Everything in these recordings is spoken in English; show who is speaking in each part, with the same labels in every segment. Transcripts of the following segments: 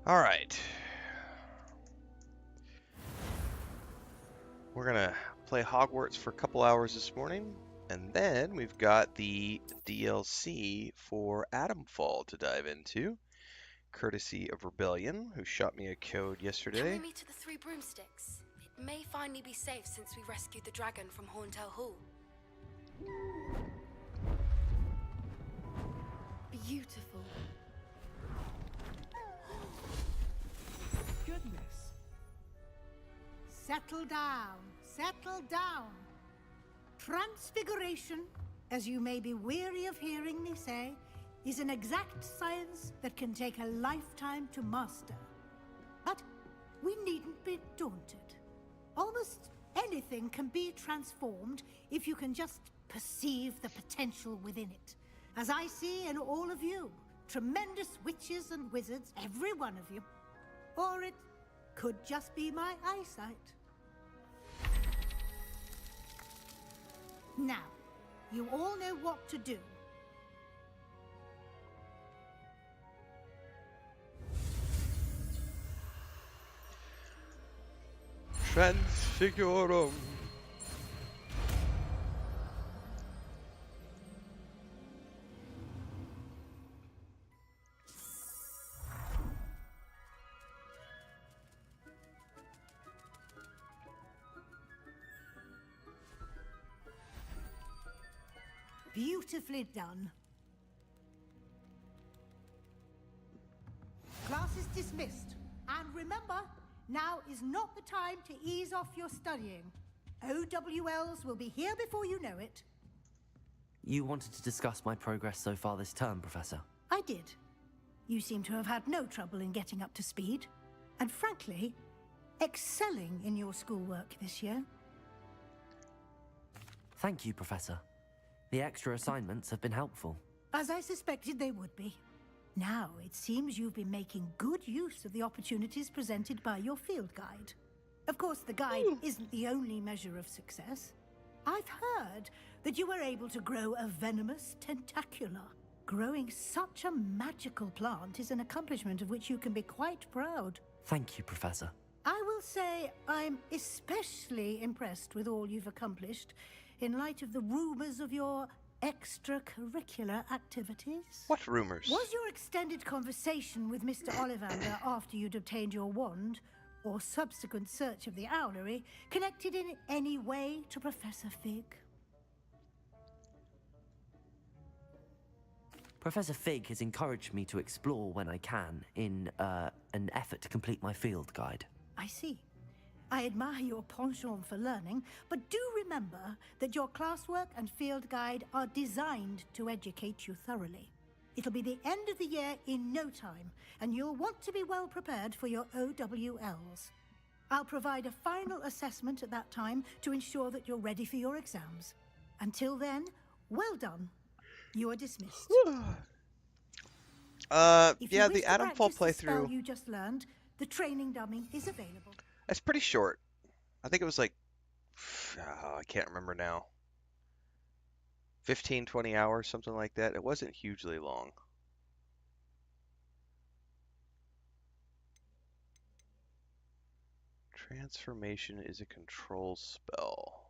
Speaker 1: All right. We're gonna play Hogwarts for a couple hours this morning, and then we've got the DLC for Adamfall to dive into, courtesy of Rebellion, who shot me a code yesterday.
Speaker 2: Can we meet at the Three Broomsticks? It may finally be safe since we rescued the dragon from Horntail Hall. Beautiful.
Speaker 3: Goodness. Settle down, settle down. Transfiguration, as you may be weary of hearing me say, is an exact science that can take a lifetime to master. But we needn't be daunted. Almost anything can be transformed if you can just perceive the potential within it. As I see in all of you, tremendous witches and wizards, every one of you. Or it could just be my eyesight. Now, you all know what to do.
Speaker 1: Transfigurum.
Speaker 3: Beautifully done. Class is dismissed. And remember, now is not the time to ease off your studying. OWLs will be here before you know it.
Speaker 4: You wanted to discuss my progress so far this term, Professor?
Speaker 3: I did. You seem to have had no trouble in getting up to speed. And frankly, excelling in your schoolwork this year.
Speaker 4: Thank you, Professor. The extra assignments have been helpful.
Speaker 3: As I suspected they would be. Now, it seems you've been making good use of the opportunities presented by your field guide. Of course, the guide isn't the only measure of success. I've heard that you were able to grow a venomous tentacula. Growing such a magical plant is an accomplishment of which you can be quite proud.
Speaker 4: Thank you, Professor.
Speaker 3: I will say I'm especially impressed with all you've accomplished in light of the rumors of your extracurricular activities.
Speaker 1: What rumors?
Speaker 3: Was your extended conversation with Mr. Ollivander after you'd obtained your wand, or subsequent search of the owlery, connected in any way to Professor Fig?
Speaker 4: Professor Fig has encouraged me to explore when I can in an effort to complete my field guide.
Speaker 3: I see. I admire your penchant for learning, but do remember that your classwork and field guide are designed to educate you thoroughly. It'll be the end of the year in no time, and you'll want to be well prepared for your OWLs. I'll provide a final assessment at that time to ensure that you're ready for your exams. Until then, well done. You are dismissed.
Speaker 1: Yeah, the Adamfall
Speaker 3: The spell
Speaker 1: playthrough.
Speaker 3: you just learned, the training dummy is available.
Speaker 1: It's pretty short. I think it was like, I can't remember now. 15, 20 hours, something like that. It wasn't hugely long. Transformation is a control spell.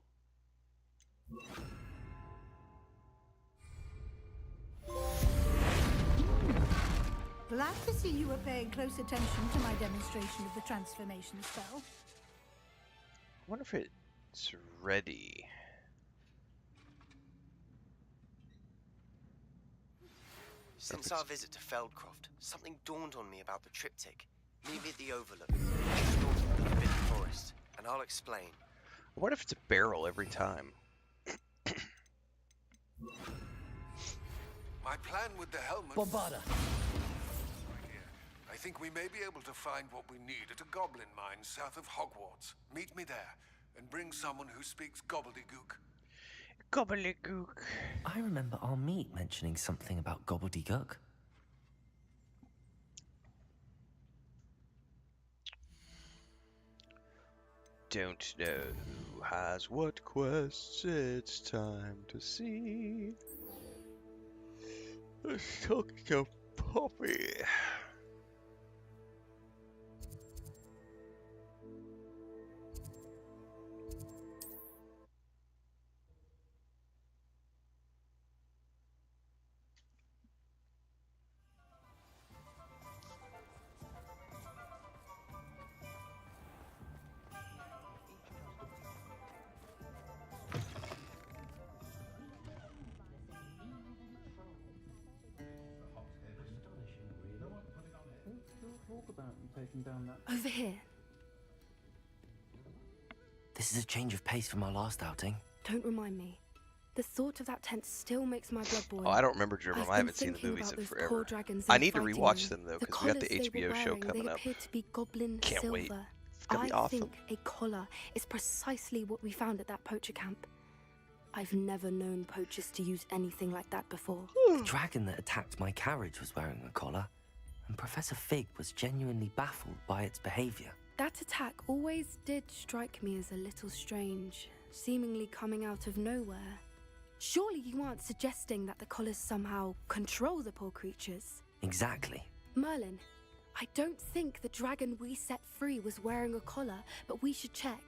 Speaker 3: Glad to see you were paying close attention to my demonstration of the transformation spell.
Speaker 1: I wonder if it's ready.
Speaker 5: Since our visit to Feldcroft, something dawned on me about the triptych. Meet me at the Overlook, just north of the Forbidden Forest, and I'll explain.
Speaker 1: I wonder if it's a barrel every time.
Speaker 6: My plan with the helmet...
Speaker 4: Bombarda!
Speaker 6: I think we may be able to find what we need at a goblin mine south of Hogwarts. Meet me there, and bring someone who speaks gobbledygook.
Speaker 1: Gobbledygook.
Speaker 4: I remember our meet mentioning something about gobbledygook.
Speaker 1: Don't know who has what quests. It's time to see. Let's talk to Poppy.
Speaker 2: Over here.
Speaker 4: This is a change of pace from our last outing.
Speaker 2: Don't remind me. The thought of that tent still makes my blood boil.
Speaker 1: Oh, I don't remember German.
Speaker 2: I've
Speaker 1: I
Speaker 2: been
Speaker 1: haven't seen the
Speaker 2: thinking
Speaker 1: movies
Speaker 2: about
Speaker 1: in
Speaker 2: those
Speaker 1: forever.
Speaker 2: poor dragons
Speaker 1: I
Speaker 2: they're
Speaker 1: need to
Speaker 2: fighting
Speaker 1: rewatch
Speaker 2: in.
Speaker 1: them though,
Speaker 2: The
Speaker 1: because we got the
Speaker 2: collars they were
Speaker 1: HBO show
Speaker 2: wearing,
Speaker 1: coming
Speaker 2: they
Speaker 1: up.
Speaker 2: appear to be goblin
Speaker 1: Can't
Speaker 2: silver.
Speaker 1: wait. It's gonna be
Speaker 2: I
Speaker 1: awesome.
Speaker 2: think a collar is precisely what we found at that poacher camp. I've never known poachers to use anything like that before.
Speaker 4: The dragon that attacked my carriage was wearing a collar, and Professor Fig was genuinely baffled by its behavior.
Speaker 2: That attack always did strike me as a little strange, seemingly coming out of nowhere. Surely you aren't suggesting that the collars somehow control the poor creatures?
Speaker 4: Exactly.
Speaker 2: Merlin, I don't think the dragon we set free was wearing a collar, but we should check.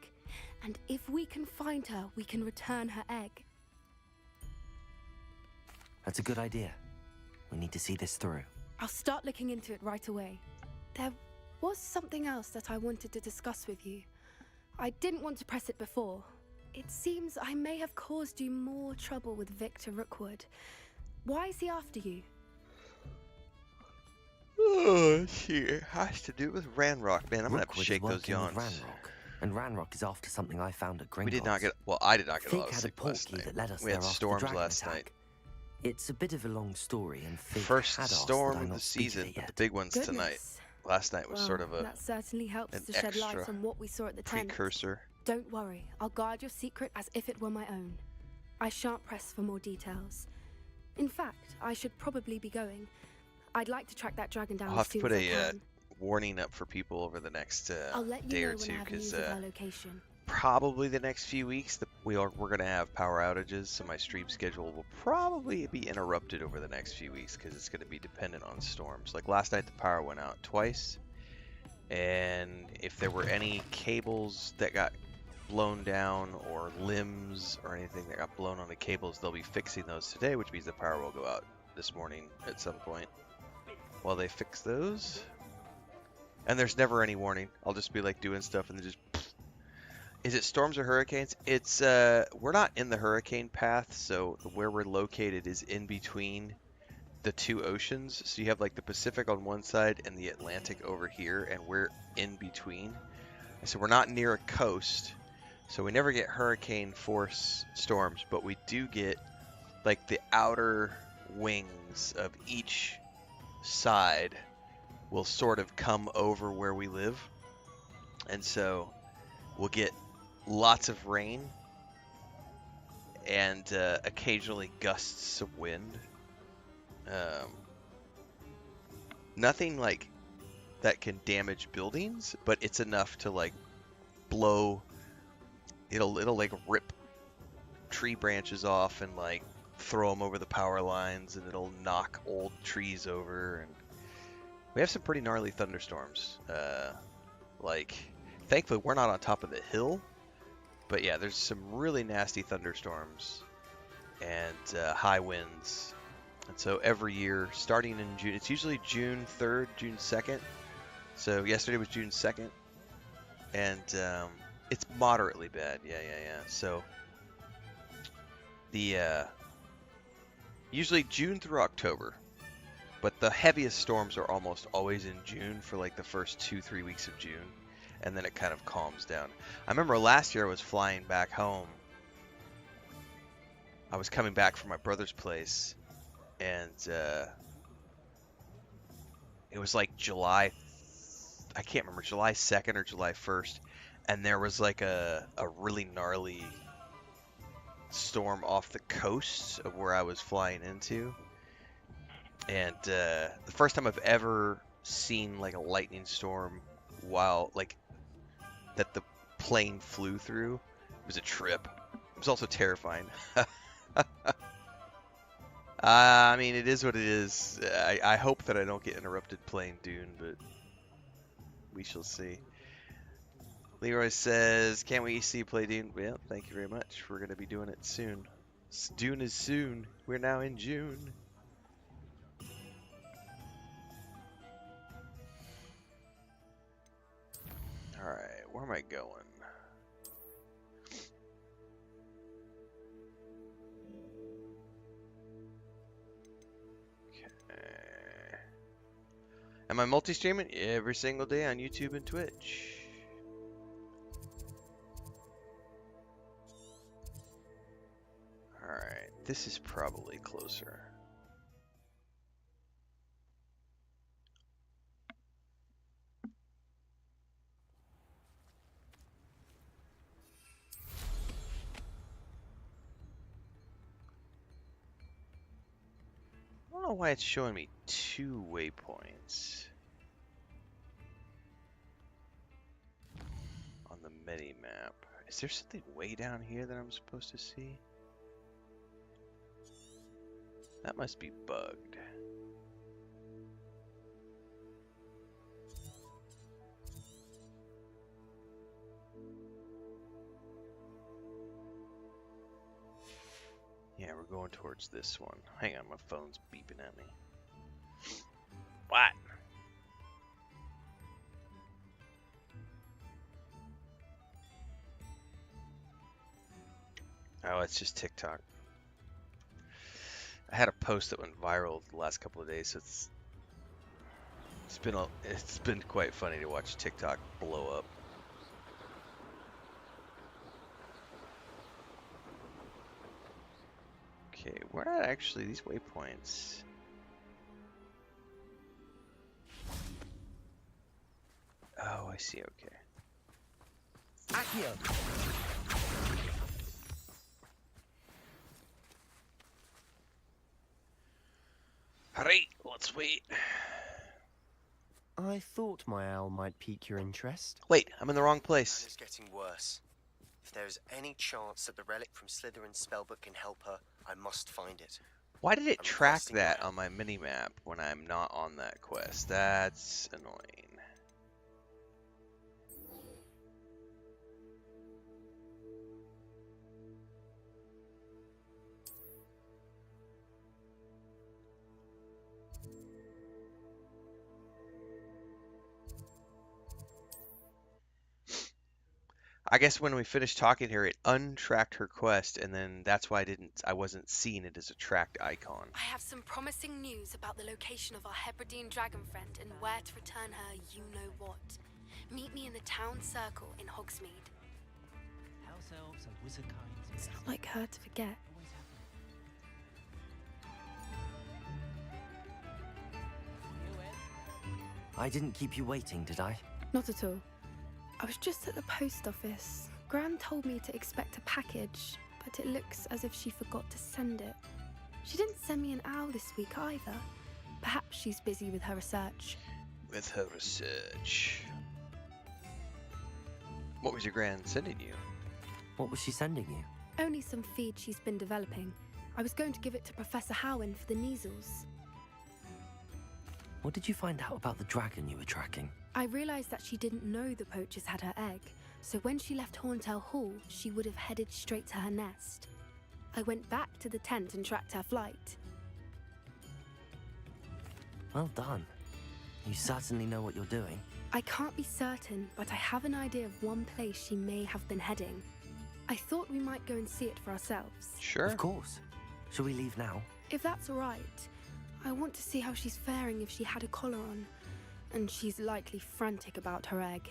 Speaker 2: And if we can find her, we can return her egg.
Speaker 4: That's a good idea. We need to see this through.
Speaker 2: I'll start looking into it right away. There was something else that I wanted to discuss with you. I didn't want to press it before. It seems I may have caused you more trouble with Victor Rookwood. Why is he after you?
Speaker 1: Oh, let's see. It has to do with Ranrock, man. I'm gonna have to
Speaker 4: Rookwood
Speaker 1: shake
Speaker 4: is
Speaker 1: those
Speaker 4: working with
Speaker 1: yawns.
Speaker 4: Ranrock, and Ranrock is after something I found at Gringotts.
Speaker 1: We did not get. Well, I did not get a
Speaker 4: Fig
Speaker 1: lot of
Speaker 4: had a
Speaker 1: sleep last
Speaker 4: portkey
Speaker 1: night.
Speaker 4: that led us
Speaker 1: We
Speaker 4: there
Speaker 1: had
Speaker 4: after
Speaker 1: storms
Speaker 4: the dragon
Speaker 1: last
Speaker 4: attack.
Speaker 1: night.
Speaker 4: It's a bit of a long story, and Fig
Speaker 1: First
Speaker 4: had asked
Speaker 1: storm
Speaker 4: that I
Speaker 1: of
Speaker 4: not
Speaker 1: the
Speaker 4: speak of
Speaker 1: season,
Speaker 4: it
Speaker 1: but the
Speaker 4: yet.
Speaker 1: big one's tonight.
Speaker 2: Goodness,
Speaker 1: Last night was
Speaker 2: Well,
Speaker 1: sort of
Speaker 2: that certainly helps
Speaker 1: an
Speaker 2: to shed light
Speaker 1: extra
Speaker 2: on what we saw at the tent.
Speaker 1: precursor.
Speaker 2: Don't worry, I'll guard your secret as if it were my own. I shan't press for more details. In fact, I should probably be going. I'd like to track that dragon down
Speaker 1: I'll
Speaker 2: as
Speaker 1: have to
Speaker 2: soon
Speaker 1: put
Speaker 2: as I
Speaker 1: a
Speaker 2: can.
Speaker 1: warning up for people over the next
Speaker 2: I'll let you
Speaker 1: day
Speaker 2: know
Speaker 1: or
Speaker 2: when
Speaker 1: two,
Speaker 2: I have
Speaker 1: because
Speaker 2: news of our location.
Speaker 1: probably the next few weeks we're gonna have power outages, so my stream schedule will probably be interrupted over the next few weeks because it's gonna be dependent on storms. Like last night, the power went out twice, and if there were any cables that got blown down or limbs or anything that got blown on the cables, they'll be fixing those today, which means the power will go out this morning at some point while they fix those. And there's never any warning. I'll just be like doing stuff and then just is it storms or hurricanes? It's we're not in the hurricane path, so where we're located is in between the two oceans. So you have like the Pacific on one side and the Atlantic over here, and we're in between. So we're not near a coast. So we never get hurricane force storms, but we do get like the outer wings of each side will sort of come over where we live. And so we'll get lots of rain and occasionally gusts of wind. Nothing like that can damage buildings, but it's enough to like blow. It'll like rip tree branches off and like throw them over the power lines, and it'll knock old trees over. And we have some pretty gnarly thunderstorms. Like, thankfully we're not on top of the hill, but yeah, there's some really nasty thunderstorms and high winds. And so every year, starting in June, it's usually June 3rd, June 2nd. So yesterday was June 2nd, and it's moderately bad. Yeah. So the usually June through October, but the heaviest storms are almost always in June for like the first 2-3 weeks of June, and then it kind of calms down. I remember last year I was flying back home. I was coming back from my brother's place, and it was like July, I can't remember, July 2nd or July 1st, and there was like a really gnarly storm off the coast of where I was flying into. And the first time I've ever seen like a lightning storm while like that the plane flew through, it was a trip. It was also terrifying. I mean, it is what it is. I hope that I don't get interrupted playing Dune, but we shall see. Leroy says, can't wait to see you play Dune. Well, thank you very much. We're going to be doing it soon. Dune is soon. We're now in June. Alright, where am I going? Okay. Am I multi-streaming? Every single day on YouTube and Twitch. Alright, this is probably closer. I don't know why it's showing me 2 waypoints on the mini-map. Is there something way down here that I'm supposed to see? That must be bugged. Yeah, we're going towards this one. Hang on, my phone's beeping at me. What? Oh, it's just TikTok. I had a post that went viral the last couple of days, so it's been quite funny to watch TikTok blow up. Okay, we're not actually these waypoints. see. Okay.
Speaker 4: Accio!
Speaker 1: Alright, let's wait.
Speaker 7: I thought my owl might pique your interest.
Speaker 1: Wait, I'm in the wrong
Speaker 5: And
Speaker 1: place.
Speaker 5: it's getting worse. If there is any chance that the relic from Slytherin's spellbook can help her, I must find it.
Speaker 1: Why did it
Speaker 5: I'm
Speaker 1: track
Speaker 5: requesting
Speaker 1: that
Speaker 5: my
Speaker 1: on my mini-map when I'm not on that quest? That's annoying. I guess when we finished talking here, it untracked her quest, and then that's why I wasn't seeing it as a tracked icon.
Speaker 2: I have some promising news about the location of our Hebridean dragon friend and where to return her you-know-what. Meet me in the town circle in Hogsmeade.
Speaker 8: House elves and wizard kinds.
Speaker 2: It's not like her to forget.
Speaker 4: I didn't keep you waiting, did I?
Speaker 2: Not at all. I was just at the post office. Gran told me to expect a package, but it looks as if she forgot to send it. She didn't send me an owl this week either. Perhaps she's busy with her research.
Speaker 1: With her research. What was your Gran sending you?
Speaker 4: What was she sending you?
Speaker 2: Only some feed she's been developing. I was going to give it to Professor Howin for the measles.
Speaker 4: What did you find out about the dragon you were tracking?
Speaker 2: I realized that she didn't know the poachers had her egg, so when she left Horntail Hall, she would have headed straight to her nest. I went back to the tent and tracked her flight.
Speaker 4: Well done. You certainly know what you're doing.
Speaker 2: I can't be certain, but I have an idea of one place she may have been heading. I thought we might go and see it for ourselves.
Speaker 1: Sure.
Speaker 4: Of course. Shall we leave now?
Speaker 2: If that's all right, I want to see how she's faring if she had a collar on. And she's likely frantic about her egg.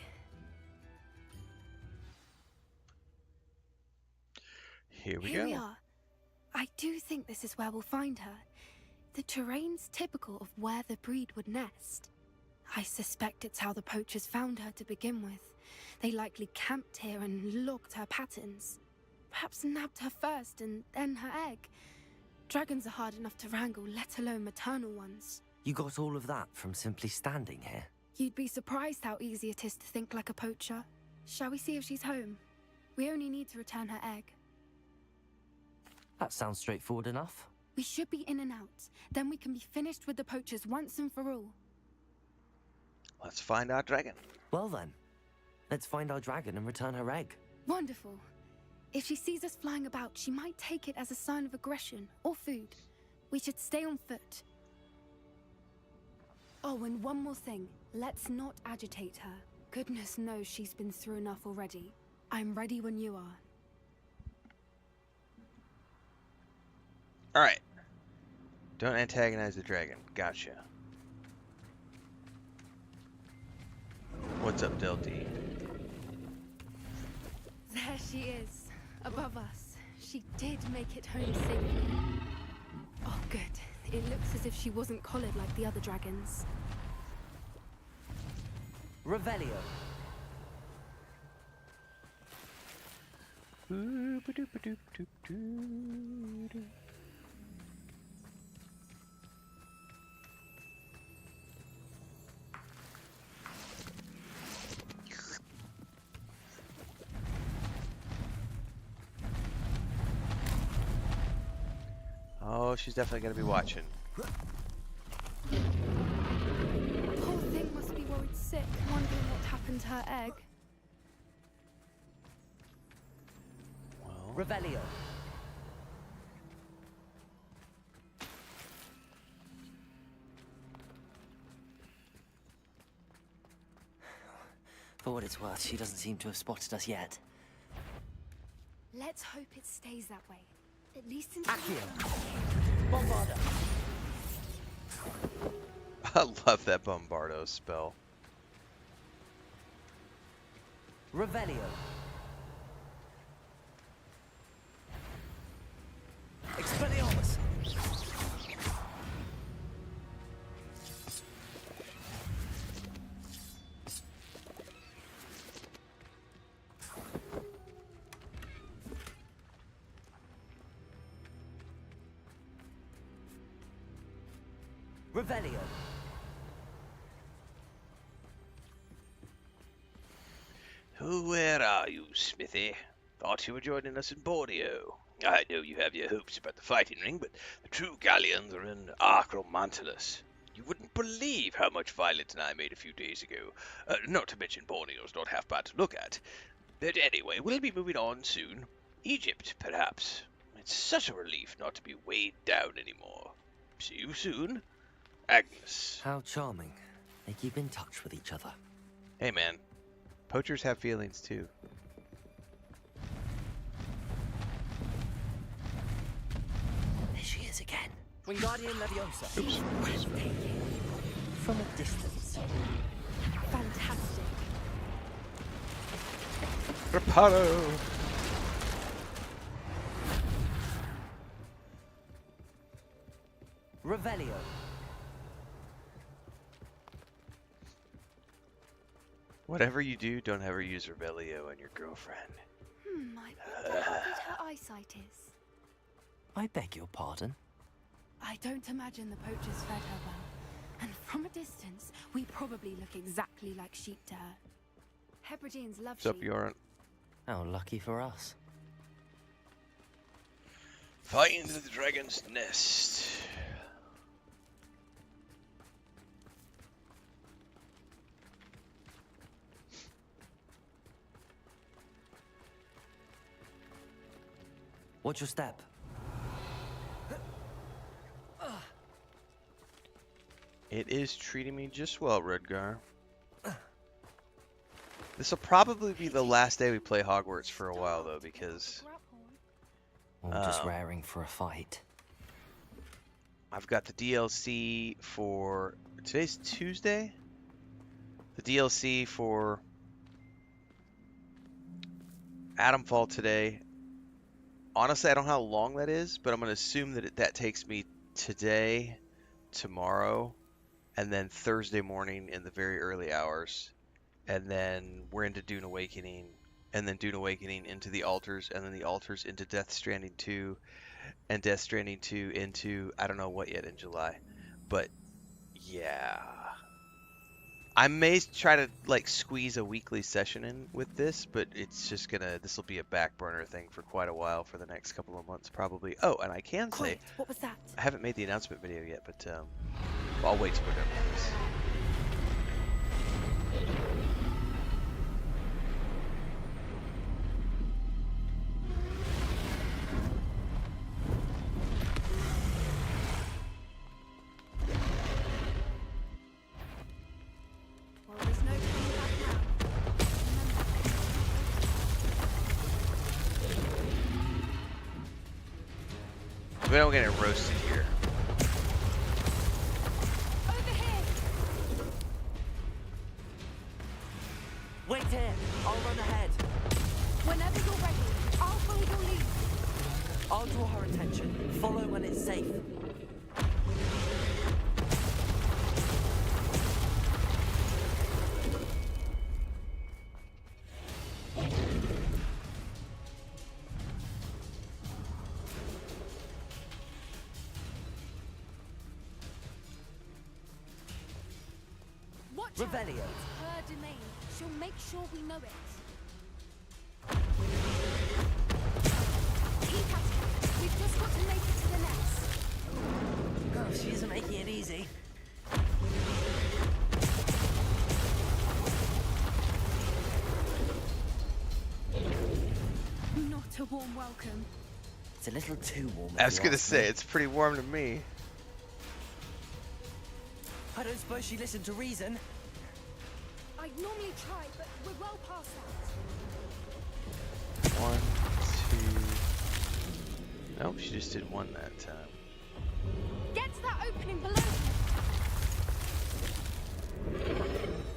Speaker 1: Here we
Speaker 2: Here
Speaker 1: go.
Speaker 2: we are. I do think this is where we'll find her. The terrain's typical of where the breed would nest. I suspect it's how the poachers found her to begin with. They likely camped here and logged her patterns. Perhaps nabbed her first and then her egg. Dragons are hard enough to wrangle, let alone maternal ones.
Speaker 4: You got all of that from simply standing here?
Speaker 2: You'd be surprised how easy it is to think like a poacher. Shall we see if she's home? We only need to return her egg.
Speaker 4: That sounds straightforward enough.
Speaker 2: We should be in and out. Then we can be finished with the poachers once and for all.
Speaker 1: Let's find our dragon.
Speaker 4: Well then, let's find our dragon and return her egg.
Speaker 2: Wonderful. If she sees us flying about, she might take it as a sign of aggression or food. We should stay on foot. Oh, and one more thing. Let's not agitate her. Goodness knows she's been through enough already. I'm ready when you are.
Speaker 1: Alright. Don't antagonize the dragon. Gotcha. What's up, Delty?
Speaker 2: There she is, above us. She did make it home safely. Oh, good. It looks as if she wasn't collared like the other dragons.
Speaker 4: Revelio.
Speaker 1: Oh, she's definitely gonna be watching.
Speaker 2: Poor thing must be worried sick, wondering what happened to her egg.
Speaker 1: Well,
Speaker 4: Revelio. For what it's worth, she doesn't seem to have spotted us yet.
Speaker 2: Let's hope it stays that way. At least until...
Speaker 4: Accio. Bombarda.
Speaker 1: I love that Bombardo spell.
Speaker 4: Revelio. Expelliarmus. Revelio.
Speaker 1: Oh, where are you, Smithy? Thought you were joining us in Borneo. I know you have your hopes about the fighting ring, but the true galleons are in Acromantilus. You wouldn't believe how much Violet and I made a few days ago. Not to mention Borneo's not half bad to look at. But anyway, we'll be moving on soon. Egypt, perhaps. It's such a relief not to be weighed down anymore. See you soon, Agnes.
Speaker 4: How charming. They keep in touch with each other.
Speaker 1: Hey, man. Poachers have feelings, too.
Speaker 4: There she is again.
Speaker 7: Wingardium Leviosa.
Speaker 2: Breathtaking.
Speaker 4: From a distance.
Speaker 2: Fantastic.
Speaker 1: Reparo!
Speaker 4: Revelio.
Speaker 1: Whatever you do, don't ever use Revelio on your girlfriend.
Speaker 2: I wonder how good her eyesight is.
Speaker 4: I beg your pardon?
Speaker 2: I don't imagine the poachers fed her well. And from a distance, we probably look exactly like sheep to her. Hebrideans love
Speaker 1: What's up,
Speaker 2: sheep.
Speaker 1: Yoran?
Speaker 4: How lucky for us.
Speaker 1: Find the dragon's nest.
Speaker 4: Watch your step.
Speaker 1: It is treating me just well, Redgar. This will probably be the last day we play Hogwarts for a while, though, because
Speaker 4: Or just raring for a fight.
Speaker 1: I've got the DLC for... Today's Tuesday? The DLC for Adamfall today. Honestly, I don't know how long that is, but I'm going to assume that that takes me today, tomorrow, and then Thursday morning in the very early hours. And then we're into Dune Awakening, and then Dune Awakening into the Altars, and then the Altars into Death Stranding 2, and Death Stranding 2 into I don't know what yet in July. But yeah. I may try to like squeeze a weekly session in with this, but it's just this will be a back burner thing for quite a while for the next couple of months probably. Oh, and I can say,
Speaker 2: Quiet, what was that?
Speaker 1: I haven't made the announcement video yet, but I'll wait to put it up with this.
Speaker 2: Well, there's no turning back now.
Speaker 1: We don't get it roasted here.
Speaker 2: Over here!
Speaker 4: Wait here. I'll run ahead.
Speaker 2: Whenever you're ready, I'll follow your lead.
Speaker 4: I'll draw her attention. Follow when it's safe.
Speaker 2: Watch
Speaker 4: Revelio.
Speaker 2: out. It's her domain. She'll make sure we know it. Keep at it. We've just got to make it to the nest.
Speaker 4: Oh, she isn't making it easy.
Speaker 2: Not a warm welcome.
Speaker 4: It's a little too warm.
Speaker 1: I was gonna say it's pretty warm to me.
Speaker 4: I don't suppose she listened to reason.
Speaker 2: I'd normally try, but we're well past that.
Speaker 1: 1, 2. Nope, she just did one that time.
Speaker 2: Get to that opening below.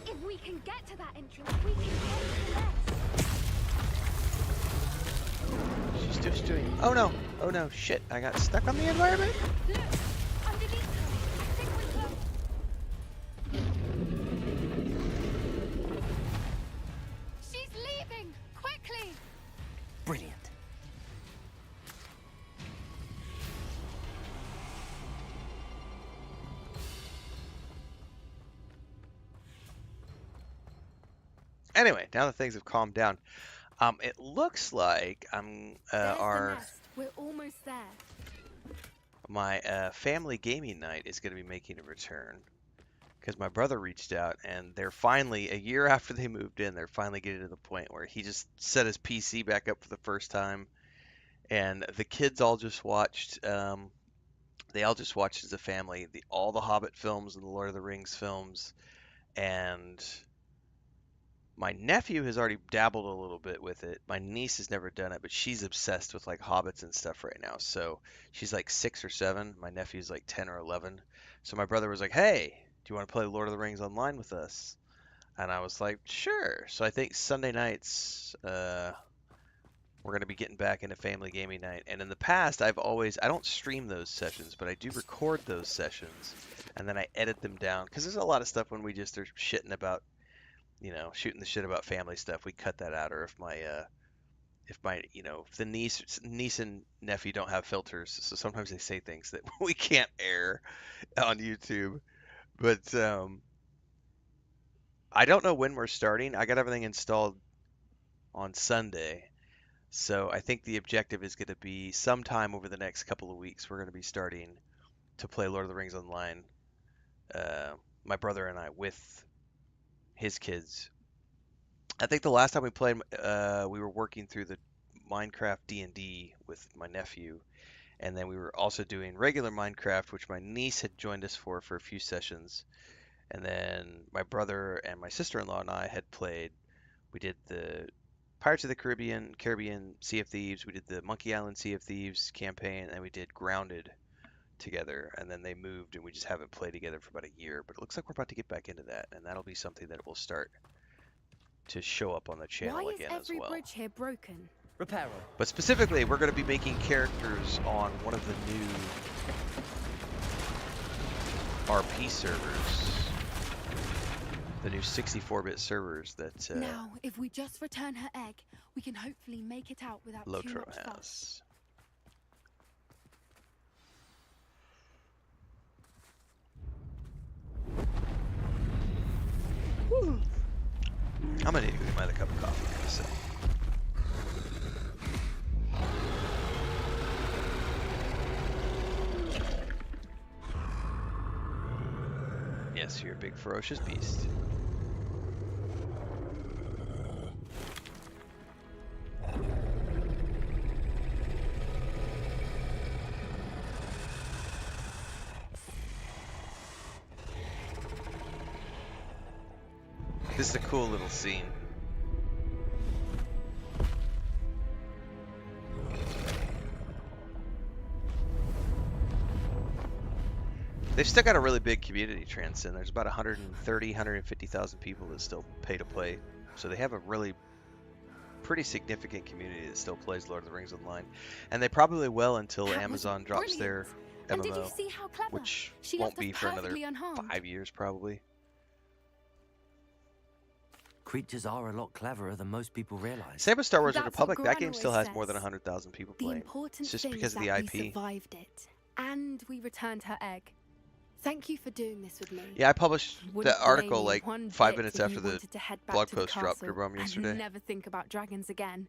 Speaker 2: If we can get to that entrance, we can get to the nest.
Speaker 1: She's just doing. Oh no! Oh no! Shit! I got stuck on the environment.
Speaker 2: Look, underneath her. I think we're close. She's leaving! Quickly!
Speaker 4: Brilliant.
Speaker 1: Anyway, now that things have calmed down, it looks like
Speaker 2: There's the nest. We're almost there.
Speaker 1: my family gaming night is going to be making a return because my brother reached out and they're finally, a year after they moved in, they're finally getting to the point where he just set his PC back up for the first time, and the kids all just watched. They all just watched as a family all the Hobbit films and the Lord of the Rings films, and my nephew has already dabbled a little bit with it. My niece has never done it, but she's obsessed with like hobbits and stuff right now. So she's like 6 or 7. My nephew's like 10 or 11. So my brother was like, "Hey, do you want to play Lord of the Rings online with us?" And I was like, "Sure." So I think Sunday nights, we're going to be getting back into family gaming night. And in the past, I don't stream those sessions, but I do record those sessions and then I edit them down because there's a lot of stuff when we just are shitting about, shooting the shit about family stuff. We cut that out. Or if the niece and nephew don't have filters, so sometimes they say things that we can't air on YouTube. But I don't know when we're starting. I got everything installed on Sunday. So I think the objective is going to be sometime over the next couple of weeks, we're going to be starting to play Lord of the Rings online. My brother and I with his kids. I think the last time we played, we were working through the Minecraft D&D with my nephew, and then we were also doing regular Minecraft, which my niece had joined us for a few sessions, and then my brother and my sister-in-law and I had played. We did the Pirates of the Caribbean Sea of Thieves. We did the Monkey Island Sea of Thieves campaign, and we did Grounded together. And then they moved, and we just haven't played together for about a year. But it looks like we're about to get back into that, and that'll be something that will start to show up on the channel again as well.
Speaker 2: Why is every bridge here broken?
Speaker 7: Reparo.
Speaker 1: But specifically, we're going to be making characters on one of the new RP servers. The new 64-bit servers that
Speaker 2: Now, if we just return her egg, we can hopefully make it out without too
Speaker 1: Lotro
Speaker 2: much fuss.
Speaker 1: has. Woo. I'm gonna need to go get my other cup of coffee in a sec. Yes, you're a big ferocious beast. This is a cool little scene. They've still got a really big community, Transcend. There's about 130, 150,000 people that still pay to play. So they have a really pretty significant community that still plays Lord of the Rings online. And they probably will until
Speaker 2: That was
Speaker 1: Amazon drops their
Speaker 2: brilliant. And did you
Speaker 1: MMO,
Speaker 2: see how clever?
Speaker 1: which
Speaker 2: She
Speaker 1: won't
Speaker 2: left us
Speaker 1: be for another
Speaker 2: perfectly unharmed.
Speaker 1: 5 years probably.
Speaker 4: Creatures are a lot cleverer than most people realize.
Speaker 1: Same with Star Wars: The
Speaker 2: That's what
Speaker 1: Republic. That
Speaker 2: Gran
Speaker 1: game still
Speaker 2: always
Speaker 1: has more than
Speaker 2: says.
Speaker 1: 100,000 people
Speaker 2: The
Speaker 1: playing.
Speaker 2: important
Speaker 1: It's just
Speaker 2: thing
Speaker 1: because
Speaker 2: is
Speaker 1: of the
Speaker 2: that
Speaker 1: IP.
Speaker 2: we survived it, and we returned her egg. Thank you for doing this with me.
Speaker 1: Yeah, I published
Speaker 2: Wouldn't
Speaker 1: the article
Speaker 2: blame you
Speaker 1: like
Speaker 2: one
Speaker 1: 5
Speaker 2: bit
Speaker 1: minutes
Speaker 2: if
Speaker 1: after
Speaker 2: you
Speaker 1: the
Speaker 2: wanted to head back
Speaker 1: blog
Speaker 2: to the
Speaker 1: post dropped,
Speaker 2: castle
Speaker 1: Gabum, yesterday.
Speaker 2: and never think about dragons again.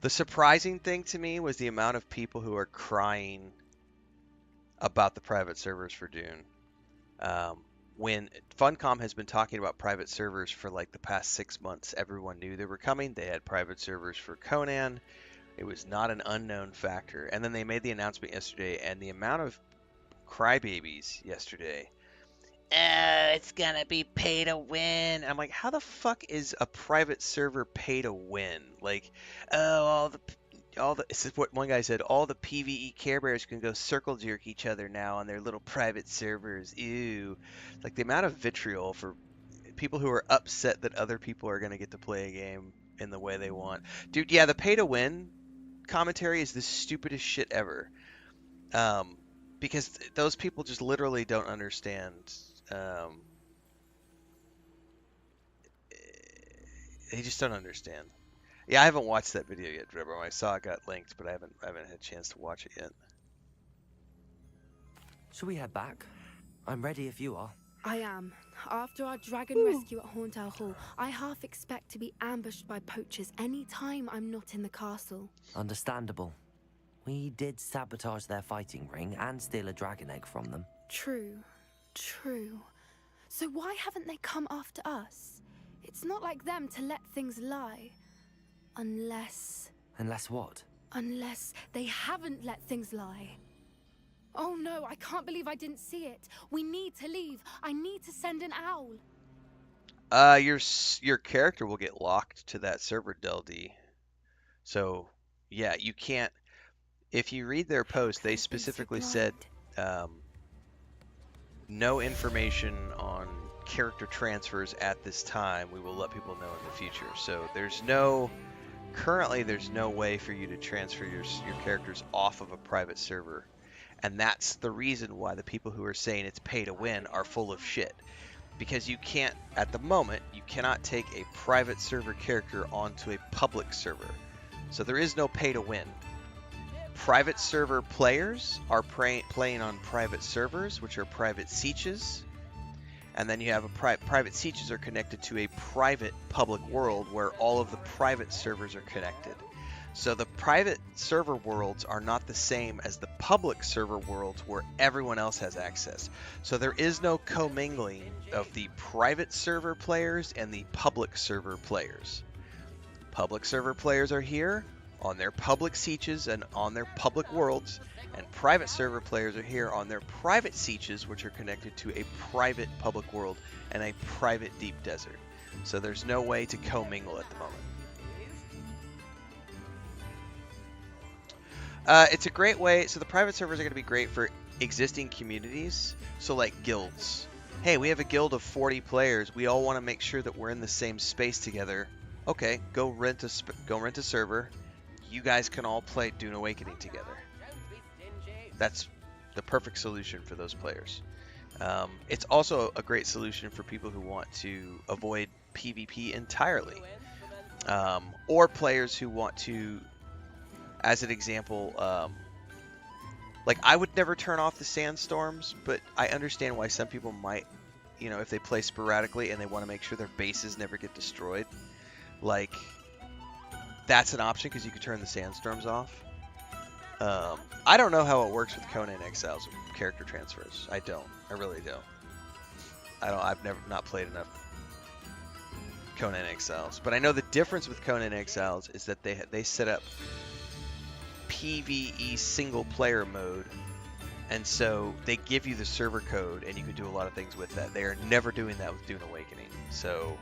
Speaker 1: The surprising thing to me was the amount of people who are crying about the private servers for Dune. When Funcom has been talking about private servers for like the past 6 months, everyone knew they were coming. They had private servers for Conan. It was not an unknown factor. And then they made the announcement yesterday, and the amount of crybabies yesterday. Oh, it's gonna be pay to win. I'm like, how the fuck is a private server pay to win? Like, oh, this is what one guy said. All the PvE Care Bears can go circle jerk each other now on their little private servers. Ew. Like the amount of vitriol for people who are upset that other people are gonna get to play a game in the way they want. Dude, yeah, the pay to win commentary is the stupidest shit ever. Because those people just literally don't understand. They just don't understand. Yeah, I haven't watched that video yet, Dribble. I saw it got linked, but I haven't had a chance to watch it yet.
Speaker 4: Shall we head back? I'm ready if you are.
Speaker 2: I am. After our dragon rescue at Hauntowl Hall, I half expect to be ambushed by poachers any time I'm not in the castle.
Speaker 4: Understandable. We did sabotage their fighting ring and steal a dragon egg from them.
Speaker 2: True. True. So why haven't they come after us? It's not like them to let things lie. Unless
Speaker 4: what?
Speaker 2: Unless they haven't let things lie. Oh no, I can't believe I didn't see it. We need to leave. I need to send an owl.
Speaker 1: Your character will get locked to that server, Del D. So, yeah, you can't. If you read their post, they specifically said no information on character transfers at this time. We will let people know in the future. So currently there's no way for you to transfer your characters off of a private server. And that's the reason why the people who are saying it's pay to win are full of shit. Because you can't, at the moment, you cannot take a private server character onto a public server. So there is no pay to win. Private server players are playing on private servers, which are private sieges. And then you have private sieges are connected to a private public world where all of the private servers are connected. So the private server worlds are not the same as the public server worlds where everyone else has access. So there is no commingling of the private server players and the public server players. Public server players are here on their public sieges and on their public worlds, and private server players are here on their private sieges, which are connected to a private public world and a private deep desert. So there's no way to commingle at the moment. It's a great way. So the private servers are going to be great for existing communities. So like guilds. Hey, we have a guild of 40 players. We all want to make sure that we're in the same space together. Okay, go rent a server. You guys can all play Dune Awakening together. That's the perfect solution for those players. It's also a great solution for people who want to avoid PvP entirely. Or players who want to, as an example, like I would never turn off the sandstorms, but I understand why some people might, if they play sporadically and they want to make sure their bases never get destroyed. Like, that's an option because you can turn the sandstorms off. I don't know how it works with Conan Exiles character transfers. I don't. I really don't. I've never not played enough Conan Exiles, but I know the difference with Conan Exiles is that they set up PvE single player mode, and so they give you the server code and you can do a lot of things with that. They are never doing that with Dune Awakening. So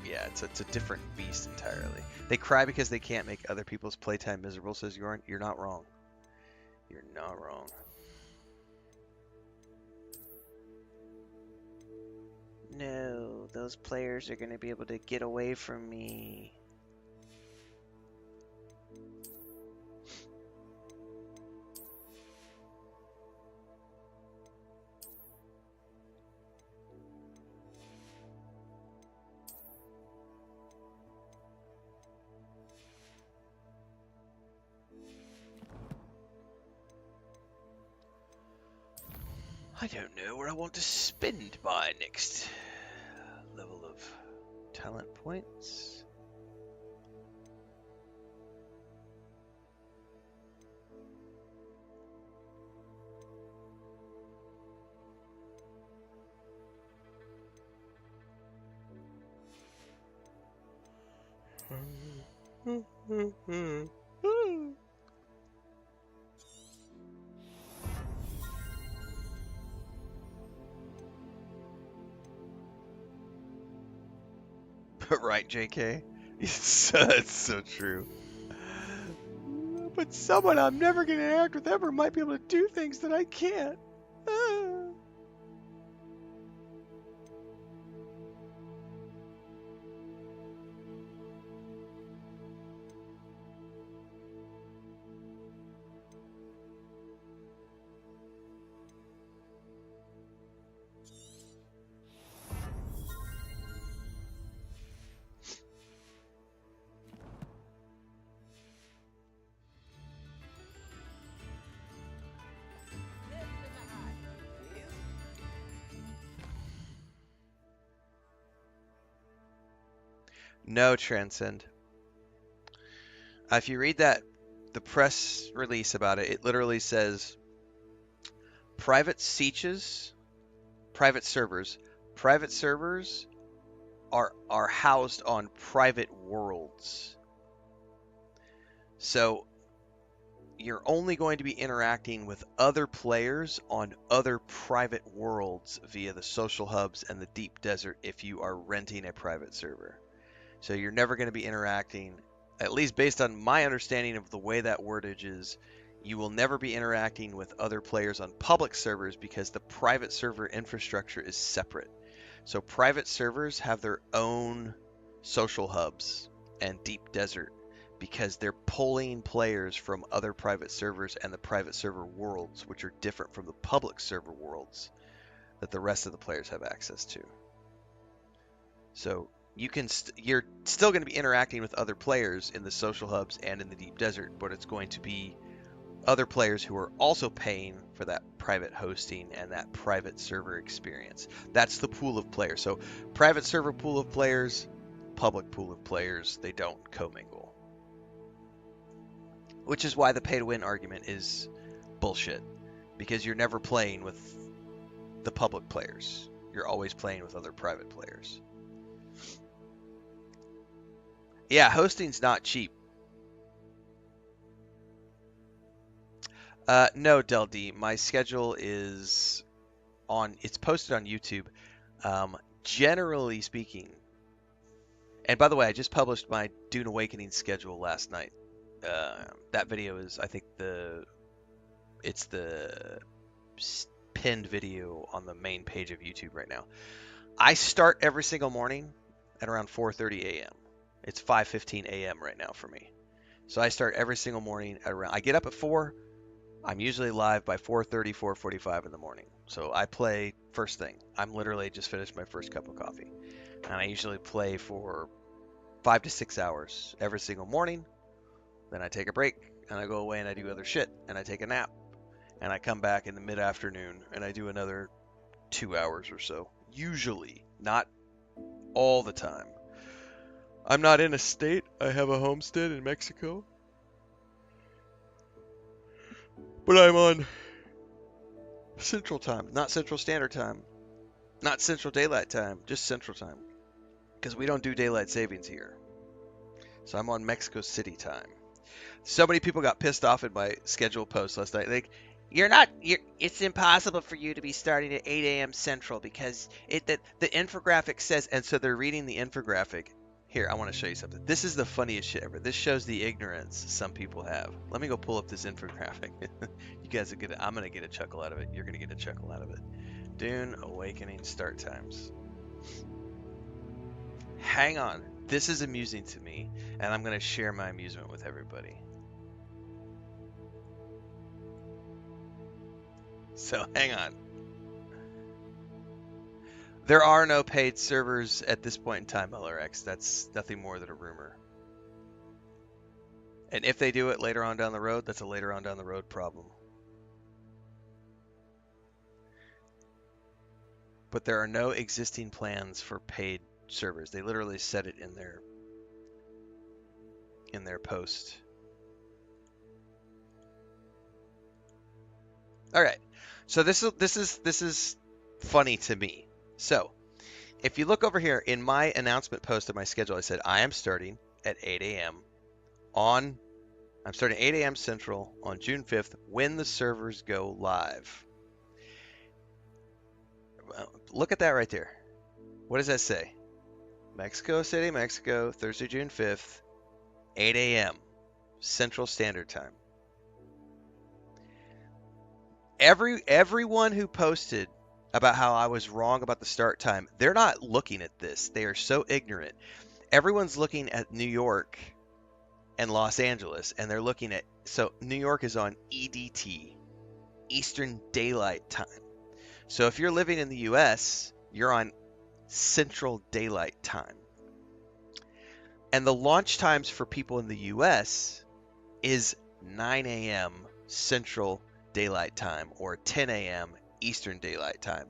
Speaker 1: yeah, it's a different beast entirely. They cry because they can't make other people's playtime miserable. Says you're not wrong. You're not wrong. No, those players are going to be able to get away from me. I don't know where I want to spend my next level of talent points. Right, JK? It's so true. But someone I'm never going to interact with ever might be able to do things that I can't. No, Transcend. If you read the press release about it, it literally says private servers are housed on private worlds. So you're only going to be interacting with other players on other private worlds via the social hubs and the deep desert if you are renting a private server. So you're never going to be interacting, at least based on my understanding of the way that wordage is, you will never be interacting with other players on public servers because the private server infrastructure is separate. So private servers have their own social hubs and deep desert because they're pulling players from other private servers and the private server worlds, which are different from the public server worlds that the rest of the players have access to. So you're still going to be interacting with other players in the social hubs and in the deep desert, but it's going to be other players who are also paying for that private hosting and that private server experience. That's the pool of players. So private server pool of players, public pool of players, they don't commingle. Which is why the pay-to-win argument is bullshit, because you're never playing with the public players. You're always playing with other private players. Yeah, hosting's not cheap. No, Del D. My schedule is it's posted on YouTube. Generally speaking, and by the way, I just published my Dune Awakening schedule last night. That video is, I think, it's the pinned video on the main page of YouTube right now. I start every single morning at around 4:30 a.m. It's 5:15 a.m. right now for me. So I start every single morning at around, I get up at 4. I'm usually live by 4:30, 4:45 in the morning. So I play first thing. I'm literally just finished my first cup of coffee. And I usually play for 5 to 6 hours every single morning. Then I take a break and I go away and I do other shit and I take a nap. And I come back in the mid-afternoon and I do another 2 hours or so. Usually, not all the time. I'm not in a state. I have a homestead in Mexico. But I'm on Central Time, not Central Standard Time, not Central Daylight Time, just Central Time. Because we don't do daylight savings here. So I'm on Mexico City time. So many people got pissed off at my schedule post last night. Like, it's impossible for you to be starting at 8 a.m. Central because the infographic says, and so they're reading the infographic. Here, I want to show you something. This is the funniest shit ever. This shows the ignorance some people have. Let me go pull up this infographic. You guys are I'm going to get a chuckle out of it. You're going to get a chuckle out of it. Dune Awakening start times. Hang on. This is amusing to me, and I'm going to share my amusement with everybody. So, hang on. There are no paid servers at this point in time, LRX. That's nothing more than a rumor. And if they do it later on down the road, that's a later on down the road problem. But there are no existing plans for paid servers. They literally said it in their post. All right. So this is funny to me. So, if you look over here in my announcement post of my schedule, I said I am starting at 8 a.m. I'm starting 8 a.m. Central on June 5th when the servers go live. Look at that right there. What does that say? Mexico City, Mexico, Thursday, June 5th, 8 a.m. Central Standard Time. Everyone who posted about how I was wrong about the start time, they're not looking at this. They are so ignorant. Everyone's looking at New York and Los Angeles, and they're looking at, so New York is on EDT, Eastern Daylight Time. So if you're living in the US, you're on Central Daylight Time. And the launch times for people in the US is 9 a.m. Central Daylight Time or 10 a.m. Eastern Daylight Time.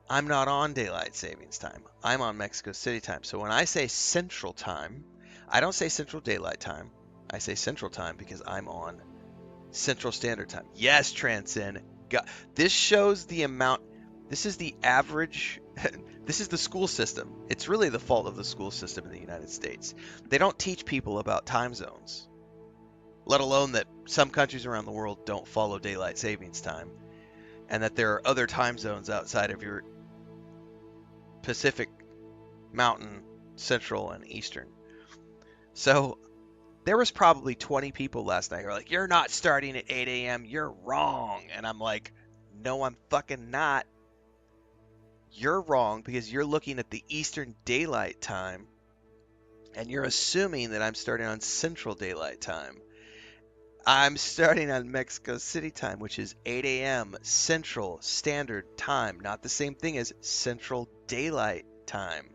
Speaker 1: I'm not on daylight savings time. I'm on Mexico City time. So when I say Central Time, I don't say Central Daylight Time. I say Central Time because I'm on Central Standard Time. Yes, Transcend. This shows the amount. This is the average. This is the school system. It's really the fault of the school system in the United States. They don't teach people about time zones, let alone that some countries around the world don't follow daylight savings time, and that there are other time zones outside of your Pacific, Mountain, Central, and Eastern. So there was probably 20 people last night who were like, "You're not starting at 8 a.m. You're wrong." And I'm like, "No, I'm fucking not. You're wrong because you're looking at the Eastern Daylight Time and you're assuming that I'm starting on Central Daylight Time. I'm starting on Mexico City time, which is 8 a.m. Central Standard Time. Not the same thing as Central Daylight Time."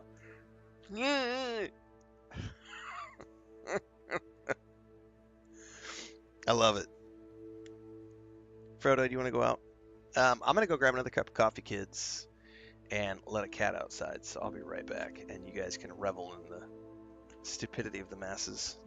Speaker 1: I love it. Frodo, do you want to go out? I'm going to go grab another cup of coffee, kids, and let a cat outside, so I'll be right back, and you guys can revel in the stupidity of the masses.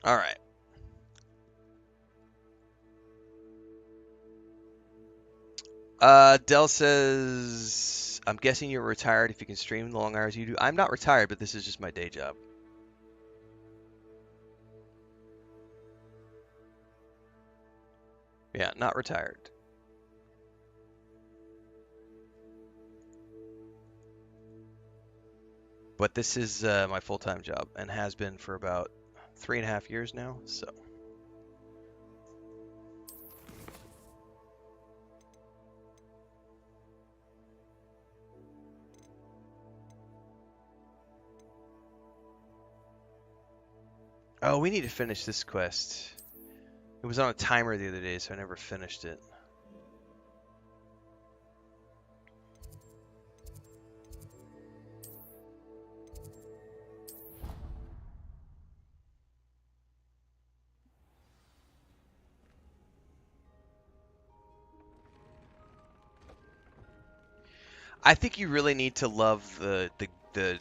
Speaker 1: All right. Dell says, "I'm guessing you're retired if you can stream the long hours you do." I'm not retired, but this is just my day job. Yeah, not retired. But this is my full-time job and has been for about 3.5 years now, so. Oh, we need to finish this quest. It was on a timer the other day, so I never finished it. I think you really need to love the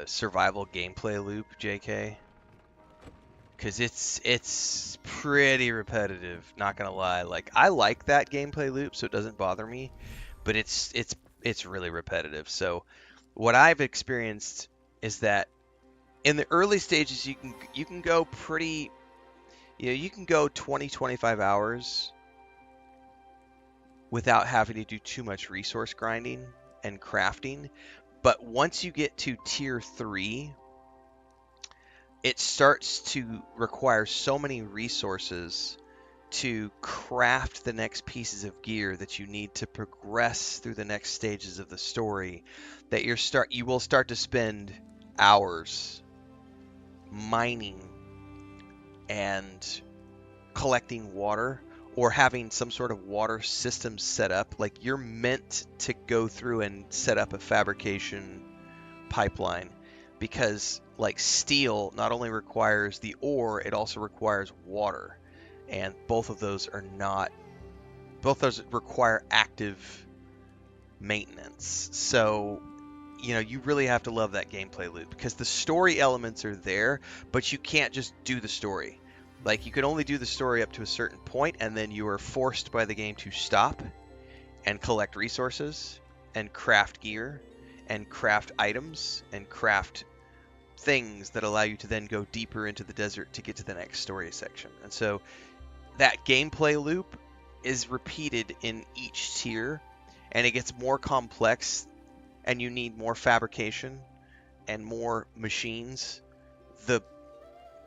Speaker 1: survival gameplay loop, JK, because it's pretty repetitive. Not gonna lie, like I like that gameplay loop, so it doesn't bother me, but it's really repetitive. So what I've experienced is that in the early stages you can go pretty, you can go 20-25 hours without having to do too much resource grinding and crafting. But once you get to tier 3, it starts to require so many resources to craft the next pieces of gear that you need to progress through the next stages of the story that you will start to spend hours mining and collecting water, or having some sort of water system set up. Like you're meant to go through and set up a fabrication pipeline because like steel not only requires the ore, it also requires water, and both of those require active maintenance. So you really have to love that gameplay loop because the story elements are there, but you can't just do the story. Like, you can only do the story up to a certain point, and then you are forced by the game to stop and collect resources and craft gear and craft items and craft things that allow you to then go deeper into the desert to get to the next story section. And so that gameplay loop is repeated in each tier, and it gets more complex, and you need more fabrication and more machines the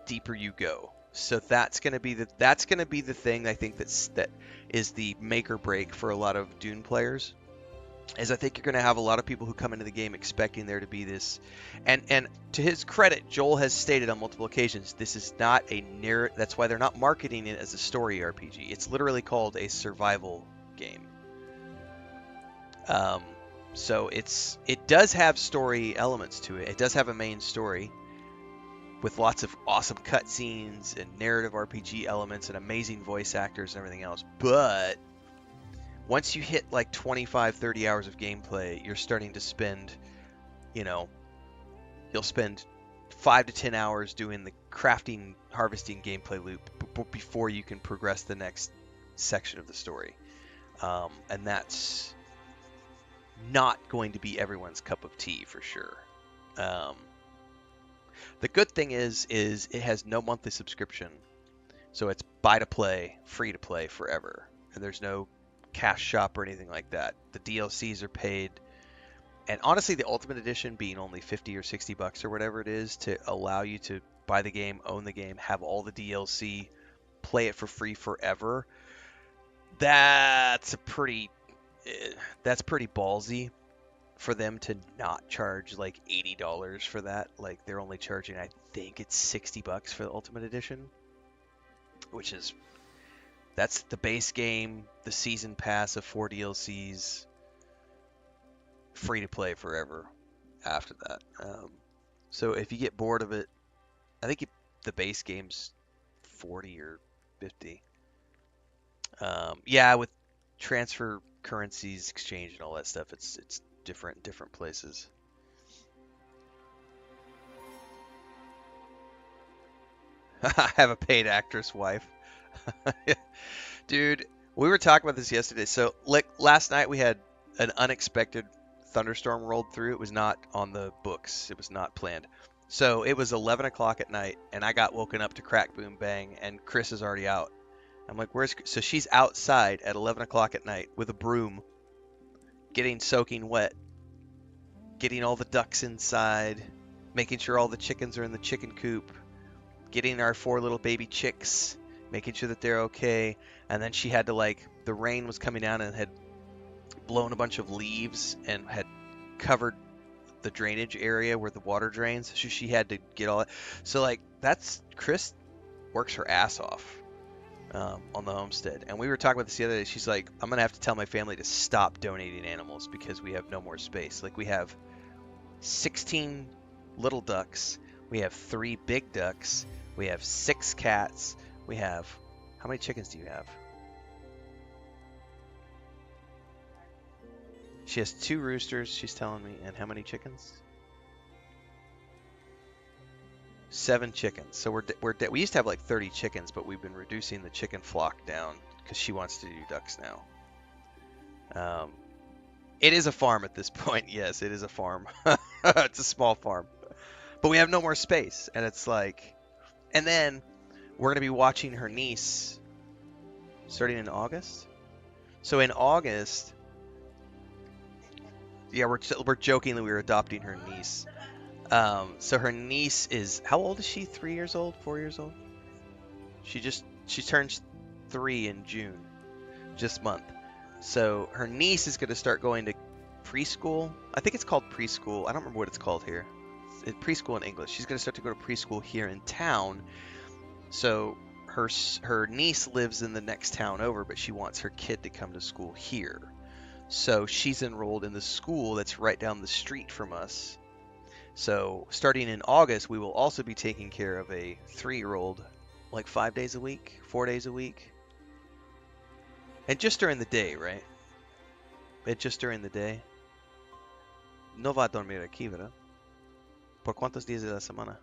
Speaker 1: deeper you go. So that's going to be the thing I think that is the make or break for a lot of Dune players. Is I think you're going to have a lot of people who come into the game expecting there to be this, and to his credit, Joel has stated on multiple occasions, this is not a narrative. That's why they're not marketing it as a story RPG. It's literally called a survival game. So it does have story elements to it. It does have a main story with lots of awesome cutscenes and narrative RPG elements and amazing voice actors and everything else. But once you hit like 25, 30 hours of gameplay, you're starting to spend, you'll spend 5 to 10 hours doing the crafting, harvesting gameplay loop before you can progress the next section of the story. And that's not going to be everyone's cup of tea for sure. The good thing is it has no monthly subscription, so it's buy to play, free to play forever, and there's no cash shop or anything like that. The DLCs are paid, and honestly, the Ultimate Edition being only $50 or $60 or whatever it is to allow you to buy the game, own the game, have all the DLC, play it for free forever. That's pretty ballsy for them to not charge like $80 for that. Like, they're only charging, I think it's $60 for the Ultimate Edition, which is, that's the base game, the season pass of 4 DLCs, free to play forever after that. So if you get bored of it, I think the base game's 40 or 50. Yeah, with transfer currencies, exchange, and all that stuff, it's different in different places. I have a paid actress wife. Dude, we were talking about this yesterday. So, like, last night we had an unexpected thunderstorm rolled through. It was not on the books. It was not planned. So it was 11 o'clock at night, and I got woken up to crack, boom, bang, and Chris is already out. I'm like, where's... So she's outside at 11 o'clock at night with a broom, getting soaking wet, getting all the ducks inside, making sure all the chickens are in the chicken coop, getting our 4 little baby chicks, making sure that they're okay. And then she had to, like, the rain was coming down and had blown a bunch of leaves and had covered the drainage area where the water drains. So she had to get all that. So, like, that's... Chris works her ass off on the homestead. And we were talking about this the other day. She's like, I'm going to have to tell my family to stop donating animals because we have no more space. Like, we have 16 little ducks. We have 3 big ducks. We have 6 cats. We have... How many chickens do you have? She has 2 roosters, she's telling me. And how many chickens? 7 chickens. So we used to have like 30 chickens, but we've been reducing the chicken flock down because she wants to do ducks now. It is a farm at this point. Yes, it is a farm. It's a small farm. But we have no more space. And it's like... And then we're going to be watching her niece starting in August. So in August... Yeah, we're joking that we were adopting her niece. So her niece is... How old is she? 3 years old? 4 years old? She turns 3 in June. This month. So her niece is going to start going to preschool. I think it's called preschool. I don't remember what it's called here. It's preschool in English. She's going to start to go to preschool here in town. So her niece lives in the next town over, but she wants her kid to come to school here. So she's enrolled in the school that's right down the street from us. So starting in August, we will also be taking care of a 3-year-old, like 5 days a week, 4 days a week, and just during the day, right? Just during the day. No va a dormir aquí, ¿verdad? ¿Por cuántos días de la semana?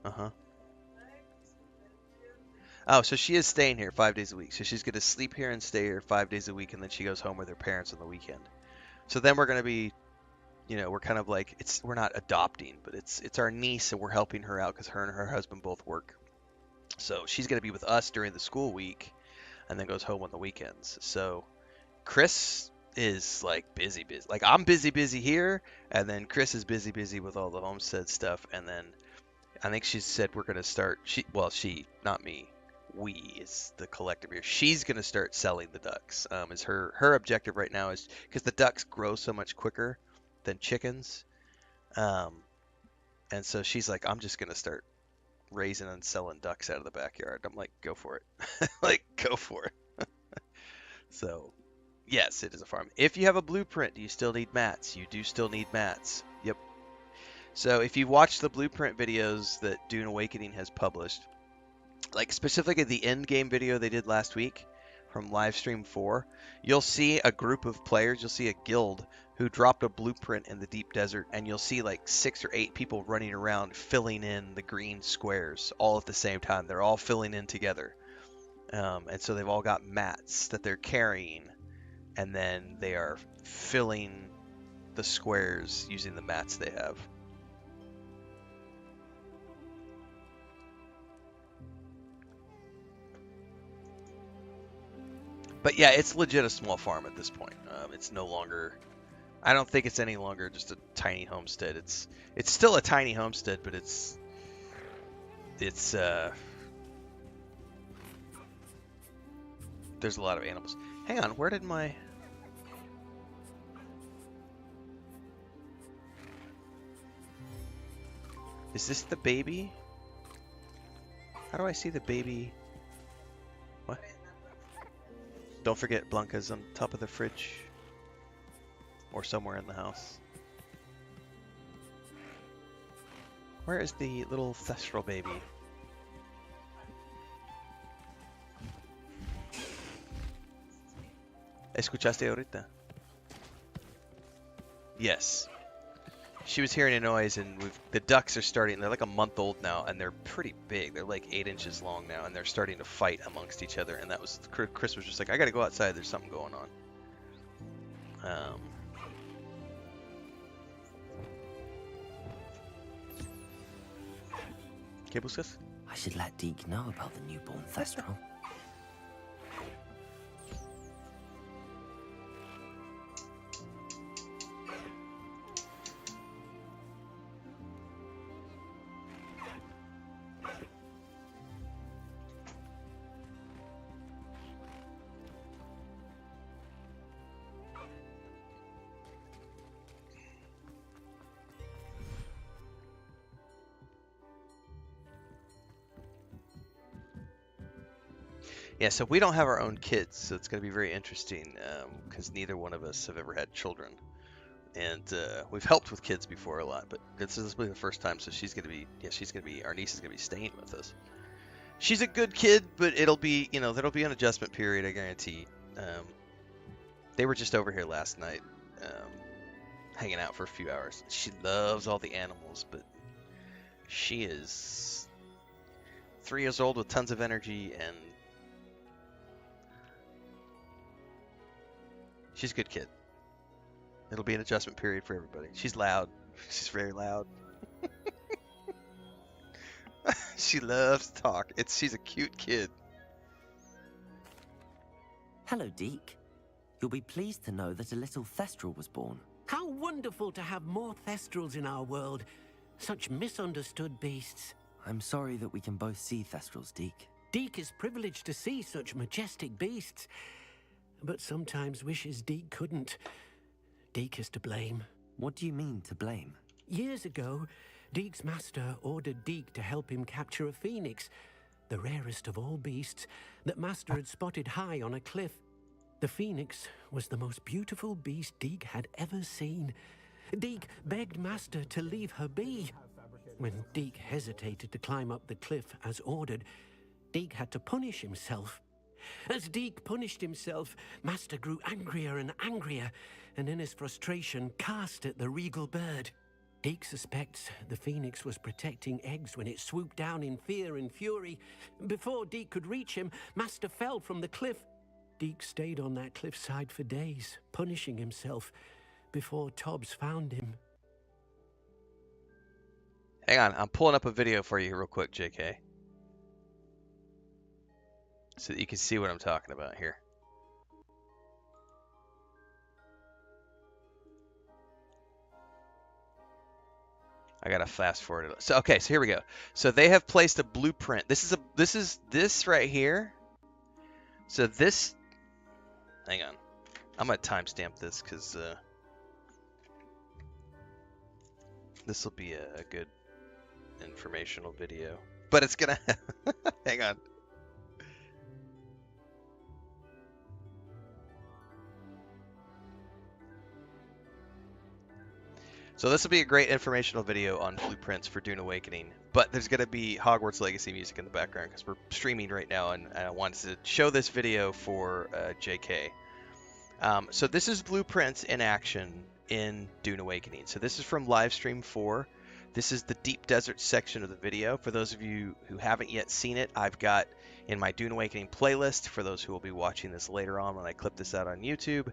Speaker 1: Uh-huh. Oh, so she is staying here 5 days a week. So she's going to sleep here and stay here 5 days a week, and then she goes home with her parents on the weekend. So then we're going to be, we're kind of like, we're not adopting, but it's our niece, and we're helping her out because her and her husband both work. So she's going to be with us during the school week, and then goes home on the weekends. So Chris is like busy. Like I'm busy here, and then Chris is busy with all the homestead stuff, and then I think she said we're going to start. Not me. We is the collective here. She's going to start selling the ducks. Is her objective right now is because the ducks grow so much quicker than chickens, and so she's like, I'm just going to start raising and selling ducks out of the backyard. I'm like, go for it. Like, go for it. So, yes, it is a farm. If you have a blueprint, do you still need mats? You do still need mats. Yep. So if you watch the blueprint videos that Dune Awakening has published, like specifically the end game video they did last week from Livestream 4, you'll see a group of players, you'll see a guild who dropped a blueprint in the deep desert, and you'll see like 6 or 8 people running around filling in the green squares all at the same time. They're all filling in together. And so they've all got mats that they're carrying, and then they are filling the squares using the mats they have. But yeah, it's legit a small farm at this point. It's no longer, I don't think it's any longer just a tiny homestead. It's still a tiny homestead, but it's there's a lot of animals. Hang on, where did my... Is this the baby? How do I see the baby? What? Don't forget Blanca's on top of the fridge. Or somewhere in the house. Where is the little Thestral baby? ¿Escuchaste ahorita? Yes. She was hearing a noise, and the ducks are starting. They're like a month old now, and they're pretty big. They're like 8 inches long now, and they're starting to fight amongst each other. And that was Chris was just like, I gotta go outside. There's something going on. ¿Qué buscas?
Speaker 4: I should let Deek know about the newborn Thestral.
Speaker 1: Yeah, so we don't have our own kids, so it's going to be very interesting because neither one of us have ever had children. And we've helped with kids before a lot, but this will be the first time, so our niece is going to be staying with us. She's a good kid, but it'll be, there'll be an adjustment period, I guarantee. They were just over here last night, hanging out for a few hours. She loves all the animals, but she is 3 years old with tons of energy, and she's a good kid. It'll be an adjustment period for everybody. She's loud. She's very loud. She loves to talk. She's a cute kid.
Speaker 4: Hello, Deek. You'll be pleased to know that a little Thestral was born.
Speaker 7: How wonderful to have more Thestrals in our world. Such misunderstood beasts.
Speaker 4: I'm sorry that we can both see Thestrals, Deek.
Speaker 7: Deek is privileged to see such majestic beasts, but sometimes wishes Deek couldn't. Deek is to blame.
Speaker 4: What do you mean, to blame?
Speaker 7: Years ago, Deek's master ordered Deek to help him capture a phoenix, the rarest of all beasts, that master had spotted high on a cliff. The phoenix was the most beautiful beast Deek had ever seen. Deek begged Master to leave her be. When Deek hesitated to climb up the cliff as ordered, Deek had to punish himself. As Deek punished himself, Master grew angrier and angrier, and in his frustration cast at the regal bird. Deek suspects the phoenix was protecting eggs when it swooped down in fear and fury. Before Deek could reach him, Master fell from the cliff. Deek stayed on that cliffside for days, punishing himself, before Tobbs found him.
Speaker 1: Hang on, I'm pulling up a video for you real quick, JK. So that you can see what I'm talking about here. I gotta fast forward it. So okay, so here we go. So they have placed a blueprint. This is this right here. So this, hang on, I'm gonna timestamp this because this will be a good informational video. But it's gonna hang on. So this will be a great informational video on blueprints for Dune Awakening, but there's going to be Hogwarts Legacy music in the background because we're streaming right now, and I wanted to show this video for JK. So this is blueprints in action in Dune Awakening. So this is from Livestream 4. This is the Deep Desert section of the video. For those of you who haven't yet seen it, I've got in my Dune Awakening playlist, for those who will be watching this later on when I clip this out on YouTube,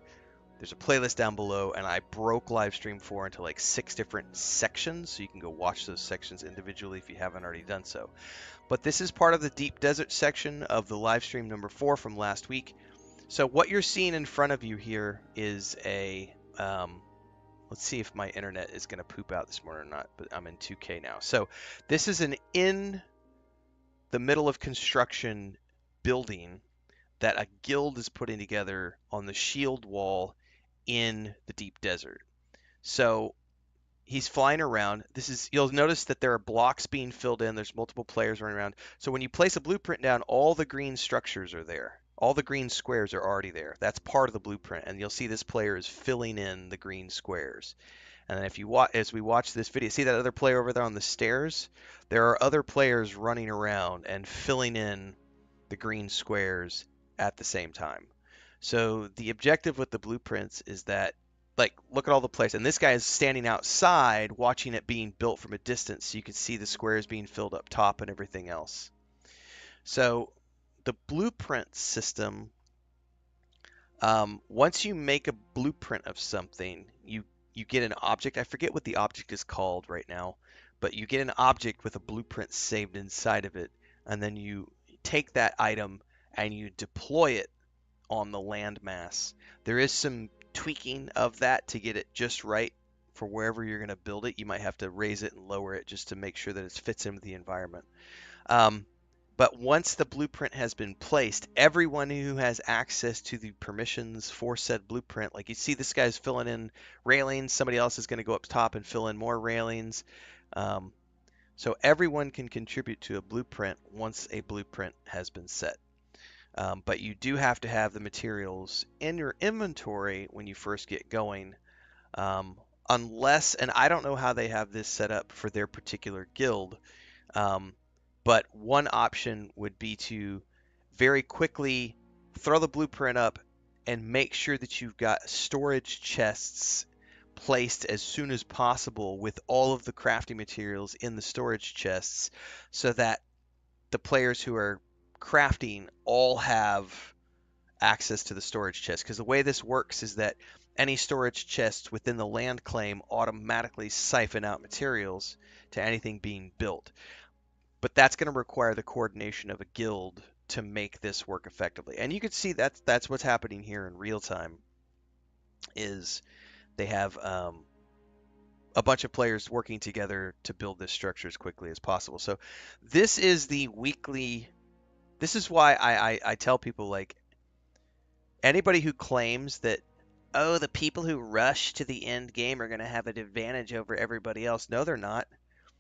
Speaker 1: there's a playlist down below, and I broke Livestream 4 into like 6 different sections, so you can go watch those sections individually if you haven't already done so. But this is part of the Deep Desert section of the Livestream number 4 from last week. So what you're seeing in front of you here is a, let's see if my internet is going to poop out this morning or not, but I'm in 2K now. So this is an in the middle of construction building that a guild is putting together on the shield wall in the deep desert. So he's flying around. You'll notice that there are blocks being filled in. There's multiple players running around. So when you place a blueprint down, all the green structures are there. All the green squares are already there. That's part of the blueprint, and you'll see this player is filling in the green squares. And then if you watch, as we watch this video, see that other player over there on the stairs? There are other players running around and filling in the green squares at the same time. So the objective with the blueprints is that, like, look at all the places, and this guy is standing outside watching it being built from a distance, so you can see the squares being filled up top and everything else. So the blueprint system, once you make a blueprint of something, you get an object. I forget what the object is called right now, but you get an object with a blueprint saved inside of it, and then you take that item and you deploy it on the landmass. There is some tweaking of that to get it just right for wherever you're going to build it. You might have to raise it and lower it just to make sure that it fits into the environment. But once the blueprint has been placed, everyone who has access to the permissions for said blueprint, like you see this guy's filling in railings, somebody else is going to go up top and fill in more railings. So everyone can contribute to a blueprint once a blueprint has been set. But you do have to have the materials in your inventory when you first get going, unless, and I don't know how they have this set up for their particular guild, but one option would be to very quickly throw the blueprint up and make sure that you've got storage chests placed as soon as possible with all of the crafting materials in the storage chests, so that the players who are crafting all have access to the storage chest. Because the way this works is that any storage chests within the land claim automatically siphon out materials to anything being built. But that's going to require the coordination of a guild to make this work effectively. And you can see that's what's happening here in real time. Is they have a bunch of players working together to build this structure as quickly as possible. So this is the weekly. This is why I tell people, like, anybody who claims that, oh, the people who rush to the end game are going to have an advantage over everybody else. No, they're not.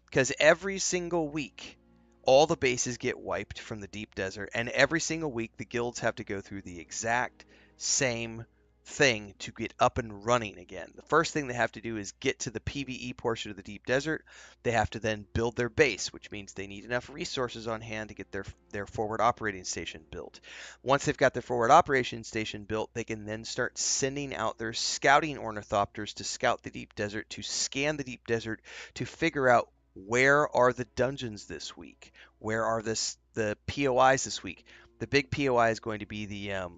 Speaker 1: Because every single week, all the bases get wiped from the deep desert, and every single week the guilds have to go through the exact same thing to get up and running again. The first thing they have to do is get to the PvE portion of the deep desert. They have to then build their base, which means they need enough resources on hand to get their forward operating station built. Once they've got their forward operating station built, they can then start sending out their scouting ornithopters to scout the deep desert, to scan the deep desert, to figure out where are the dungeons this week, where are the POIs this week. The big POI is going to be the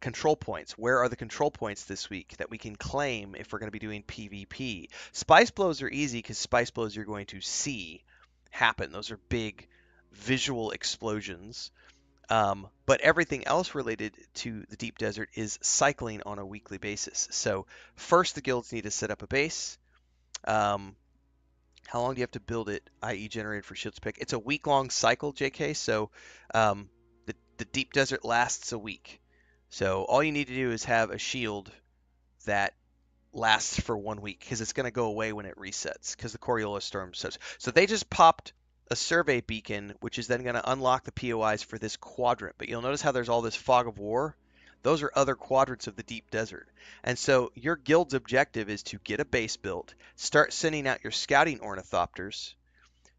Speaker 1: control points. Where are the control points this week that we can claim if we're going to be doing PvP? Spice blows are easy because spice blows you're going to see happen. Those are big visual explosions. But everything else related to the deep desert is cycling on a weekly basis. So first the guilds need to set up a base. How long do you have to build it, i.e. generated for shields pick? It's a week-long cycle, JK, so the deep desert lasts a week. So all you need to do is have a shield that lasts for 1 week, because it's going to go away when it resets, because the Coriolis storm such. So they just popped a survey beacon, which is then going to unlock the POIs for this quadrant. But you'll notice how there's all this fog of war. Those are other quadrants of the deep desert. And so your guild's objective is to get a base built, start sending out your scouting ornithopters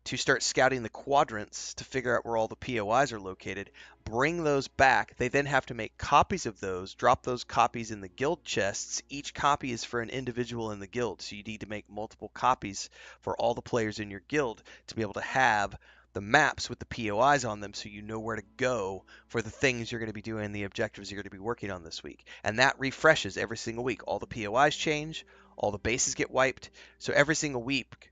Speaker 1: to start scouting the quadrants to figure out where all the POIs are located, bring those back. They then have to make copies of those, drop those copies in the guild chests. Each copy is for an individual in the guild, so you need to make multiple copies for all the players in your guild to be able to have the maps with the POIs on them so you know where to go for the things you're going to be doing, the objectives you're going to be working on this week. And that refreshes every single week. All the POIs change, all the bases get wiped. So every single week,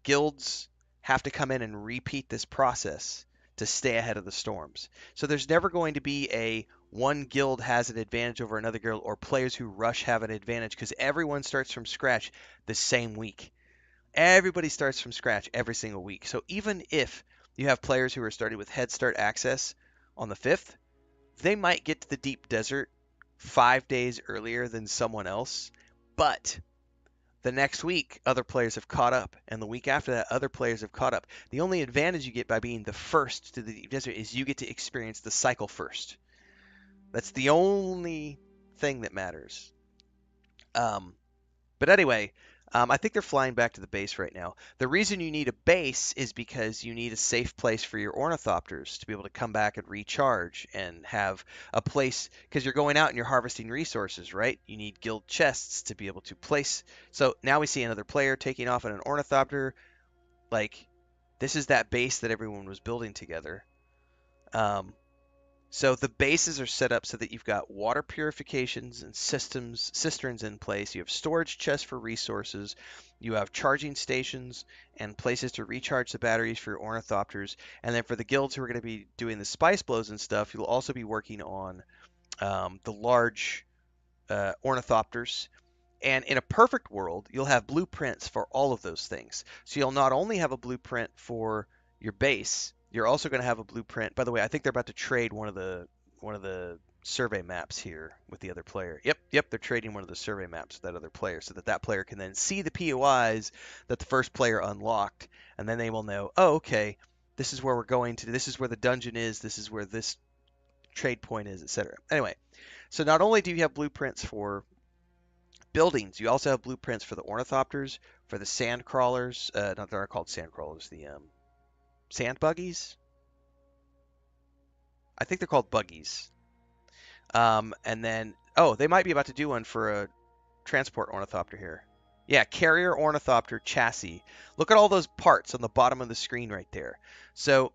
Speaker 1: guilds have to come in and repeat this process to stay ahead of the storms. So there's never going to be a one guild has an advantage over another guild, or players who rush have an advantage, because everyone starts from scratch the same week. Everybody starts from scratch every single week. So even if you have players who are starting with head start access on the 5th, they might get to the deep desert 5 days earlier than someone else, but the next week, other players have caught up, and the week after that, other players have caught up. The only advantage you get by being the first to the deep desert is you get to experience the cycle first. That's the only thing that matters. But anyway, I think they're flying back to the base right now. The reason you need a base is because you need a safe place for your ornithopters to be able to come back and recharge and have a place, because you're going out and you're harvesting resources, right? You need guild chests to be able to place. So now we see another player taking off on an ornithopter. Like, this is that base that everyone was building together. So the bases are set up so that you've got water purifications and cisterns in place. You have storage chests for resources. You have charging stations and places to recharge the batteries for your ornithopters. And then for the guilds who are going to be doing the spice blows and stuff, you'll also be working on the large ornithopters. And in a perfect world, you'll have blueprints for all of those things. So you'll not only have a blueprint for your base, you're also going to have a blueprint. By the way, I think they're about to trade one of the survey maps here with the other player. Yep, they're trading one of the survey maps with that other player so that that player can then see the POIs that the first player unlocked, and then they will know, oh, okay, this is where we're going to. This is where the dungeon is. This is where this trade point is, etc. Anyway, so not only do you have blueprints for buildings, you also have blueprints for the ornithopters, for the sand crawlers. Not they're called sand crawlers. The sand buggies. I think they're called buggies. And then, oh, they might be about to do one for a transport ornithopter here. Yeah, carrier ornithopter chassis. Look at all those parts on the bottom of the screen right there. So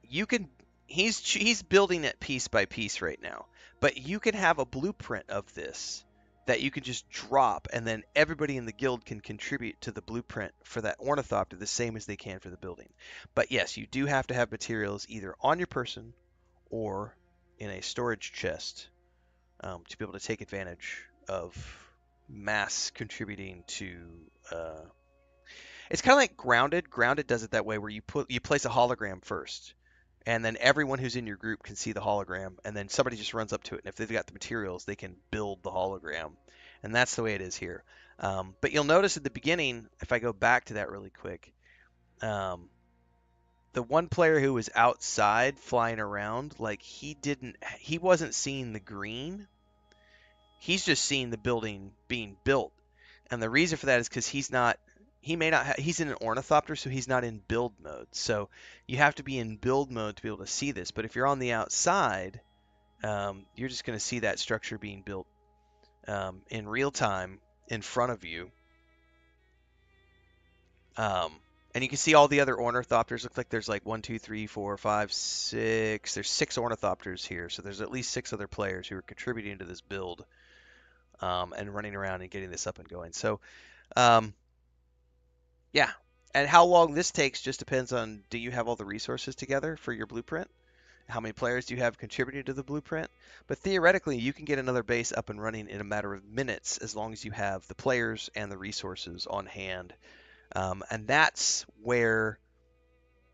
Speaker 1: you can, he's building it piece by piece right now, but you can have a blueprint of this that you can just drop, and then everybody in the guild can contribute to the blueprint for that ornithopter the same as they can for the building. But yes, you do have to have materials either on your person or in a storage chest to be able to take advantage of mass contributing to. It's kind of like Grounded. Grounded does it that way, where you place a hologram first, and then everyone who's in your group can see the hologram, and then somebody just runs up to it, and if they've got the materials, they can build the hologram. And that's the way it is here. But you'll notice at the beginning, if I go back to that really quick, the one player who was outside flying around, like he wasn't seeing the green He's just seeing the building being built. And the reason for that is because he's in an ornithopter, so he's not in build mode. So you have to be in build mode to be able to see this. But if you're on the outside, you're just going to see that structure being built in real time in front of you. And you can see all the other ornithopters. Looks like there's like 1, 2, 3, 4, 5, 6. There's 6 ornithopters here. So there's at least 6 other players who are contributing to this build and running around and getting this up and going. So, yeah. And how long this takes just depends on, do you have all the resources together for your blueprint? How many players do you have contributing to the blueprint? But theoretically, you can get another base up and running in a matter of minutes as long as you have the players and the resources on hand. And that's where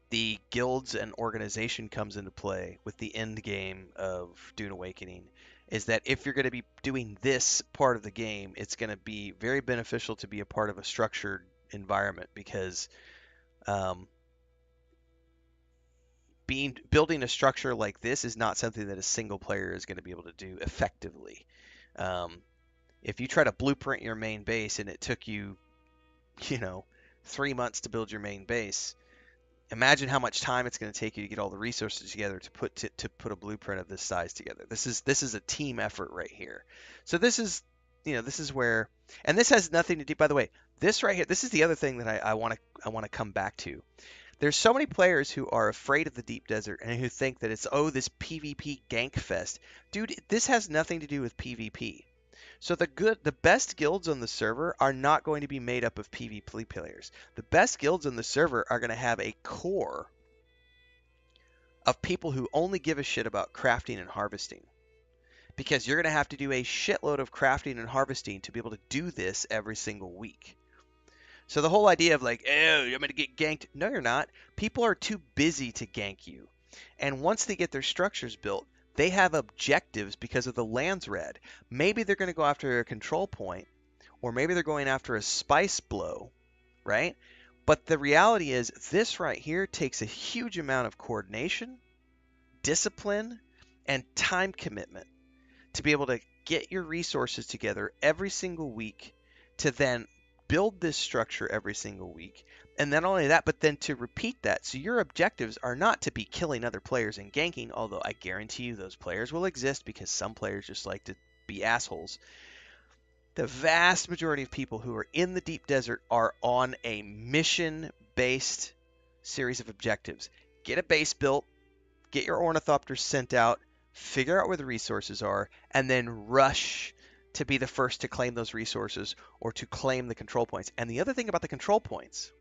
Speaker 1: the guilds and organization comes into play with the end game of Dune Awakening, is that if you're going to be doing this part of the game, it's going to be very beneficial to be a part of a structured environment, because building a structure like this is not something that a single player is going to be able to do effectively. If you try to blueprint your main base and it took you, 3 months to build your main base, imagine how much time it's going to take you to get all the resources together to put a blueprint of this size together. This is a team effort right here. So this is where, and this has nothing to do. By the way, this right here, this is the other thing that I want to come back to. There's so many players who are afraid of the deep desert and who think that it's, this PvP gank fest. Dude, this has nothing to do with PvP. So the best guilds on the server are not going to be made up of PvP players. The best guilds on the server are going to have a core of people who only give a shit about crafting and harvesting. Because you're going to have to do a shitload of crafting and harvesting to be able to do this every single week. So the whole idea of like, oh, I'm going to get ganked. No, you're not. People are too busy to gank you. And once they get their structures built, they have objectives because of the Lansrad. Maybe they're going to go after a control point, or maybe they're going after a spice blow, right? But the reality is this right here takes a huge amount of coordination, discipline, and time commitment to be able to get your resources together every single week to then build this structure every single week. And not only that, but then to repeat that. So your objectives are not to be killing other players and ganking, although I guarantee you those players will exist because some players just like to be assholes. The vast majority of people who are in the deep desert are on a mission-based series of objectives. Get a base built, get your ornithopters sent out, figure out where the resources are, and then rush to be the first to claim those resources or to claim the control points. And the other thing about the control points,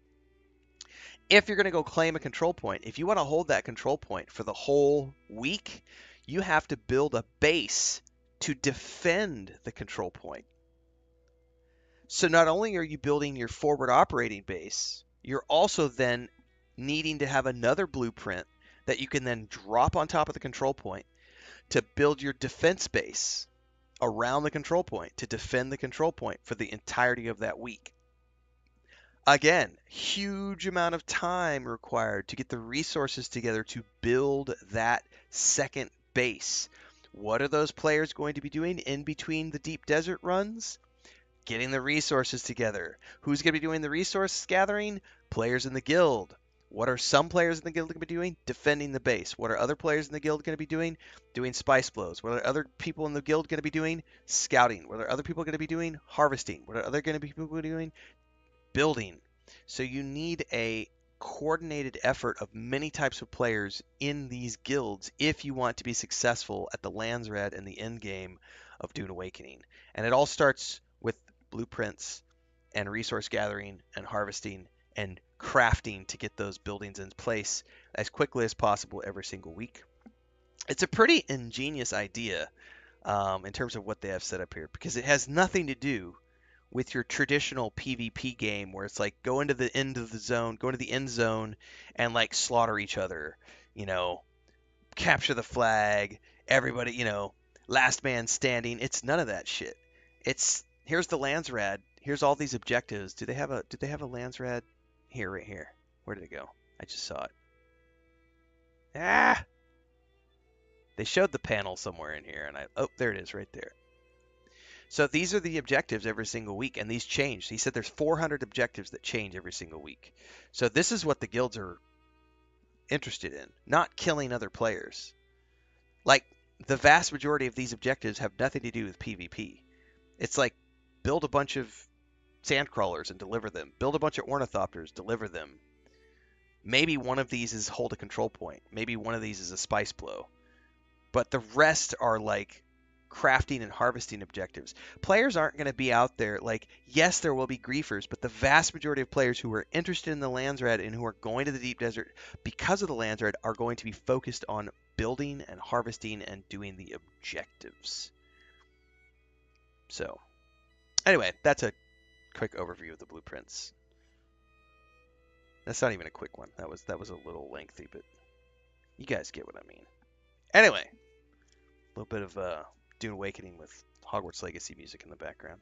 Speaker 1: if you're going to go claim a control point, if you want to hold that control point for the whole week, you have to build a base to defend the control point. So not only are you building your forward operating base, you're also then needing to have another blueprint that you can then drop on top of the control point to build your defense base around the control point to defend the control point for the entirety of that week. Again, huge amount of time required to get the resources together to build that second base. What are those players going to be doing in between the deep desert runs? Getting the resources together. Who's going to be doing the resource gathering? Players in the guild. What are some players in the guild going to be doing? Defending the base. What are other players in the guild going to be doing? Doing spice blows. What are other people in the guild going to be doing? Scouting. What are other people going to be doing? Harvesting. What are other going to be people doing? Building. So you need a coordinated effort of many types of players in these guilds if you want to be successful at the Lansrad and the end game of Dune Awakening. And it all starts with blueprints and resource gathering and harvesting and crafting to get those buildings in place as quickly as possible every single week. It's a pretty ingenious idea in terms of what they have set up here, because it has nothing to do with your traditional PvP game where it's like go into the end of the zone, go into the end zone and like slaughter each other, capture the flag, everybody, last man standing. It's none of that shit. It's here's the Lansrad, here's all these objectives. Do they have a Lansrad? Here, right here. Where did it go? I just saw it. They showed the panel somewhere in here, and there it is right there. So these are the objectives every single week, and these change. He said there's 400 objectives that change every single week. So this is what the guilds are interested in, not killing other players. Like, the vast majority of these objectives have nothing to do with PvP. It's like, build a bunch of sandcrawlers and deliver them. Build a bunch of ornithopters, deliver them. Maybe one of these is hold a control point. Maybe one of these is a spice blow. But the rest are like crafting and harvesting objectives. Players aren't going to be out there like, yes, there will be griefers, but the vast majority of players who are interested in the Lansrad and who are going to the deep desert because of the Lansrad are going to be focused on building and harvesting and doing the objectives. So, anyway, that's a quick overview of the blueprints. That's not even a quick one. That was a little lengthy, but you guys get what I mean. Anyway, a little bit of Dune Awakening with Hogwarts Legacy music in the background.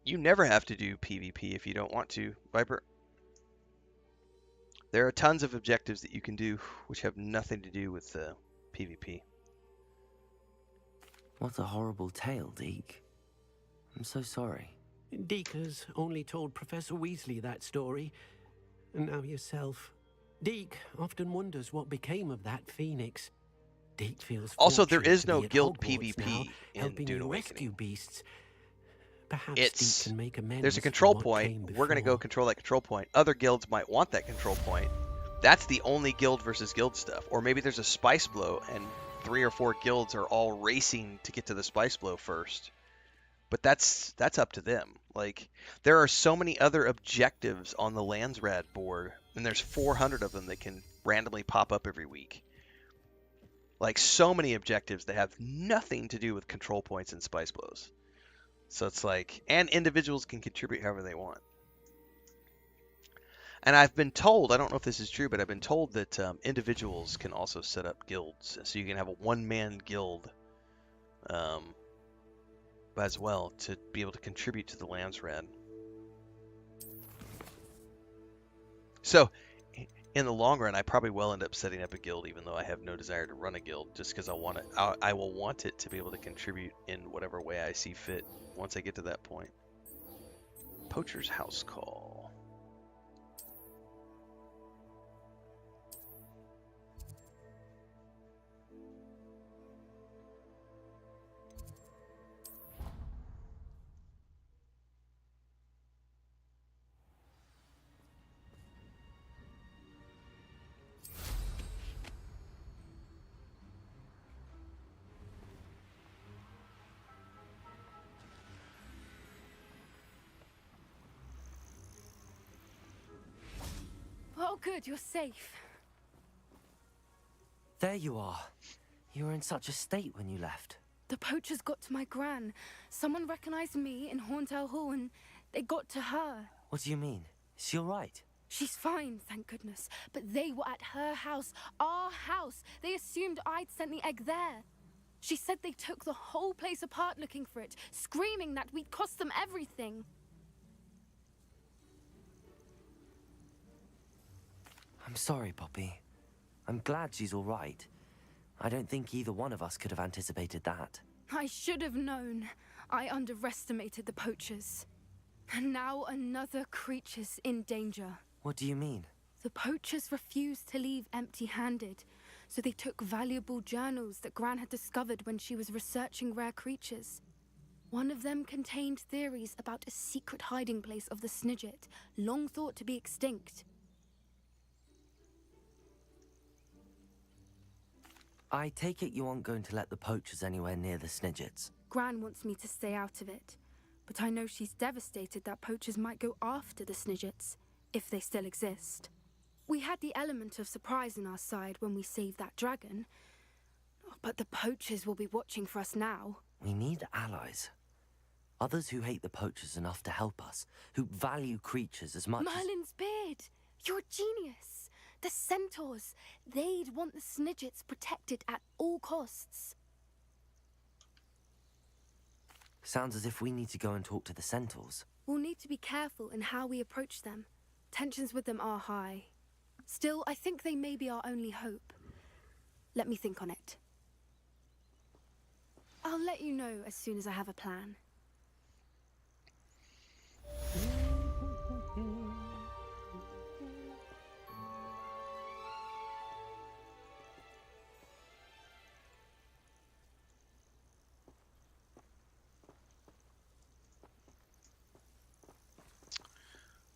Speaker 1: You never have to do PvP if you don't want to, Viper. There are tons of objectives that you can do which have nothing to do with PvP.
Speaker 4: What a horrible tale, Deek. I'm so sorry.
Speaker 7: Deek has only told Professor Weasley that story, and now yourself. Deek often wonders what became of that phoenix. Deek feels
Speaker 1: also, there
Speaker 7: fortunate
Speaker 1: is
Speaker 7: to
Speaker 1: no
Speaker 7: be at
Speaker 1: guild
Speaker 7: Hogwarts
Speaker 1: PvP
Speaker 7: now,
Speaker 1: in
Speaker 7: helping
Speaker 1: Dune
Speaker 7: you
Speaker 1: Awakening.
Speaker 7: rescue beasts. Perhaps
Speaker 1: It's
Speaker 7: Deek can make amends
Speaker 1: there's a
Speaker 7: for
Speaker 1: control
Speaker 7: what
Speaker 1: point.
Speaker 7: came
Speaker 1: We're going to go
Speaker 7: before.
Speaker 1: control that control point. Other guilds might want that control point. That's the only guild versus guild stuff. Or maybe there's a spice blow and 3 or 4 guilds are all racing to get to the spice blow first. But that's up to them. Like, there are so many other objectives on the Lansrad board, and there's 400 of them that can randomly pop up every week. Like, so many objectives that have nothing to do with control points and spice blows. So it's like, and individuals can contribute however they want. And I've been told, I don't know if this is true, but I've been told that individuals can also set up guilds. So you can have a one-man guild as well to be able to contribute to the Lansrad. So in the long run, I probably will end up setting up a guild, even though I have no desire to run a guild, just because I will want it to be able to contribute in whatever way I see fit once I get to that point. Poachers House Call.
Speaker 2: Oh, good, you're safe.
Speaker 4: There you are. You were in such a state when you left.
Speaker 2: The poachers got to my Gran. Someone recognized me in Horntail Hall, and they got to her.
Speaker 4: What do you mean? Is she all right?
Speaker 2: She's fine, thank goodness. But they were at her house, our house. They assumed I'd sent the egg there. She said they took the whole place apart looking for it, screaming that we'd cost them everything.
Speaker 4: I'm sorry, Poppy. I'm glad she's all right. I don't think either one of us could have anticipated that.
Speaker 2: I should have known. I underestimated the poachers. And now another creature's in danger.
Speaker 4: What do you mean?
Speaker 2: The poachers refused to leave empty-handed, so they took valuable journals that Gran had discovered when she was researching rare creatures. One of them contained theories about a secret hiding place of the Snidget, long thought to be extinct.
Speaker 4: I take it you aren't going to let the poachers anywhere near the Snidgets.
Speaker 2: Gran wants me to stay out of it, but I know she's devastated that poachers might go after the Snidgets, if they still exist. We had the element of surprise on our side when we saved that dragon, but the poachers will be watching for us now.
Speaker 4: We need allies. Others who hate the poachers enough to help us, who value creatures as much
Speaker 2: Merlin's beard! You're a genius. The centaurs, they'd want the Snidgets protected at all costs.
Speaker 4: Sounds as if we need to go and talk to the centaurs.
Speaker 2: We'll need to be careful in how we approach them. Tensions with them are high. Still, I think they may be our only hope. Let me think on it. I'll let you know as soon as I have a plan.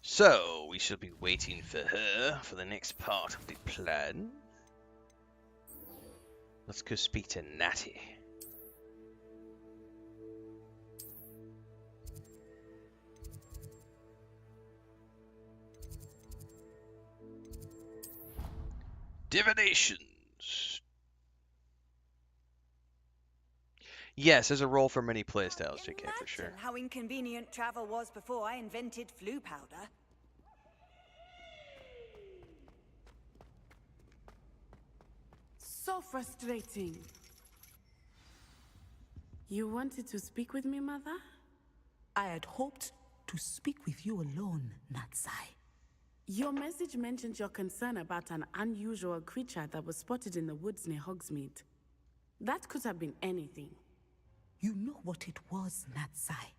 Speaker 1: So, we shall be waiting for her for the next part of the plan. Let's go speak to Natty. Divinations. Yes, there's a role for many playstyles, JK, for sure.
Speaker 9: Imagine how inconvenient travel was before I invented flu powder.
Speaker 10: So frustrating. You wanted to speak with me, Mother?
Speaker 11: I had hoped to speak with you alone, Natsai.
Speaker 10: Your message mentioned your concern about an unusual creature that was spotted in the woods near Hogsmeade. That could have been anything.
Speaker 11: You know what it was, Natsai.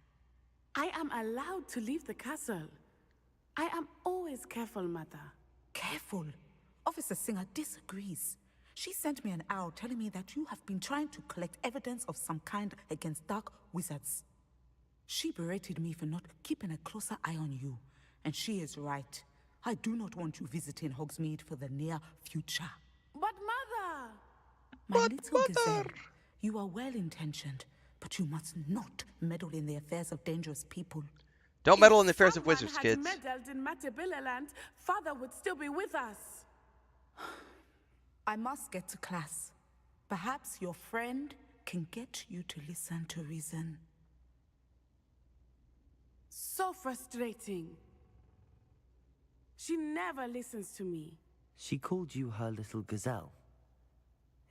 Speaker 10: I am allowed to leave the castle. I am always careful, Mother.
Speaker 11: Careful. Officer Singer disagrees. She sent me an owl telling me that you have been trying to collect evidence of some kind against dark wizards. She berated me for not keeping a closer eye on you, and she is right. I do not want you visiting Hogsmeade for the near future.
Speaker 10: But Mother!
Speaker 11: My little gazelle, you are well-intentioned, but you must not meddle in the affairs of dangerous people.
Speaker 1: Don't meddle in the affairs of wizards,
Speaker 10: If
Speaker 1: kids.
Speaker 10: someone had meddled in Matabeleland, Father would still be with us.
Speaker 11: I must get to class. Perhaps your friend can get you to listen to reason.
Speaker 10: So frustrating. She never listens to me.
Speaker 4: She called you her little gazelle.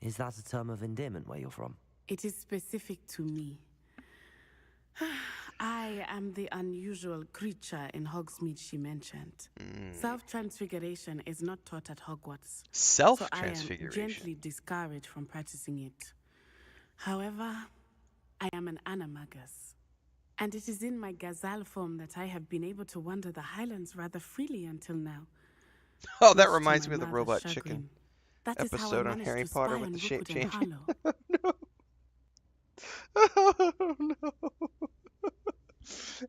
Speaker 4: Is that a term of endearment where you're from?
Speaker 10: It is specific to me. I am the unusual creature in Hogsmeade she mentioned. Self-transfiguration is not taught at Hogwarts.
Speaker 1: Self-transfiguration?
Speaker 10: So I am gently discouraged from practicing it. However, I am an animagus. And it is in my gazelle form that I have been able to wander the Highlands rather freely until now.
Speaker 1: Oh, that
Speaker 10: Much to
Speaker 1: reminds
Speaker 10: my
Speaker 1: me of the
Speaker 10: mother's
Speaker 1: Robot
Speaker 10: chagrin.
Speaker 1: Chicken
Speaker 10: That is how I
Speaker 1: episode on
Speaker 10: managed
Speaker 1: Harry
Speaker 10: to
Speaker 1: Potter
Speaker 10: spy
Speaker 1: with
Speaker 10: on
Speaker 1: the shape
Speaker 10: Rookwood and
Speaker 1: changing.
Speaker 10: Harlow.
Speaker 1: Oh, no.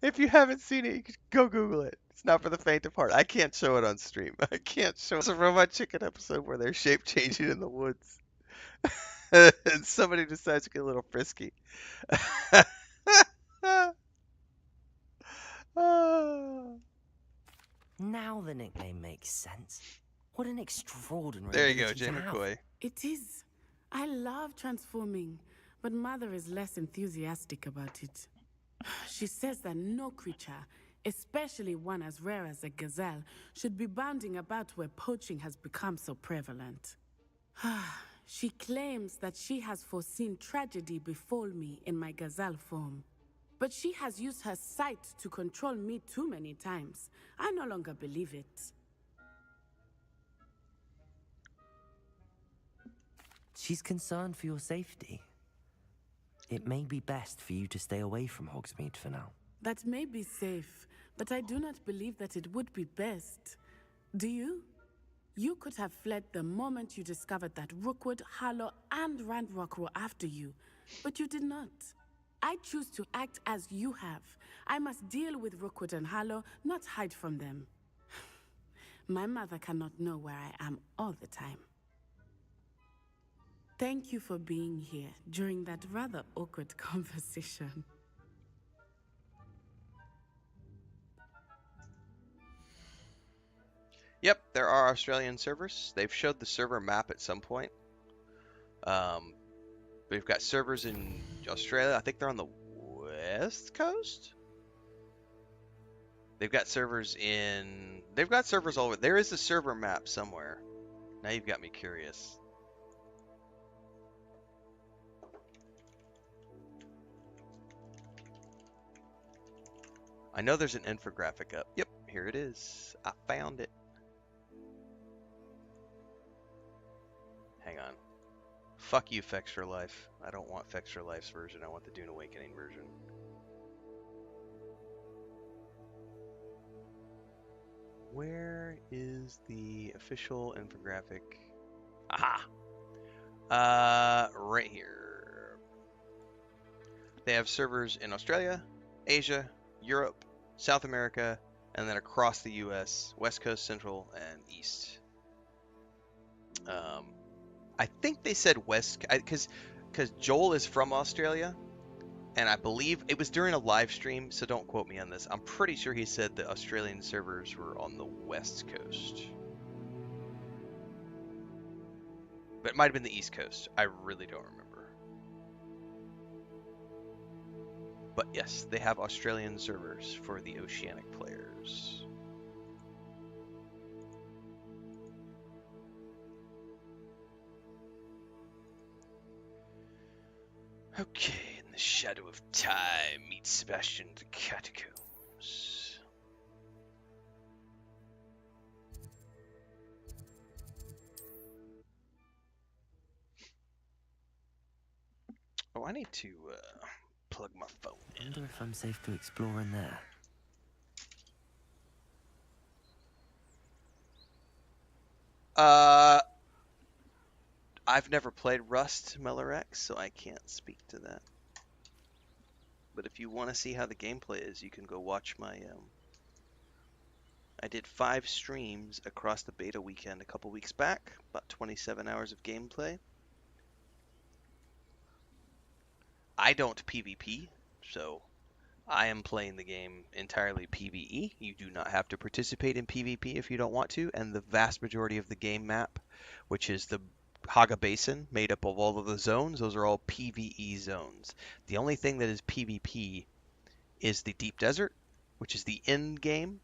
Speaker 1: If you haven't seen it, you can go Google it. It's not for the faint of heart. I can't show it on stream. I can't show it. It's a Robot Chicken episode where they're shape changing in the woods. And somebody decides to get a little frisky.
Speaker 4: Now the nickname makes sense. What an extraordinary
Speaker 1: There you go,
Speaker 4: ability to
Speaker 1: Jane
Speaker 4: have.
Speaker 1: McCoy.
Speaker 10: It is. I love transforming, but Mother is less enthusiastic about it. She says that no creature, especially one as rare as a gazelle, should be bounding about where poaching has become so prevalent. She claims that she has foreseen tragedy befall me in my gazelle form. But she has used her sight to control me too many times. I no longer believe it.
Speaker 4: She's concerned for your safety. It may be best for you to stay away from Hogsmeade for now.
Speaker 10: That may be safe, but I do not believe that it would be best. Do you? You could have fled the moment you discovered that Rookwood, Harlow, and Randrock were after you, but you did not. I choose to act as you have. I must deal with Rookwood and Harlow, not hide from them. My mother cannot know where I am all the time. Thank you for being here during that rather awkward conversation.
Speaker 1: Yep, there are Australian servers. They've showed the server map at some point. We've got servers in Australia. I think they're on the west coast. They've got servers in. They've got servers all over. There is a server map somewhere. Now you've got me curious. I know there's an infographic up. Yep, here it is. I found it. Hang on. Fuck you, Fextra Life. I don't want Fextra Life's version. I want the Dune Awakening version. Where is the official infographic? Aha! Right here. They have servers in Australia, Asia, Europe, South America, and then across the U.S., West Coast, Central, and East. I think they said West, because Joel is from Australia, and I believe it was during a live stream, so don't quote me on this. I'm pretty sure he said the Australian servers were on the West Coast. But it might have been the East Coast. I really don't remember. But yes, they have Australian servers for the Oceanic players. Okay, in the shadow of time, meet Sebastian the catacombs. Oh, I need to plug my phone in.
Speaker 4: I wonder if I'm safe to explore in there.
Speaker 1: I've never played Rust Mellorex, so I can't speak to that. But if you want to see how the gameplay is, you can go watch my I did 5 streams across the beta weekend a couple weeks back, about 27 hours of gameplay. I don't PvP, so I am playing the game entirely PvE. You do not have to participate in PvP if you don't want to, and the vast majority of the game map, which is the Haga Basin, made up of all of the zones, those are all PvE zones. The only thing that is PvP is the Deep Desert, which is the end game,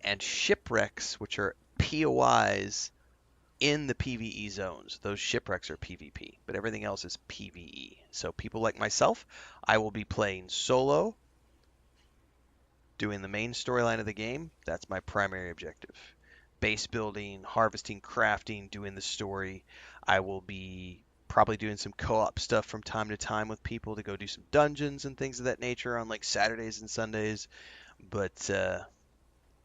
Speaker 1: and shipwrecks, which are POIs in the PvE zones. Those shipwrecks are PvP, but everything else is PvE. So people like myself, I will be playing solo, doing the main storyline of the game. That's my primary objective. Base building, harvesting, crafting, doing the story. I will be probably doing some co-op stuff from time to time with people to go do some dungeons and things of that nature on like Saturdays and Sundays. But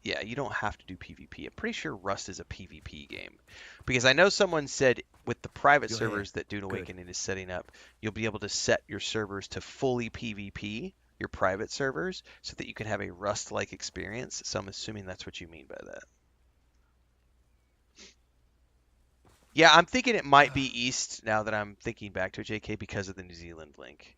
Speaker 1: yeah, you don't have to do PvP. I'm pretty sure Rust is a PvP game. Because I know someone said with the private servers that Dune Awakening is setting up, you'll be able to set your servers to fully PvP, your private servers, so that you can have a Rust-like experience. So I'm assuming that's what you mean by that. Yeah, I'm thinking it might be East now that I'm thinking back to it, JK, because of the New Zealand link.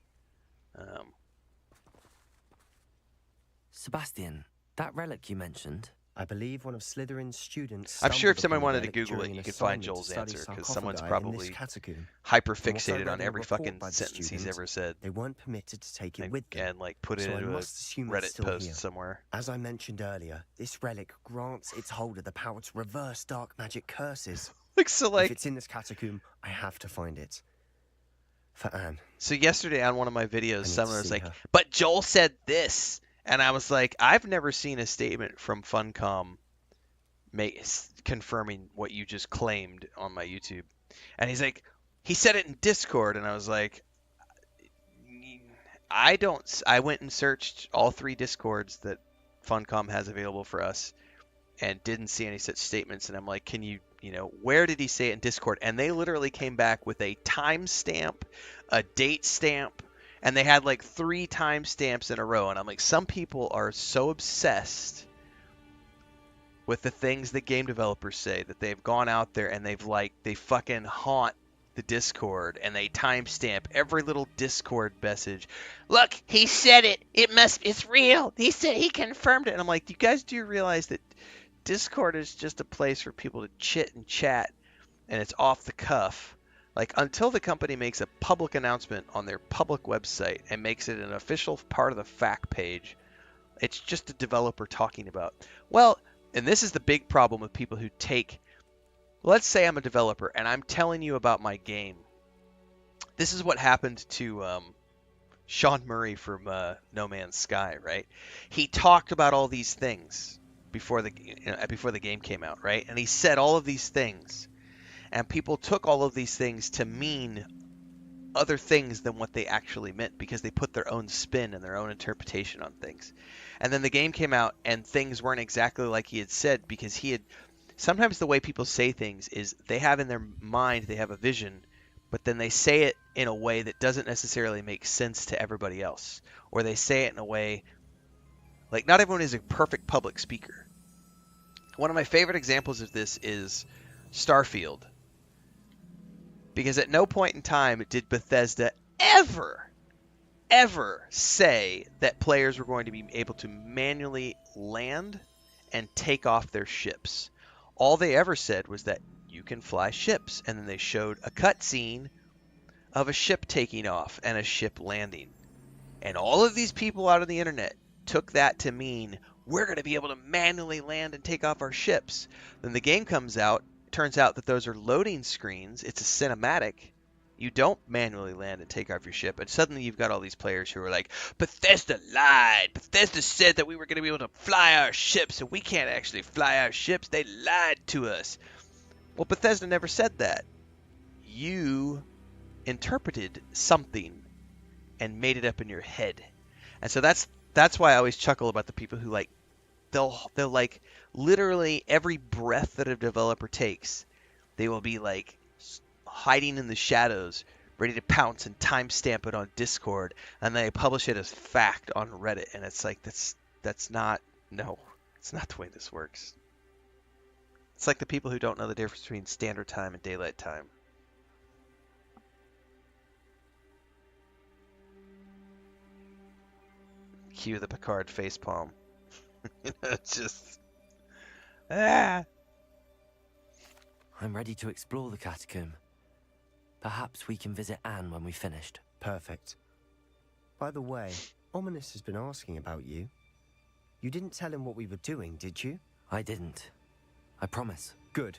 Speaker 4: Sebastian, that relic you mentioned.
Speaker 12: I believe one of Slytherin's students.
Speaker 1: I'm sure if someone wanted to Google it, you could find Joel's answer, because someone's probably hyper-fixated on every fucking sentence he's ever said.
Speaker 12: They weren't permitted to take it with them.
Speaker 1: And like put it into a Reddit post somewhere.
Speaker 12: As I mentioned earlier, this relic grants its holder the power to reverse dark magic curses. If it's in this catacomb, I have to find it. For Anne.
Speaker 1: So yesterday on one of my videos, someone was like, but Joel said this. And I was like, I've never seen a statement from Funcom confirming what you just claimed on my YouTube. And he's like, he said it in Discord. And I was like, I went and searched all 3 Discords that Funcom has available for us and didn't see any such statements. And I'm like, can you, where did he say it in Discord? And they literally came back with a timestamp, a date stamp, and they had like 3 timestamps in a row. And I'm like, some people are so obsessed with the things that game developers say that they've gone out there and they fucking haunt the Discord and they timestamp every little Discord message. Look, he said it. It's real. He said he confirmed it. And I'm like, you guys do realize that Discord is just a place for people to chit and chat, and it's off the cuff. Like, until the company makes a public announcement on their public website and makes it an official part of the fact page, It's just a developer talking about, well, and this is the big problem with people who take, let's say I'm a developer and I'm telling you about my game. This is what happened to Sean Murray from No Man's Sky, right? He talked about all these things before the game came out, right? And he said all of these things, and people took all of these things to mean other things than what they actually meant because they put their own spin and their own interpretation on things. And then the game came out and things weren't exactly like he had said because he had, sometimes the way people say things is they have in their mind, they have a vision, but then they say it in a way that doesn't necessarily make sense to everybody else. Or they say it in a way, like not everyone is a perfect public speaker. One of my favorite examples of this is Starfield. Because at no point in time did Bethesda ever say that players were going to be able to manually land and take off their ships. All they ever said was that you can fly ships, and then they showed a cutscene of a ship taking off and a ship landing. And all of these people out on the internet took that to mean we're going to be able to manually land and take off our ships. Then the game comes out. Turns out that those are loading screens. It's a cinematic. You don't manually land and take off your ship. And suddenly you've got all these players who are like, Bethesda lied. Bethesda said that we were going to be able to fly our ships, and we can't actually fly our ships. They lied to us. Well, Bethesda never said that. You interpreted something and made it up in your head. And so that's why I always chuckle about the people who like, they'll like literally every breath that a developer takes, they will be like hiding in the shadows, ready to pounce and timestamp it on Discord, and they publish it as fact on Reddit. And it's like, that's not, no, it's not the way this works. It's like the people who don't know the difference between standard time and daylight time. Cue the Picard facepalm. It's just... Ah!
Speaker 4: I'm ready to explore the catacomb. Perhaps we can visit Anne when we've finished.
Speaker 12: Perfect. By the way, Ominous has been asking about you. You didn't tell him what we were doing, did you?
Speaker 4: I didn't. I promise.
Speaker 12: Good.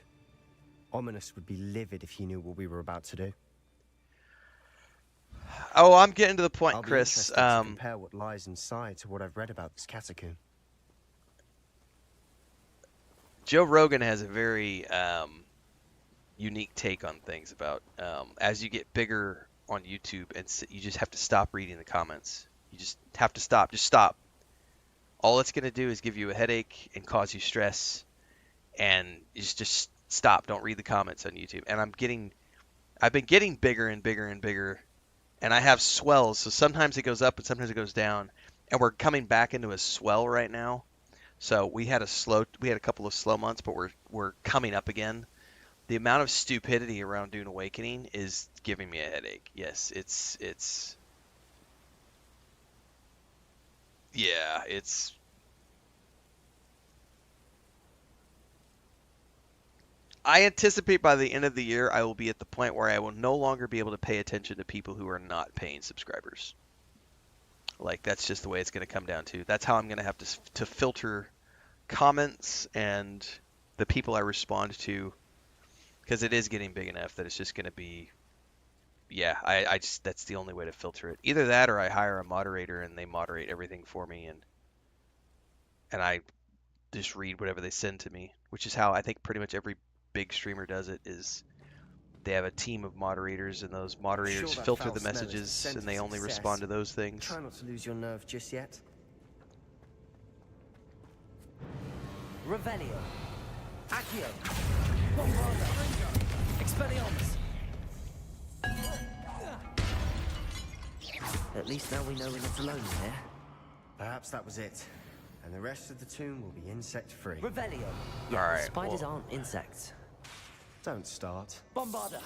Speaker 12: Ominous would be livid if he knew what we were about to do.
Speaker 1: Oh, I'm getting to the point,
Speaker 12: I'll be
Speaker 1: Chris.
Speaker 12: interested to compare what lies inside to what I've read about this catacomb.
Speaker 1: Joe Rogan has a very unique take on things about as you get bigger on YouTube, and you just have to stop reading the comments. You just have to stop. Just stop. All it's going to do is give you a headache and cause you stress, and you just stop. Don't read the comments on YouTube. And I've been getting bigger and bigger and bigger, and I have swells, so sometimes it goes up and sometimes it goes down, and we're coming back into a swell right now. So we had a couple of slow months, but we're coming up again. The amount of stupidity around Dune Awakening is giving me a headache. Yes, it's yeah, it's I anticipate by the end of the year I will be at the point where I will no longer be able to pay attention to people who are not paying subscribers. Like, that's just the way it's going to come down to. That's how I'm going to have to filter comments and the people I respond to, because it is getting big enough that it's just going to be, yeah, I just, that's the only way to filter it. Either that or I hire a moderator and they moderate everything for me, and I just read whatever they send to me, which is how I think pretty much every big streamer does it. Is they have a team of moderators, and those moderators filter the messages, and they only respond to those things.
Speaker 12: Try not to lose your nerve just yet.
Speaker 4: Revelio. Accio. Bombarda. Expelliarmus. At least now we know we're not alone here.
Speaker 12: Perhaps that was it. And the rest of the tomb will be insect-free.
Speaker 4: Revelio.
Speaker 1: Yeah, all right,
Speaker 4: spiders aren't insects.
Speaker 12: Don't start.
Speaker 4: Bombarda.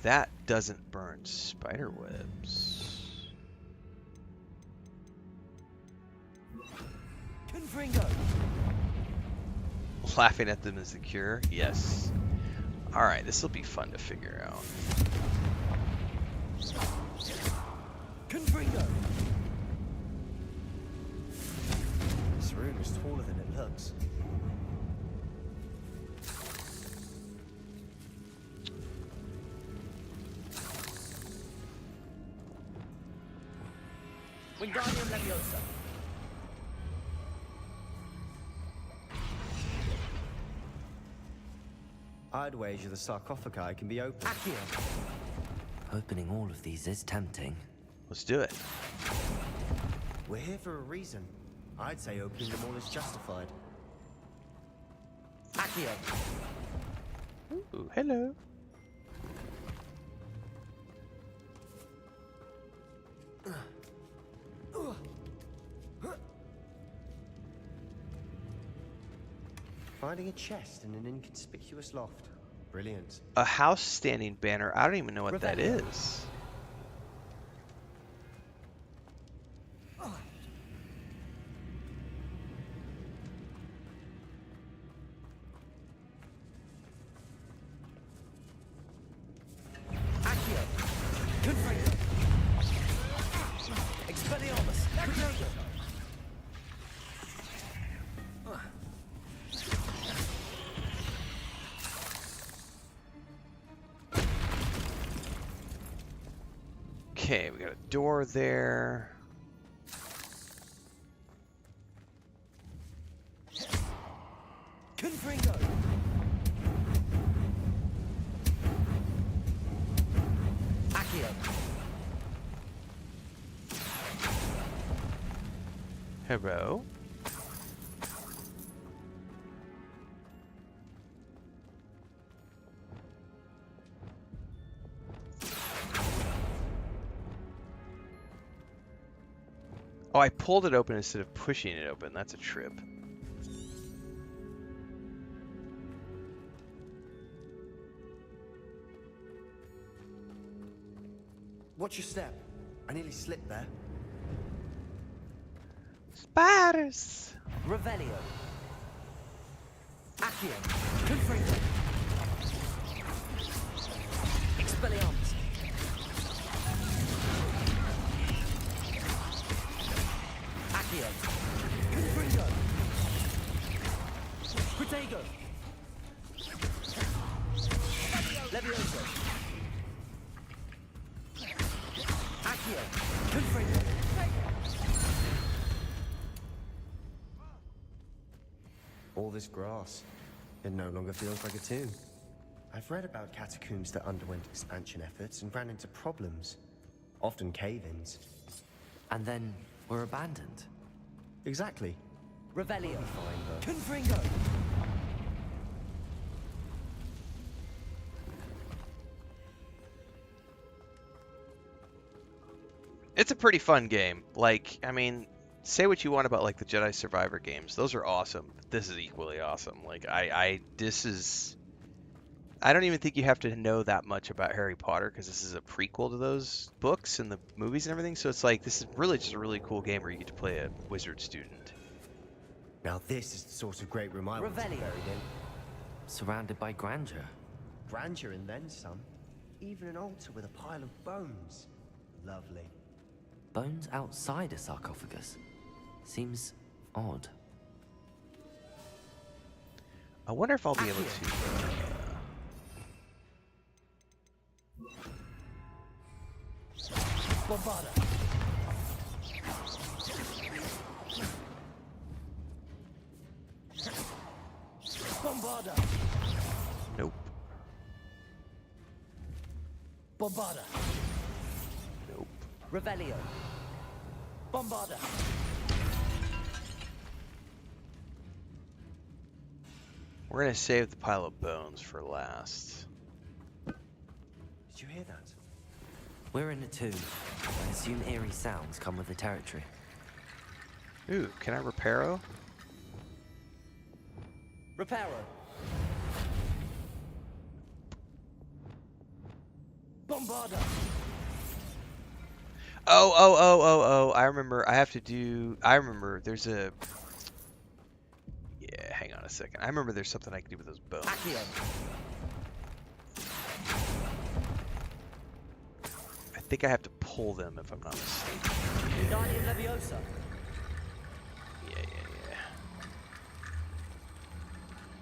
Speaker 1: That doesn't burn spider webs.
Speaker 4: Confringo.
Speaker 1: Laughing at them is the cure? Yes. Alright, this will be fun to figure out.
Speaker 4: Confringo.
Speaker 12: room is taller than it looks.
Speaker 4: Wingardium Leviosa.
Speaker 12: I'd wager the sarcophagi can be opened.
Speaker 4: Accio. Opening all of these is tempting.
Speaker 1: Let's do it.
Speaker 12: We're here for a reason. I'd say opening them all is justified.
Speaker 4: Accio.
Speaker 1: Ooh, hello.
Speaker 12: Finding a chest in an inconspicuous loft. Brilliant.
Speaker 1: A house standing banner. I don't even know what that is.
Speaker 4: Accio. Confringo. Expelliarmus. Confringo.
Speaker 1: Okay, we got a door there.
Speaker 4: Confringo. Accio.
Speaker 1: Hello. Oh, I pulled it open instead of pushing it open. That's a trip.
Speaker 12: Watch your step. I nearly slipped there.
Speaker 1: Spiders!
Speaker 4: Revelio. Accio. Confringo. Expelliarmus. Accio. Confringo. Protego. Levioso. Accio. Confringo.
Speaker 12: All this grass. It no longer feels like a tomb. I've read about catacombs that underwent expansion efforts and ran into problems. Often cave-ins.
Speaker 4: And then were abandoned.
Speaker 12: Exactly.
Speaker 4: Revelio.
Speaker 12: Fine, though.
Speaker 4: Confringo.
Speaker 1: It's a pretty fun game. Like, I mean, say what you want about like the Jedi Survivor games. Those are awesome. This is equally awesome. Like, this is... I don't even think you have to know that much about Harry Potter because this is a prequel to those books and the movies and everything. So it's like, this is really just a really cool game where you get to play a wizard student.
Speaker 12: Now this is the sort of great room I want to be
Speaker 4: Revelio.
Speaker 12: buried in.
Speaker 4: Surrounded by grandeur.
Speaker 12: Grandeur and then some. Even an altar with a pile of bones. Lovely.
Speaker 4: Bones outside a sarcophagus. Seems odd.
Speaker 1: I wonder if I'll be able to...
Speaker 4: Bombarda. Bombarda.
Speaker 1: Nope.
Speaker 4: Bombarda.
Speaker 1: Nope.
Speaker 4: Revelio. Bombarda.
Speaker 1: We're going to save the pile of bones for last.
Speaker 12: Did you hear that?
Speaker 4: We're in a tomb. I assume eerie sounds come with the territory.
Speaker 1: Ooh, can I reparo?
Speaker 4: Reparo. Bombarda.
Speaker 1: Oh, I remember. I have to do... I remember. There's a... Yeah, hang on a second. I remember there's something I can do with those bones.
Speaker 4: Accio.
Speaker 1: I think I have to pull them if I'm not mistaken.
Speaker 4: Wingardium Leviosa.
Speaker 1: Yeah.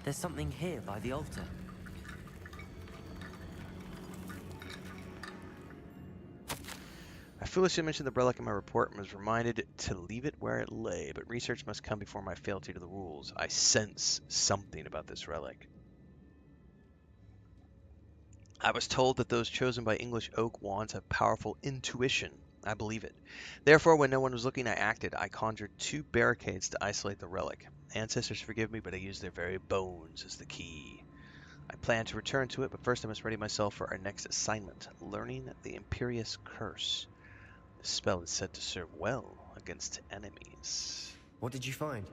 Speaker 4: There's something here by the altar.
Speaker 1: I foolishly mentioned the relic in my report and was reminded to leave it where it lay, but research must come before my fealty to the rules. I sense something about this relic. I was told that those chosen by English oak wands have powerful intuition. I believe it. Therefore, when no one was looking, I acted. I conjured 2 barricades to isolate the relic. Ancestors forgive me, but I used their very bones as the key. I plan to return to it, but first I must ready myself for our next assignment, learning the Imperius curse. The spell is said to serve well against enemies.
Speaker 12: What did you find?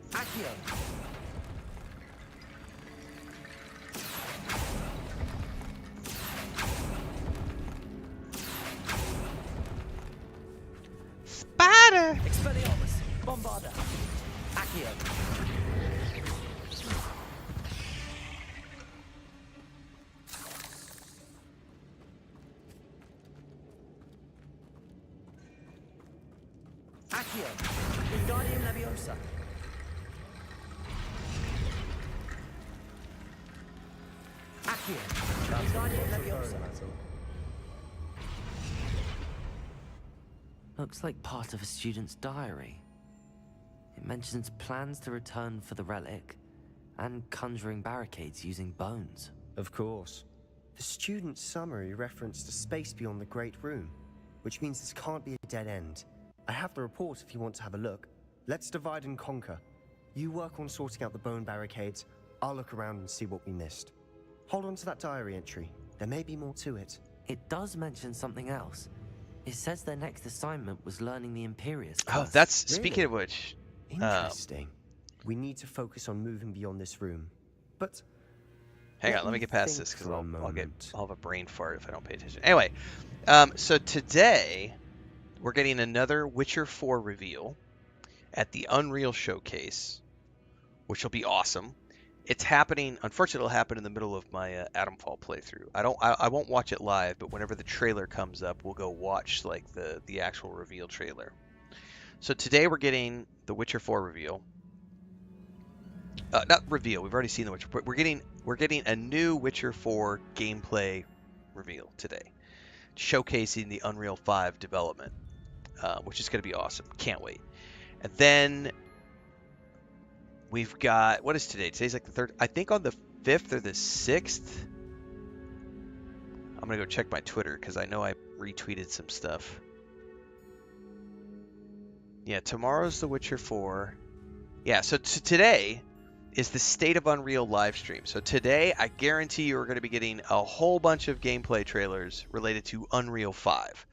Speaker 4: Accio!
Speaker 1: Spider!
Speaker 4: Expelliarmus! Bombarda! Accio! Accio! Wingardium Leviosa! Accio! Wingardium Leviosa! Looks like part of a student's diary. It mentions plans to return for the relic and conjuring barricades using bones.
Speaker 12: Of course. The student's summary referenced a space beyond the Great Room, which means this can't be a dead end. I have the report if you want to have a look. Let's divide and conquer. You work on sorting out the bone barricades. I'll look around and see what we missed. Hold on to that diary entry. There may be more to it.
Speaker 4: It does mention something else. It says their next assignment was learning the Imperius.
Speaker 1: Oh, that's speaking of which.
Speaker 12: Interesting. We need to focus on moving beyond this room. But
Speaker 1: hang on, let me get past this because I'll have a brain fart if I don't pay attention. Anyway, so today we're getting another Witcher 4 reveal at the Unreal Showcase, which will be awesome. It's happening. Unfortunately, it'll happen in the middle of my Adamfall playthrough. I won't watch it live, but whenever the trailer comes up, we'll go watch like the actual reveal trailer. So today we're getting the Witcher 4 reveal. Not reveal. We've already seen the Witcher. But we're getting a new Witcher 4 gameplay reveal today, showcasing the Unreal 5 development, which is going to be awesome. Can't wait. And then we've got, what is today? Today's like the 3rd. I think on the 5th or the 6th. I'm going to go check my Twitter because I know I retweeted some stuff. Yeah, tomorrow's the Witcher 4. Yeah, so today is the State of Unreal live stream. So today, I guarantee you are going to be getting a whole bunch of gameplay trailers related to Unreal 5.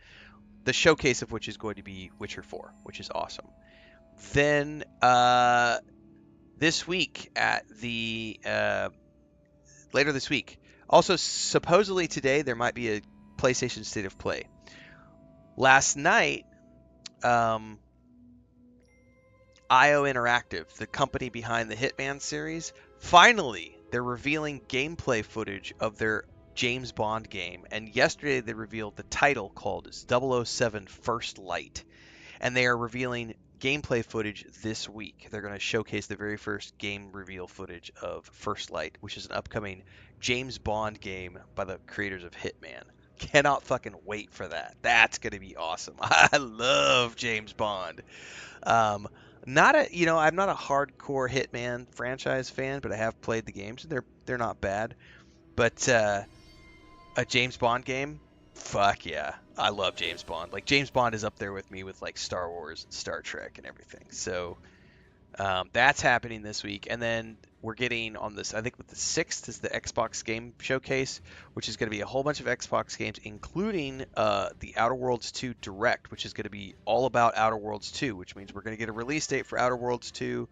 Speaker 1: The showcase of which is going to be Witcher 4, which is awesome. Then this week at the later this week, also supposedly today there might be a PlayStation State of Play. Last night, IO Interactive, the company behind the Hitman series, finally they're revealing gameplay footage of their James Bond game, and yesterday they revealed the title called 007 First Light, and they are revealing gameplay footage this week. They're going to showcase the very first game reveal footage of First Light, which is an upcoming James Bond game by the creators of Hitman. Cannot fucking wait for that. That's going to be awesome. I love James Bond. I'm not a hardcore Hitman franchise fan, but I have played the games and they're not bad. But a James Bond game, fuck yeah. I love James Bond. Like, James Bond is up there with me with like Star Wars and Star Trek and everything. So that's happening this week. And then we're getting on this, I think with the 6th is the Xbox Game Showcase, which is going to be a whole bunch of Xbox games, including the Outer Worlds 2 Direct, which is going to be all about Outer Worlds 2, which means we're going to get a release date for Outer Worlds 2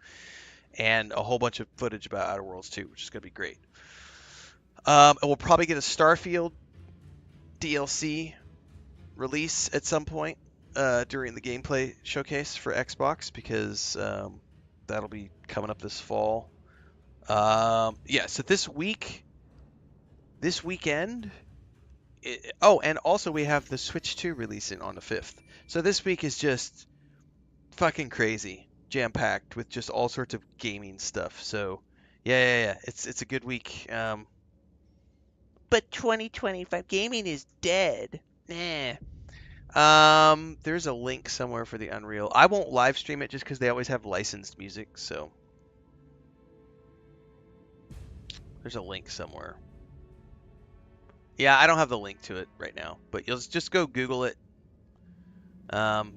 Speaker 1: and a whole bunch of footage about Outer Worlds 2, which is going to be great. And we'll probably get a Starfield DLC release at some point during the gameplay showcase for Xbox, because that'll be coming up this fall. So this weekend, and also we have the Switch 2 releasing on the 5th. So this week is just fucking crazy. jam-packed with just all sorts of gaming stuff. So, yeah. It's a good week. But 2025 gaming is dead. Nah. There's a link somewhere for the Unreal. I won't live stream it just because they always have licensed music. So, there's a link somewhere. Yeah, I don't have the link to it right now, but you'll just go Google it.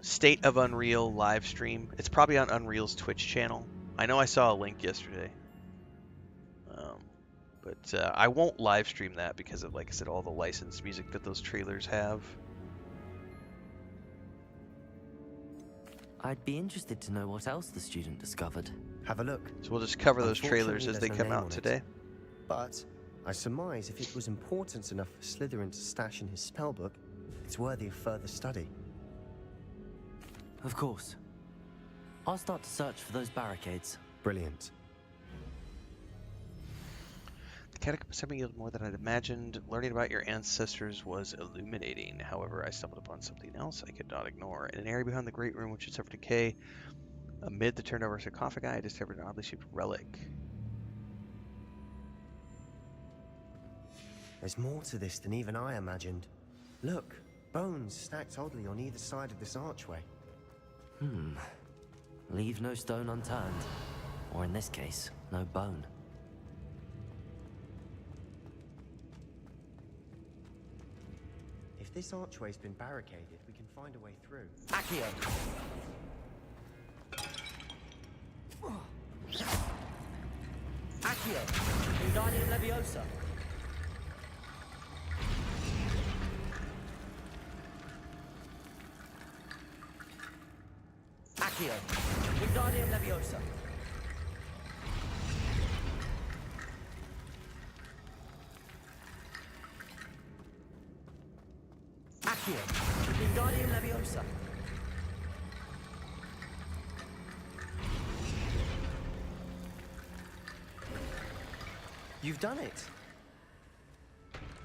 Speaker 1: State of Unreal live stream. It's probably on Unreal's Twitch channel. I know I saw a link yesterday. But I won't live stream that because of, like I said, all the licensed music that those trailers have.
Speaker 4: I'd be interested to know what else the student discovered.
Speaker 12: Have a look.
Speaker 1: So we'll just cover those trailers as they
Speaker 12: Unfortunately,
Speaker 1: come
Speaker 12: there's no
Speaker 1: out
Speaker 12: name on
Speaker 1: today.
Speaker 12: it. But I surmise if it was important enough for Slytherin to stash in his spellbook, it's worthy of further study.
Speaker 4: Of course. I'll start to search for those barricades.
Speaker 12: Brilliant.
Speaker 1: The catacombs have yielded more than I'd imagined. Learning about your ancestors was illuminating. However, I stumbled upon something else I could not ignore. In an area behind the great room which had suffered decay, amid the turned over sarcophagi, I discovered an oddly shaped relic.
Speaker 12: There's more to this than even I imagined. Look, bones stacked oddly on either side of this archway.
Speaker 4: Leave no stone unturned. Or in this case, no bone.
Speaker 12: If this archway's been barricaded, we can find a way through.
Speaker 4: Accio! Accio! Wingardium Leviosa! Accio! Wingardium Leviosa! Accio! Wingardium Leviosa!
Speaker 12: You've done it!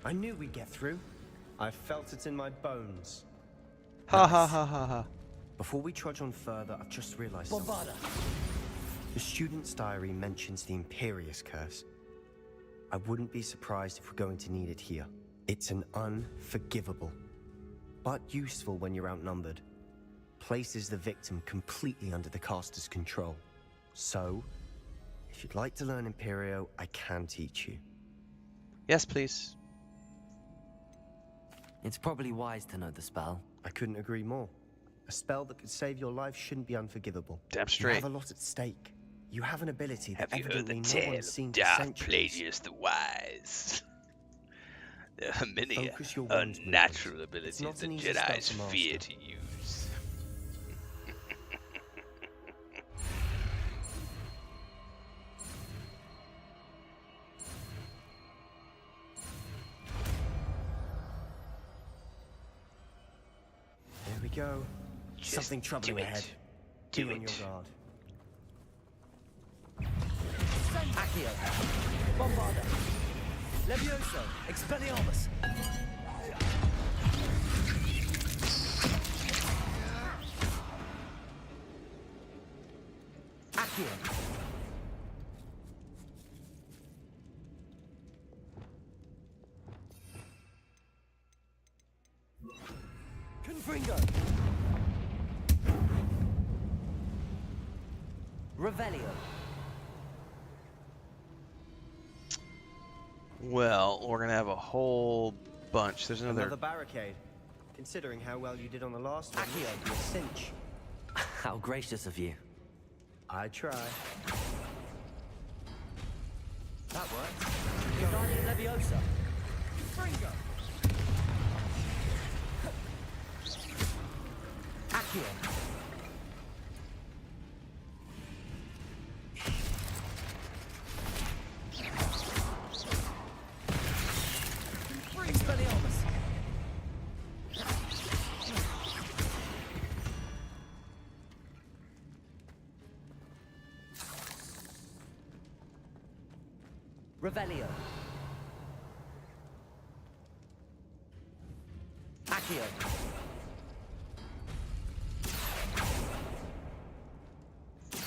Speaker 12: I knew we'd get through. I felt it in my bones.
Speaker 1: Ha.
Speaker 12: Before we trudge on further, I've just realized
Speaker 4: Bombarda!
Speaker 12: The student's diary mentions the Imperius curse. I wouldn't be surprised if we're going to need it here. It's an unforgivable, but useful when you're outnumbered. Places the victim completely under the caster's control. So, if you'd like to learn Imperio, I can teach you.
Speaker 1: Yes, please.
Speaker 4: It's probably wise to know the spell.
Speaker 12: I couldn't agree more. A spell that could save your life shouldn't be unforgivable.
Speaker 1: Damn straight.
Speaker 12: You have a lot at stake. You have an ability that
Speaker 1: Have you heard
Speaker 12: evidently
Speaker 1: the
Speaker 12: no
Speaker 1: tale
Speaker 12: one's seen
Speaker 1: of
Speaker 12: for
Speaker 1: Darth
Speaker 12: centuries.
Speaker 1: Plagueis the Wise? There are many
Speaker 12: Focus your wounds
Speaker 1: unnatural
Speaker 12: movement.
Speaker 1: abilities
Speaker 12: It's not
Speaker 1: the
Speaker 12: an easy spell
Speaker 1: Jedi's
Speaker 12: to
Speaker 1: fear
Speaker 12: master.
Speaker 1: to use.
Speaker 12: There we go.
Speaker 1: Just
Speaker 12: Something troubling
Speaker 1: do it.
Speaker 12: ahead.
Speaker 1: Do
Speaker 12: Be on
Speaker 1: it.
Speaker 12: your guard.
Speaker 4: Accio! Bombarda! Levioso! Expelliarmus! Accio! Confringo! Revelio!
Speaker 1: Well, we're gonna have a whole bunch. There's
Speaker 12: Another
Speaker 1: another.
Speaker 12: barricade. Considering how well you did on the last one, this should be a cinch.
Speaker 4: How gracious of you.
Speaker 12: I try.
Speaker 4: That works. Wingardium Leviosa! Confringo! Accio! Expelliarmus! Revelio! Accio!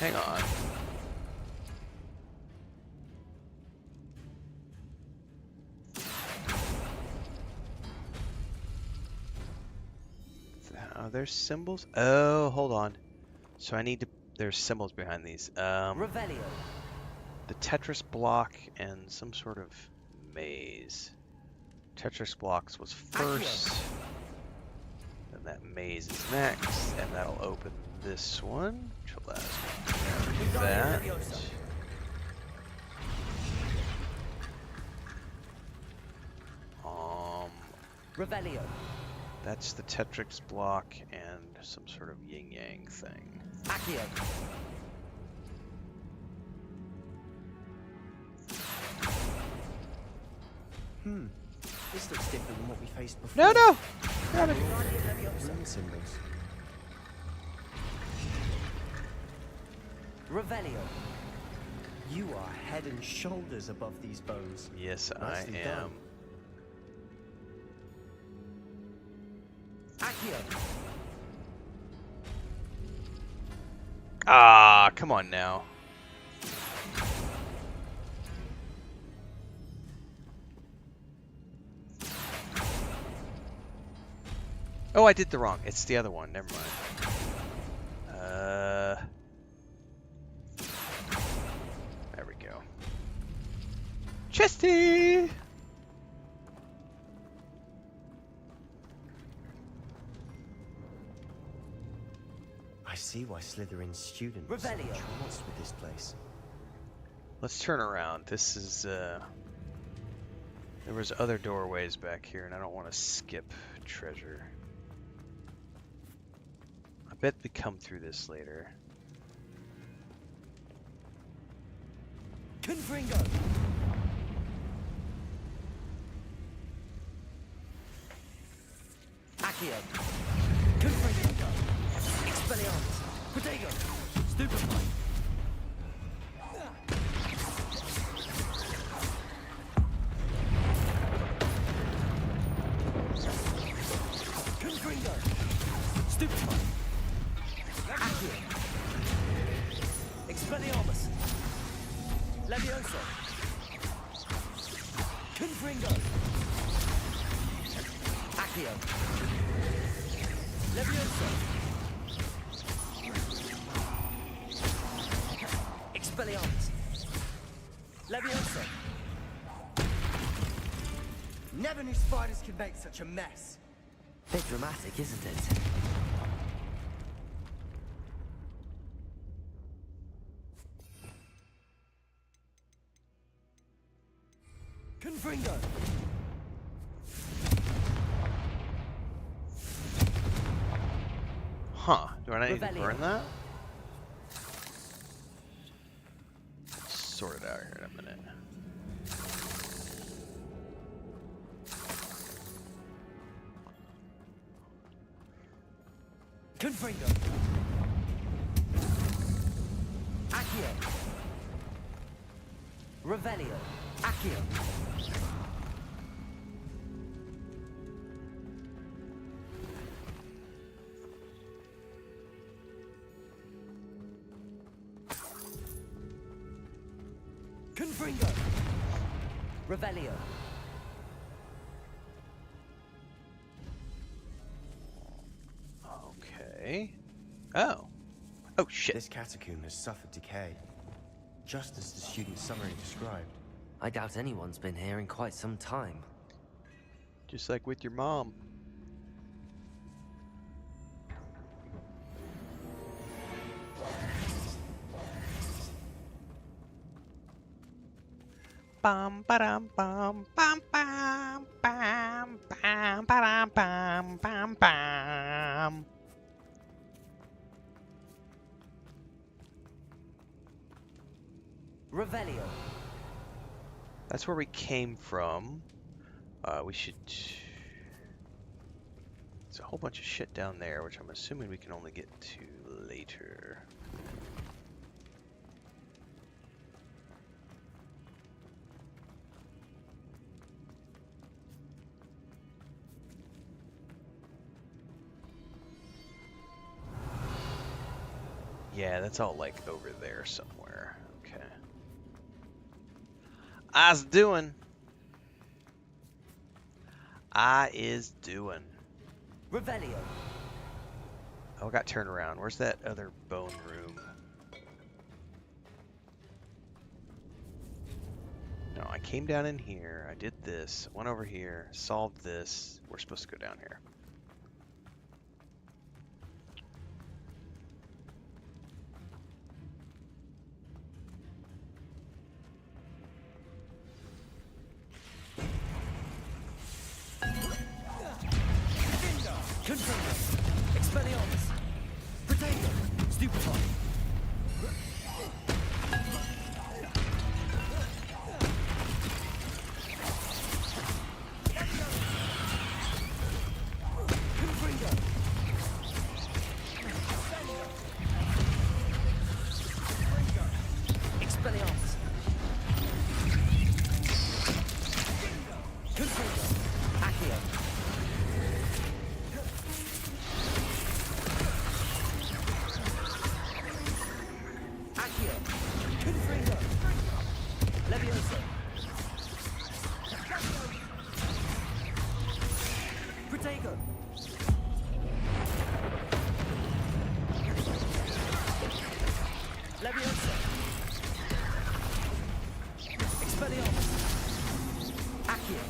Speaker 1: Hang on. There's symbols? Oh, hold on. So I need to... There's symbols behind these.
Speaker 4: Revelio.
Speaker 1: The Tetris block and some sort of maze. Tetris blocks was first. Then that maze is next. And that'll open this one. Which allows me to do that.
Speaker 4: Revelio.
Speaker 1: That's the Tetris block and some sort of yin-yang thing.
Speaker 4: Accio.
Speaker 12: This looks different than what we faced before.
Speaker 1: No, no! Got it.
Speaker 12: Rune symbols.
Speaker 4: Revelio.
Speaker 12: You are head and shoulders above these bones.
Speaker 1: Yes,
Speaker 12: Nicely
Speaker 1: I
Speaker 12: done.
Speaker 1: am.
Speaker 4: Accio.
Speaker 1: Ah, come on now. Oh, I did the wrong. It's the other one. Never mind. There we go. Chesty!
Speaker 12: I see why Slytherin's students
Speaker 4: Revelio.
Speaker 12: are entranced with this place.
Speaker 1: Let's turn around. This is, there was other doorways back here, and I don't want to skip treasure. I bet we come through this later.
Speaker 4: Confringo. Accio. Confringo. Expelliarmus. Protego. Stupefy. Confringo. Stupefy. Accio. Expelliarmus. Levioso. Confringo. Accio. Levioso. Expelliarmus. Levioso.
Speaker 12: Never knew spiders could make such a mess.
Speaker 4: Bit dramatic, isn't it? Confringo.
Speaker 1: Huh. Do I need to
Speaker 4: Revelio.
Speaker 1: burn that? Sort it out here in a minute.
Speaker 4: Confringo. Accio. Revelio. Accio. Confringo. Revelio.
Speaker 1: Okay. Oh. Oh, shit.
Speaker 12: This catacomb has suffered decay, just as the student summary described.
Speaker 4: I doubt anyone's been here in quite some time.
Speaker 1: Just like with your mom. Bum ba-dum bum bum bum bum bum ba-dum bum bum bum.
Speaker 4: Revelio.
Speaker 1: That's where we came from. We should... There's a whole bunch of shit down there, which I'm assuming we can only get to later. Yeah, that's all like over there somewhere. Okay. I is doing.
Speaker 4: Revelio.
Speaker 1: Oh, I got turned around. Where's that other bone room? No, I came down in here. I did this. Went over here. Solved this. We're supposed to go down here.
Speaker 4: Confringo. Expelliarmus. Protego. Stupefy. Expelliarmus. Confringo. Accio. Accio. Confringo. Levioso. Protego. Levioso. Expelliarmus. Accio.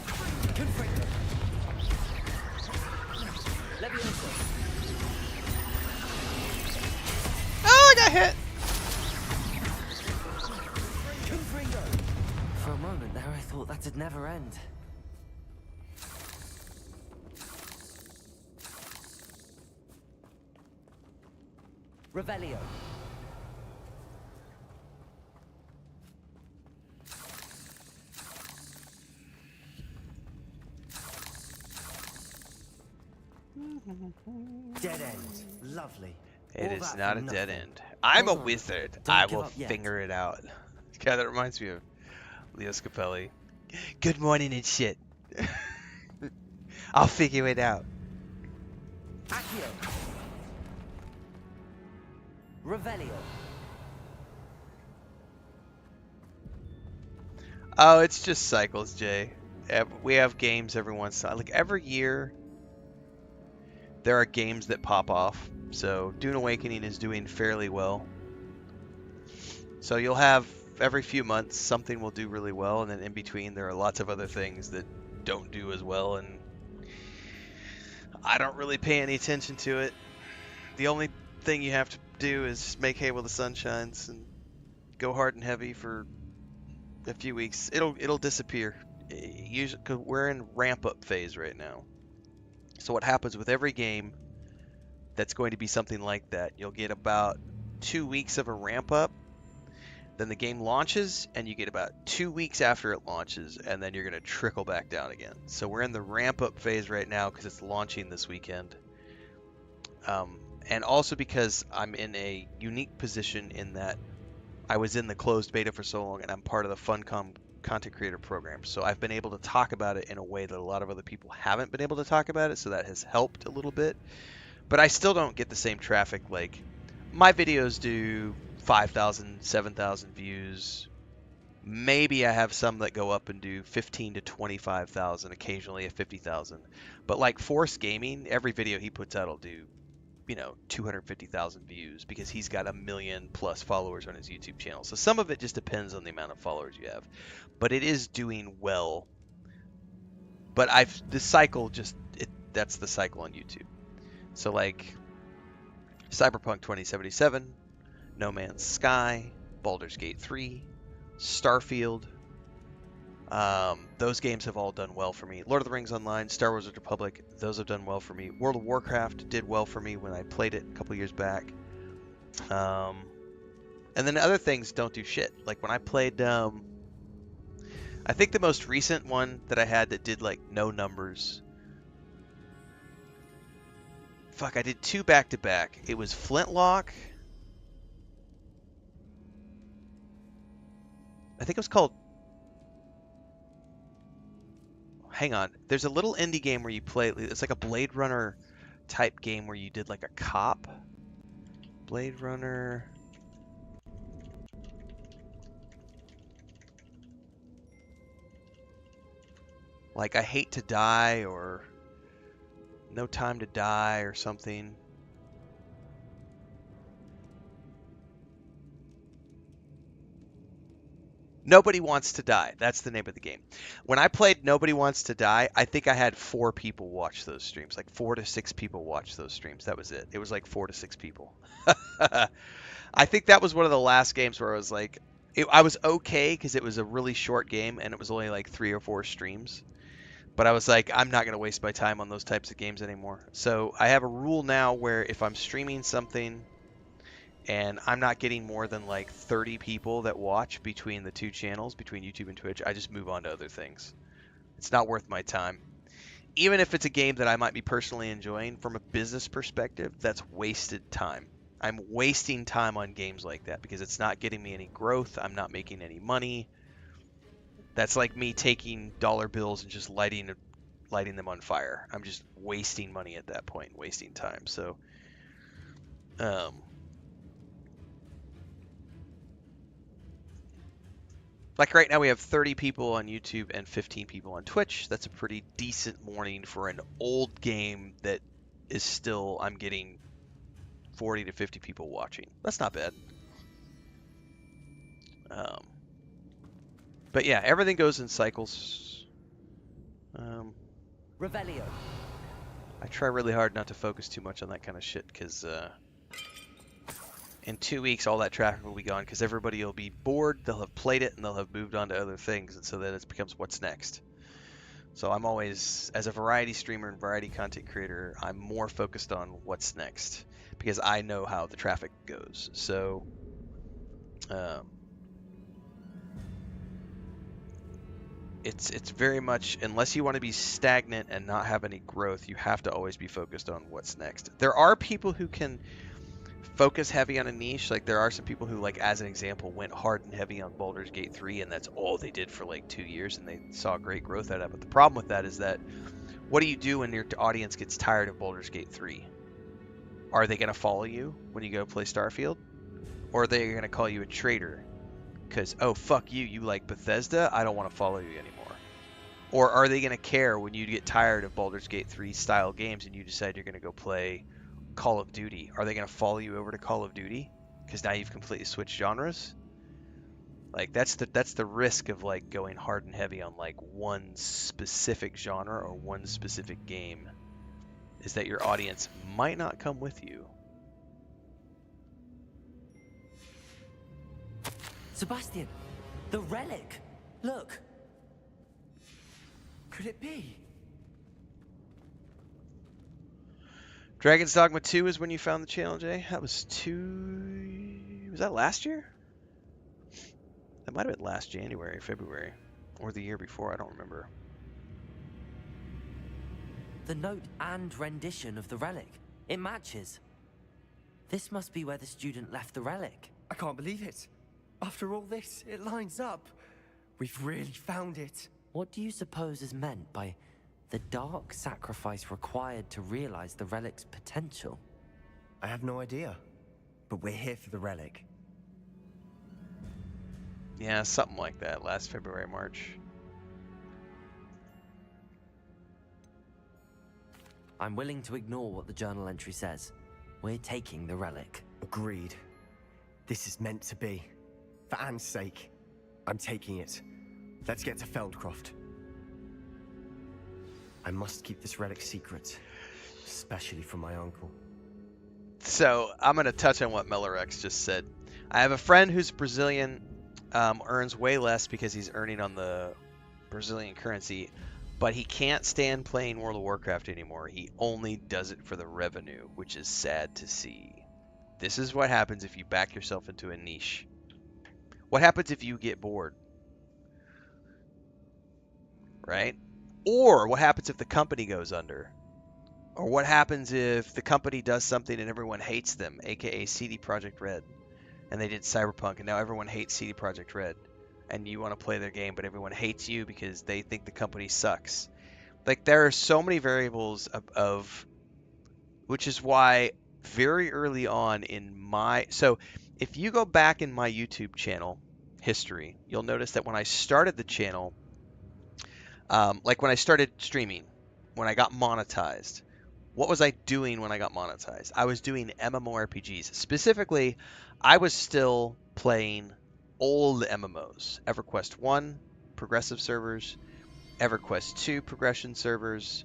Speaker 4: Confringo. Levioso.
Speaker 1: Oh, I got hit!
Speaker 4: Confringo. For a moment there, I thought that'd never end. Revelio.
Speaker 12: Dead end. Lovely.
Speaker 1: It
Speaker 12: All
Speaker 1: is
Speaker 12: that
Speaker 1: not
Speaker 12: for
Speaker 1: a dead
Speaker 12: nothing.
Speaker 1: end. I'm a
Speaker 4: Hold on.
Speaker 1: wizard.
Speaker 4: Don't
Speaker 1: I
Speaker 4: give
Speaker 1: will
Speaker 4: up yet.
Speaker 1: figure it out. God, that reminds me of Leo Scapelli. Good morning and shit. I'll figure it out.
Speaker 4: Accio. Revelio.
Speaker 1: Oh, it's just cycles, Jay. We have games every once in a while. Like every year, there are games that pop off. So Dune Awakening is doing fairly well. So you'll have every few months something will do really well, and then in between there are lots of other things that don't do as well, and I don't really pay any attention to it. The only thing you have to do is make hay while the sun shines and go hard and heavy for a few weeks. It'll disappear. Usually, 'cause we're in ramp up phase right now. So what happens with every game that's going to be something like that, you'll get about 2 weeks of a ramp up, then the game launches, and you get about 2 weeks after it launches, and then you're going to trickle back down again. So we're in the ramp up phase right now because it's launching this weekend. And also because I'm in a unique position in that I was in the closed beta for so long, and I'm part of the Funcom content creator program. So I've been able to talk about it in a way that a lot of other people haven't been able to talk about it, so that has helped a little bit. But I still don't get the same traffic. Like, my videos do 5,000, 7,000 views. Maybe I have some that go up and do 15 to 25,000, occasionally a 50,000. But like Force Gaming, every video he puts out will do, 250,000 views because he's got 1 million plus followers on his YouTube channel. So some of it just depends on the amount of followers you have. But it is doing well. But this cycle that's the cycle on YouTube. So like Cyberpunk 2077, No Man's Sky, Baldur's Gate 3, Starfield. Those games have all done well for me. Lord of the Rings Online, Star Wars: The Republic, those have done well for me. World of Warcraft did well for me when I played it a couple years back. And then other things don't do shit. Like when I played, I think the most recent one that I had that did like no numbers. Fuck, I did 2 back-to-back. It was Flintlock. I think it was called... Hang on. There's a little indie game where you play... It's like a Blade Runner type game where you did like a cop. Blade Runner... like I hate to die or no time to die or something. Nobody Wants to Die. That's the name of the game. When I played Nobody Wants to Die, I think I had 4 people watch those streams. Like 4 to 6 people watch those streams. That was it. It was like 4 to 6 people. I think that was one of the last games where I was like, I was okay because it was a really short game and it was only like 3 or 4 streams. But I was like, I'm not going to waste my time on those types of games anymore. So I have a rule now where if I'm streaming something and I'm not getting more than like 30 people that watch between the 2 channels, between YouTube and Twitch, I just move on to other things. It's not worth my time. Even if it's a game that I might be personally enjoying, from a business perspective, that's wasted time. I'm wasting time on games like that because it's not getting me any growth. I'm not making any money. That's like me taking dollar bills and just lighting them on fire. I'm just wasting money at that point, wasting time. So, like right now we have 30 people on YouTube and 15 people on Twitch. That's a pretty decent morning for an old game that is still, I'm getting 40 to 50 people watching. That's not bad. But yeah, everything goes in cycles.
Speaker 13: Revelio.
Speaker 1: I try really hard not to focus too much on that kind of shit because in 2 weeks all that traffic will be gone because everybody will be bored, they'll have played it, and they'll have moved on to other things, and so then it becomes what's next. So I'm always, as a variety streamer and variety content creator, I'm more focused on what's next because I know how the traffic goes. So it's very much, unless you want to be stagnant and not have any growth, you have to always be focused on what's next. There are people who can focus heavy on a niche. Like there are some people who, like as an example, went hard and heavy on Baldur's Gate 3 and that's all they did for like 2 years and they saw great growth out of it. But the problem with that is that what do you do when your audience gets tired of Baldur's Gate 3? Are they going to follow you when you go play Starfield? Or are they going to call you a traitor? Because, oh, fuck you, you like Bethesda, I don't want to follow you anymore. Or are they going to care when you get tired of Baldur's Gate 3 style games and you decide you're going to go play Call of Duty? Are they going to follow you over to Call of Duty? Because now you've completely switched genres? Like, that's the risk of, like, going hard and heavy on, like, one specific genre or one specific game, is that your audience might not come with you.
Speaker 13: Sebastian, the relic. Look. Could it be?
Speaker 1: Dragon's Dogma 2 is when you found the challenge, eh? That was was that last year? That might have been last January, February, or the year before, I don't remember.
Speaker 4: The note and rendition of the relic. It matches. This must be where the student left the relic.
Speaker 14: I can't believe it. After all this, it lines up. We've really found it.
Speaker 4: What do you suppose is meant by the dark sacrifice required to realize the relic's potential?
Speaker 12: I have no idea, but we're here for the relic.
Speaker 1: Yeah, something like that, last February, March.
Speaker 4: I'm willing to ignore what the journal entry says. We're taking the relic.
Speaker 12: Agreed. This is meant to be. For Anne's sake, I'm taking it. Let's get to Feldcroft. I must keep this relic secret, especially from my uncle.
Speaker 1: So, I'm going to touch on what Mellorex just said. I have a friend who's Brazilian, earns way less because he's earning on the Brazilian currency, but he can't stand playing World of Warcraft anymore. He only does it for the revenue, which is sad to see. This is what happens if you back yourself into a niche. What happens if you get bored? Right? Or what happens if the company goes under? Or what happens if the company does something and everyone hates them, aka CD Projekt Red, and they did Cyberpunk and now everyone hates CD Projekt Red, and you want to play their game but everyone hates you because they think the company sucks. Like, there are so many variables of which is why very early on in my, so if you go back in my YouTube channel history, you'll notice that when I started the channel, Like when I started streaming, when I got monetized, what was I doing when I got monetized? I was doing MMORPGs. Specifically, I was still playing old MMOs. EverQuest 1, progressive servers, EverQuest 2, progression servers.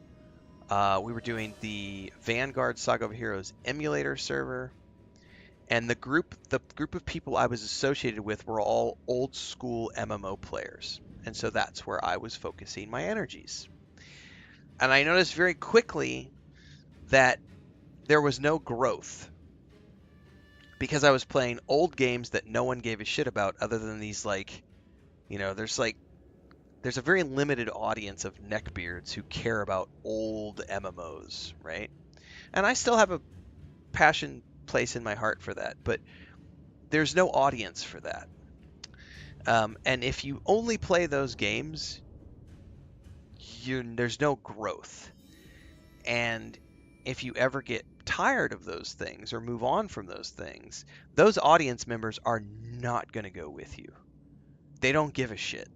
Speaker 1: We were doing the Vanguard Saga of Heroes emulator server. And the group of people I was associated with were all old school MMO players. And so that's where I was focusing my energies. And I noticed very quickly that there was no growth because I was playing old games that no one gave a shit about other than these there's a very limited audience of neckbeards who care about old MMOs, right? And I still have a passion place in my heart for that, but there's no audience for that. And if you only play those games, there's no growth. And if you ever get tired of those things or move on from those things, those audience members are not going to go with you. They don't give a shit.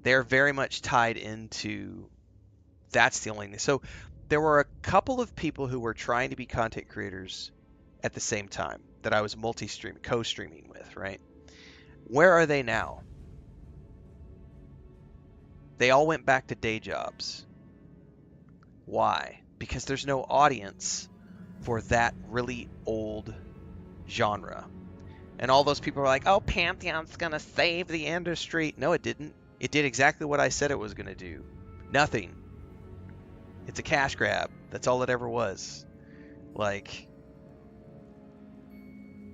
Speaker 1: They're very much tied into that's the only thing. So there were a couple of people who were trying to be content creators at the same time that I was co-streaming with, right? Where are they now? They all went back to day jobs. Why? Because there's no audience for that really old genre. And all those people are like, oh, Pantheon's going to save the industry. No, it didn't. It did exactly what I said it was going to do. Nothing. It's a cash grab. That's all it ever was. And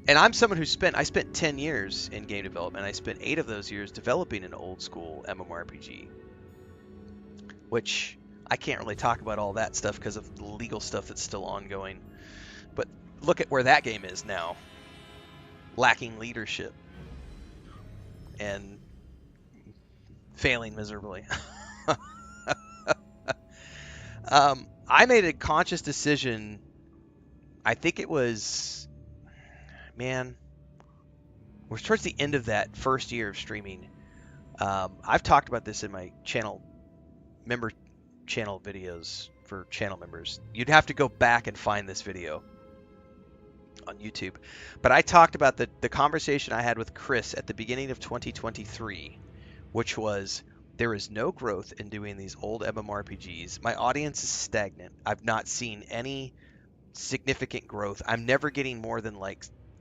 Speaker 1: I'm someone I spent 10 years in game development. I spent 8 of those years developing an old school MMORPG, which I can't really talk about all that stuff because of the legal stuff that's still ongoing. But look at where that game is now. Lacking leadership and failing miserably. I made a conscious decision. I think it was, it was towards the end of that first year of streaming. I've talked about this in my member channel videos for channel members. You'd have to go back and find this video on YouTube. But I talked about the conversation I had with Chris at the beginning of 2023, which was there is no growth in doing these old MMORPGs. My audience is stagnant. I've not seen any significant growth. I'm never getting more than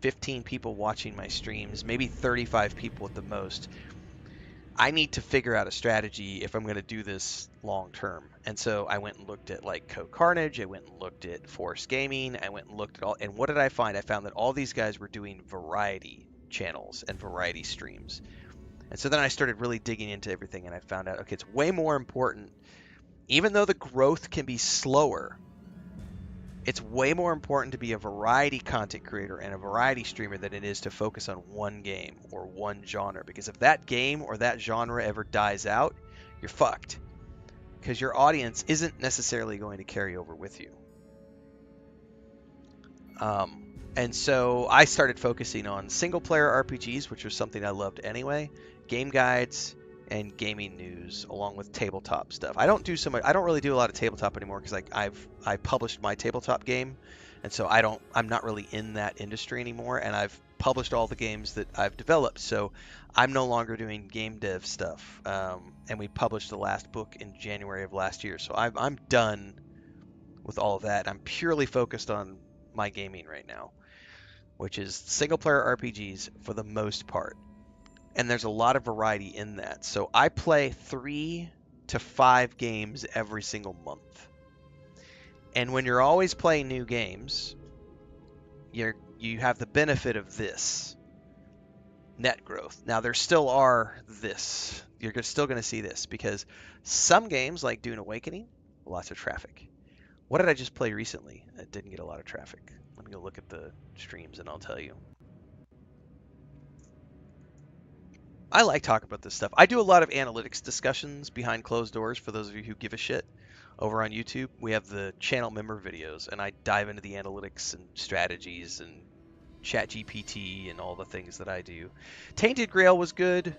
Speaker 1: 15 people watching my streams, maybe 35 people at the most. I need to figure out a strategy if I'm going to do this long term. And so I went and looked at Code Carnage. I went and looked at Force Gaming. I went and looked at all. And what did I find? I found that all these guys were doing variety channels and variety streams. And so then I started really digging into everything, and I found out, okay, it's way more important. Even though the growth can be slower, it's way more important to be a variety content creator and a variety streamer than it is to focus on one game or one genre. Because if that game or that genre ever dies out, you're fucked. Because your audience isn't necessarily going to carry over with you. And so I started focusing on single-player RPGs, which was something I loved anyway, game guides, and gaming news, along with tabletop stuff. I don't really do a lot of tabletop anymore because I published my tabletop game, and so I'm not really in that industry anymore, and I've published all the games that I've developed, so I'm no longer doing game dev stuff. And we published the last book in January of last year, so I'm done with all of that. I'm purely focused on my gaming right now, which is single-player RPGs for the most part. And there's a lot of variety in that. So I play 3 to 5 games every single month. And when you're always playing new games, you have the benefit of this net growth. Now there still are this. You're still going to see this because some games like Dune Awakening, lots of traffic. What did I just play recently that didn't get a lot of traffic? Let me go look at the streams and I'll tell you. I like talking about this stuff. I do a lot of analytics discussions behind closed doors for those of you who give a shit. Over on YouTube, we have the channel member videos, and I dive into the analytics and strategies and ChatGPT and all the things that I do. Tainted Grail was good.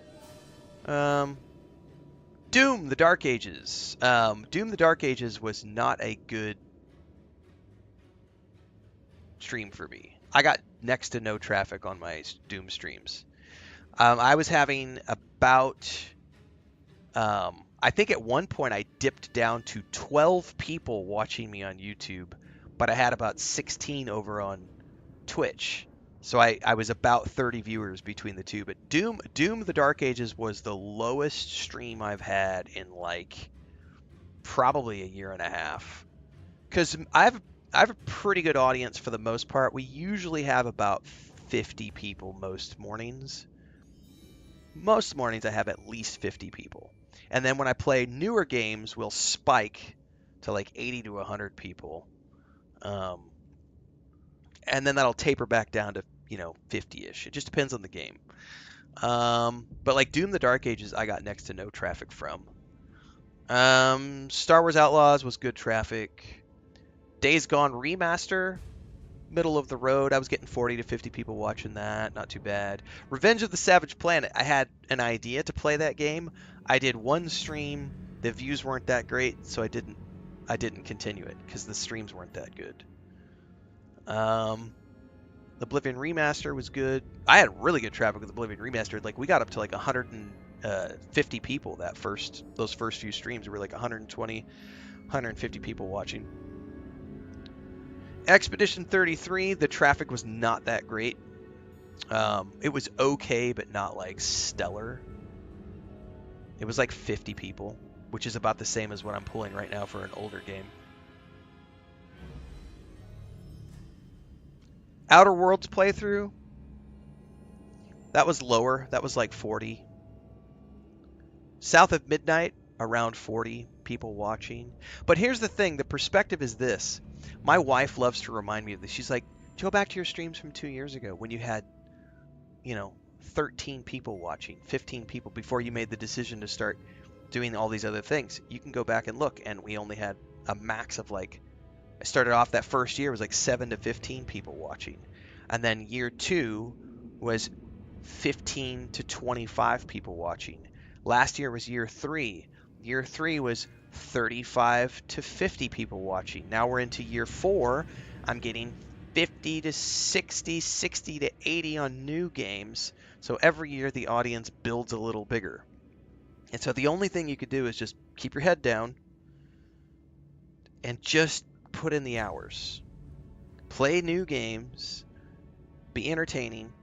Speaker 1: Doom: The Dark Ages. Doom: The Dark Ages was not a good stream for me. I got next to no traffic on my Doom streams. I was having about, I think at one point I dipped down to 12 people watching me on YouTube, but I had about 16 over on Twitch. So I was about 30 viewers between the two. But Doom: The Dark Ages was the lowest stream I've had in like probably a year and a half. Because I have a pretty good audience for the most part. We usually have about 50 people most mornings. Most mornings I have at least 50 people. And then when I play newer games, we'll spike to like 80 to 100 people. And then that'll taper back down to, 50-ish. It just depends on the game. But like Doom: The Dark Ages, I got next to no traffic from. Star Wars Outlaws was good traffic. Days Gone Remaster, middle of the road. I was getting 40 to 50 people watching that. Not too bad. Revenge of the Savage Planet. I had an idea to play that game. I did one stream. The views weren't that great, so I didn't continue it because the streams weren't that good. Oblivion Remaster was good. I had really good traffic with Oblivion Remastered. Like we got up to like 150 people those first few streams. We were like 120, 150 people watching. Expedition 33, the traffic was not that great. It was okay, but not like stellar. It was like 50 people, which is about the same as what I'm pulling right now for an older game. Outer Worlds playthrough, that was lower. That was like 40. South of Midnight, around 40 people watching. But here's the thing, the perspective is this. My wife loves to remind me of this. She's like, go back to your streams from 2 years ago when you had, 13 people watching, 15 people before you made the decision to start doing all these other things. You can go back and look, and we only had a max of like, I started off that first year was like 7 to 15 people watching. And then year 2 was 15 to 25 people watching. Last year was year 3. Year 3 was 35 to 50 people watching. Now we're into year 4. I'm getting 50 to 60, 60 to 80 on new games. So every year the audience builds a little bigger. And so the only thing you could do is just keep your head down and just put in the hours. Play new games, be entertaining,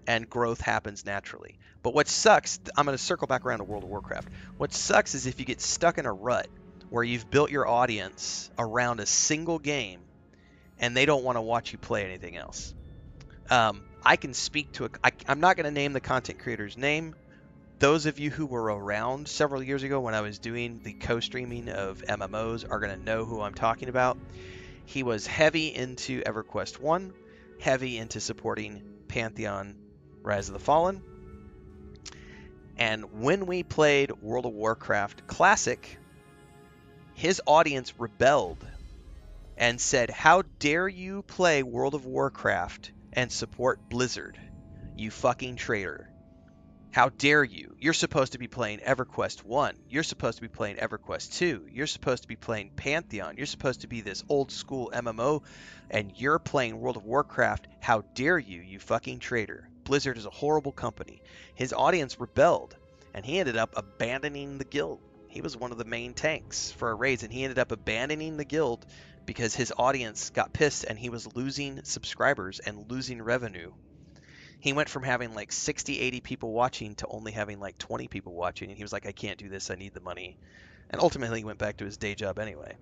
Speaker 1: and growth happens naturally. But what sucks, I'm going to circle back around to World of Warcraft. What sucks is if you get stuck in a rut where you've built your audience around a single game and they don't want to watch you play anything else. I can speak to I'm not going to name the content creator's name. Those of you who were around several years ago when I was doing the co-streaming of MMOs are going to know who I'm talking about. He was heavy into EverQuest 1, heavy into supporting Pantheon Rise of the Fallen. And when we played World of Warcraft Classic, his audience rebelled and said, "How dare you play World of Warcraft and support Blizzard, you fucking traitor. How dare you? You're supposed to be playing EverQuest 1. You're supposed to be playing EverQuest 2. You're supposed to be playing Pantheon. You're supposed to be this old school MMO, and you're playing World of Warcraft. How dare you, you fucking traitor. Blizzard is a horrible company." His audience rebelled, and he ended up abandoning the guild. He was one of the main tanks for our raids, and he ended up abandoning the guild because his audience got pissed, and he was losing subscribers and losing revenue. He went from having like 60, 80 people watching to only having like 20 people watching. And he was like, I can't do this. I need the money. And ultimately he went back to his day job anyway.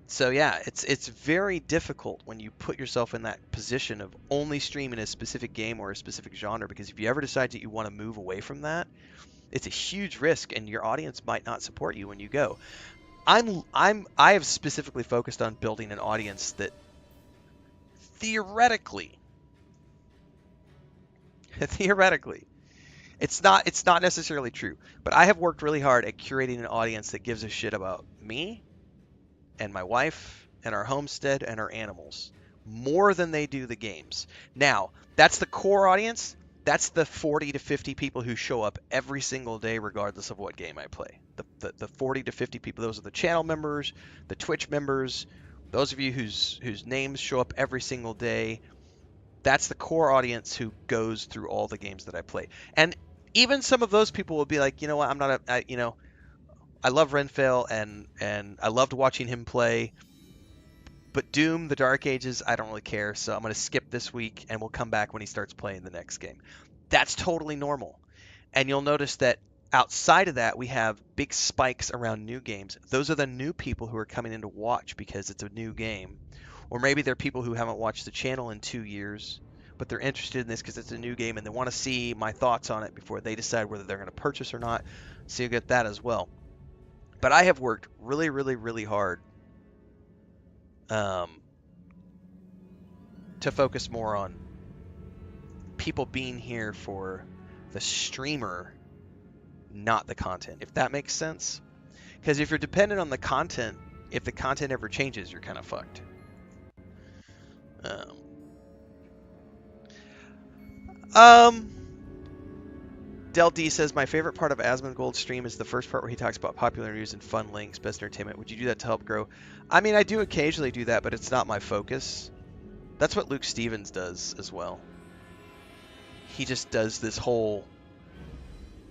Speaker 1: So yeah, it's very difficult when you put yourself in that position of only streaming a specific game or a specific genre, because if you ever decide that you want to move away from that, it's a huge risk and your audience might not support you when you go. I have specifically focused on building an audience that theoretically, it's not necessarily true, but I have worked really hard at curating an audience that gives a shit about me and my wife and our homestead and our animals more than they do the games. Now, that's the core audience. That's the 40 to 50 people who show up every single day, regardless of what game I play. The 40 to 50 people, those are the channel members, the Twitch members, those of you whose names show up every single day. That's the core audience who goes through all the games that I play. And even some of those people will be like, you know what, I'm not I love Renfail and I loved watching him play. But Doom, the Dark Ages, I don't really care, so I'm going to skip this week, and we'll come back when he starts playing the next game. That's totally normal. And you'll notice that outside of that, we have big spikes around new games. Those are the new people who are coming in to watch because it's a new game. Or maybe they're people who haven't watched the channel in 2 years, but they're interested in this because it's a new game, and they want to see my thoughts on it before they decide whether they're going to purchase or not. So you get that as well. But I have worked really, really, really hard to focus more on people being here for the streamer, not the content, if that makes sense. Because if you're dependent on the content, if the content ever changes, you're kind of fucked. Del D says, my favorite part of Asmongold's stream is the first part where he talks about popular news and fun links, best entertainment. Would you do that to help grow? I mean, I do occasionally do that, but it's not my focus. That's what Luke Stevens does as well. He just does this whole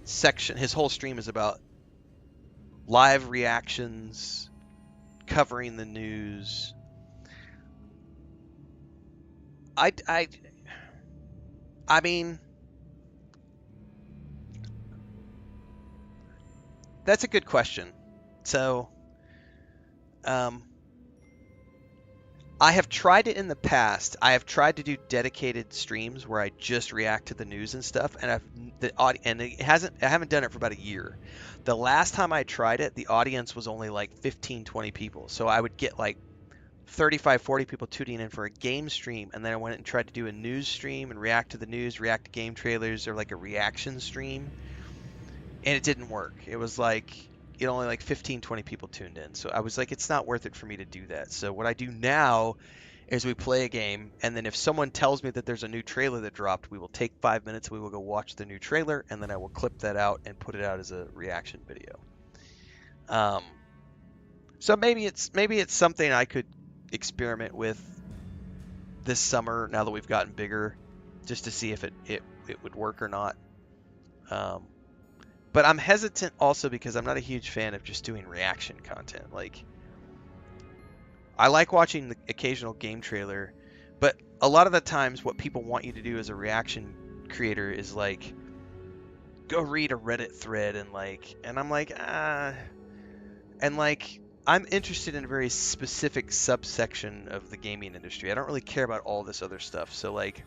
Speaker 1: section. His whole stream is about live reactions, covering the news. I mean, that's a good question. So, I have tried it in the past. I have tried to do dedicated streams where I just react to the news and stuff, and I haven't done it for about a year. The last time I tried it, the audience was only like 15, 20 people. So I would get like 35, 40 people tuning in for a game stream, and then I went and tried to do a news stream and react to the news, react to game trailers, or like a reaction stream. And it didn't work. It was like, only like 15, 20 people tuned in. So I was like, it's not worth it for me to do that. So what I do now is we play a game, and then if someone tells me that there's a new trailer that dropped, we will take 5 minutes, we will go watch the new trailer, and then I will clip that out and put it out as a reaction video. So maybe it's something I could experiment with this summer now that we've gotten bigger, just to see if it would work or not. But I'm hesitant also because I'm not a huge fan of just doing reaction content. Like, I like watching the occasional game trailer, but a lot of the times what people want you to do as a reaction creator is like, go read a Reddit thread and I'm like, and like, I'm interested in a very specific subsection of the gaming industry. I don't really care about all this other stuff. So like,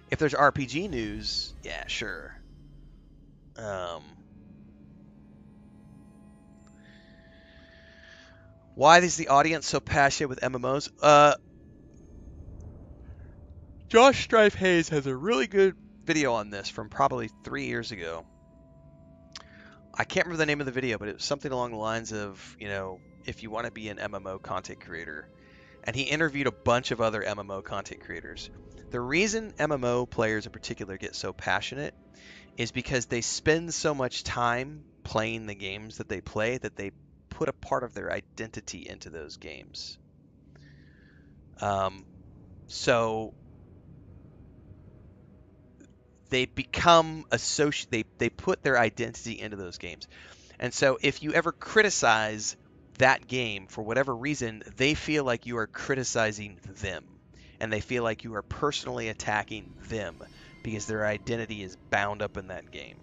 Speaker 1: if there's RPG news, yeah, sure. Why is the audience so passionate with MMOs? Josh Strife Hayes has a really good video on this from probably 3 years ago. I can't remember the name of the video, but it was something along the lines of, if you want to be an MMO content creator. And he interviewed a bunch of other MMO content creators. The reason MMO players in particular get so passionate is because they spend so much time playing the games that they play that they put a part of their identity into those games. So they become they put their identity into those games. And so if you ever criticize that game for whatever reason, they feel like you are criticizing them. And they feel like you are personally attacking them because their identity is bound up in that game.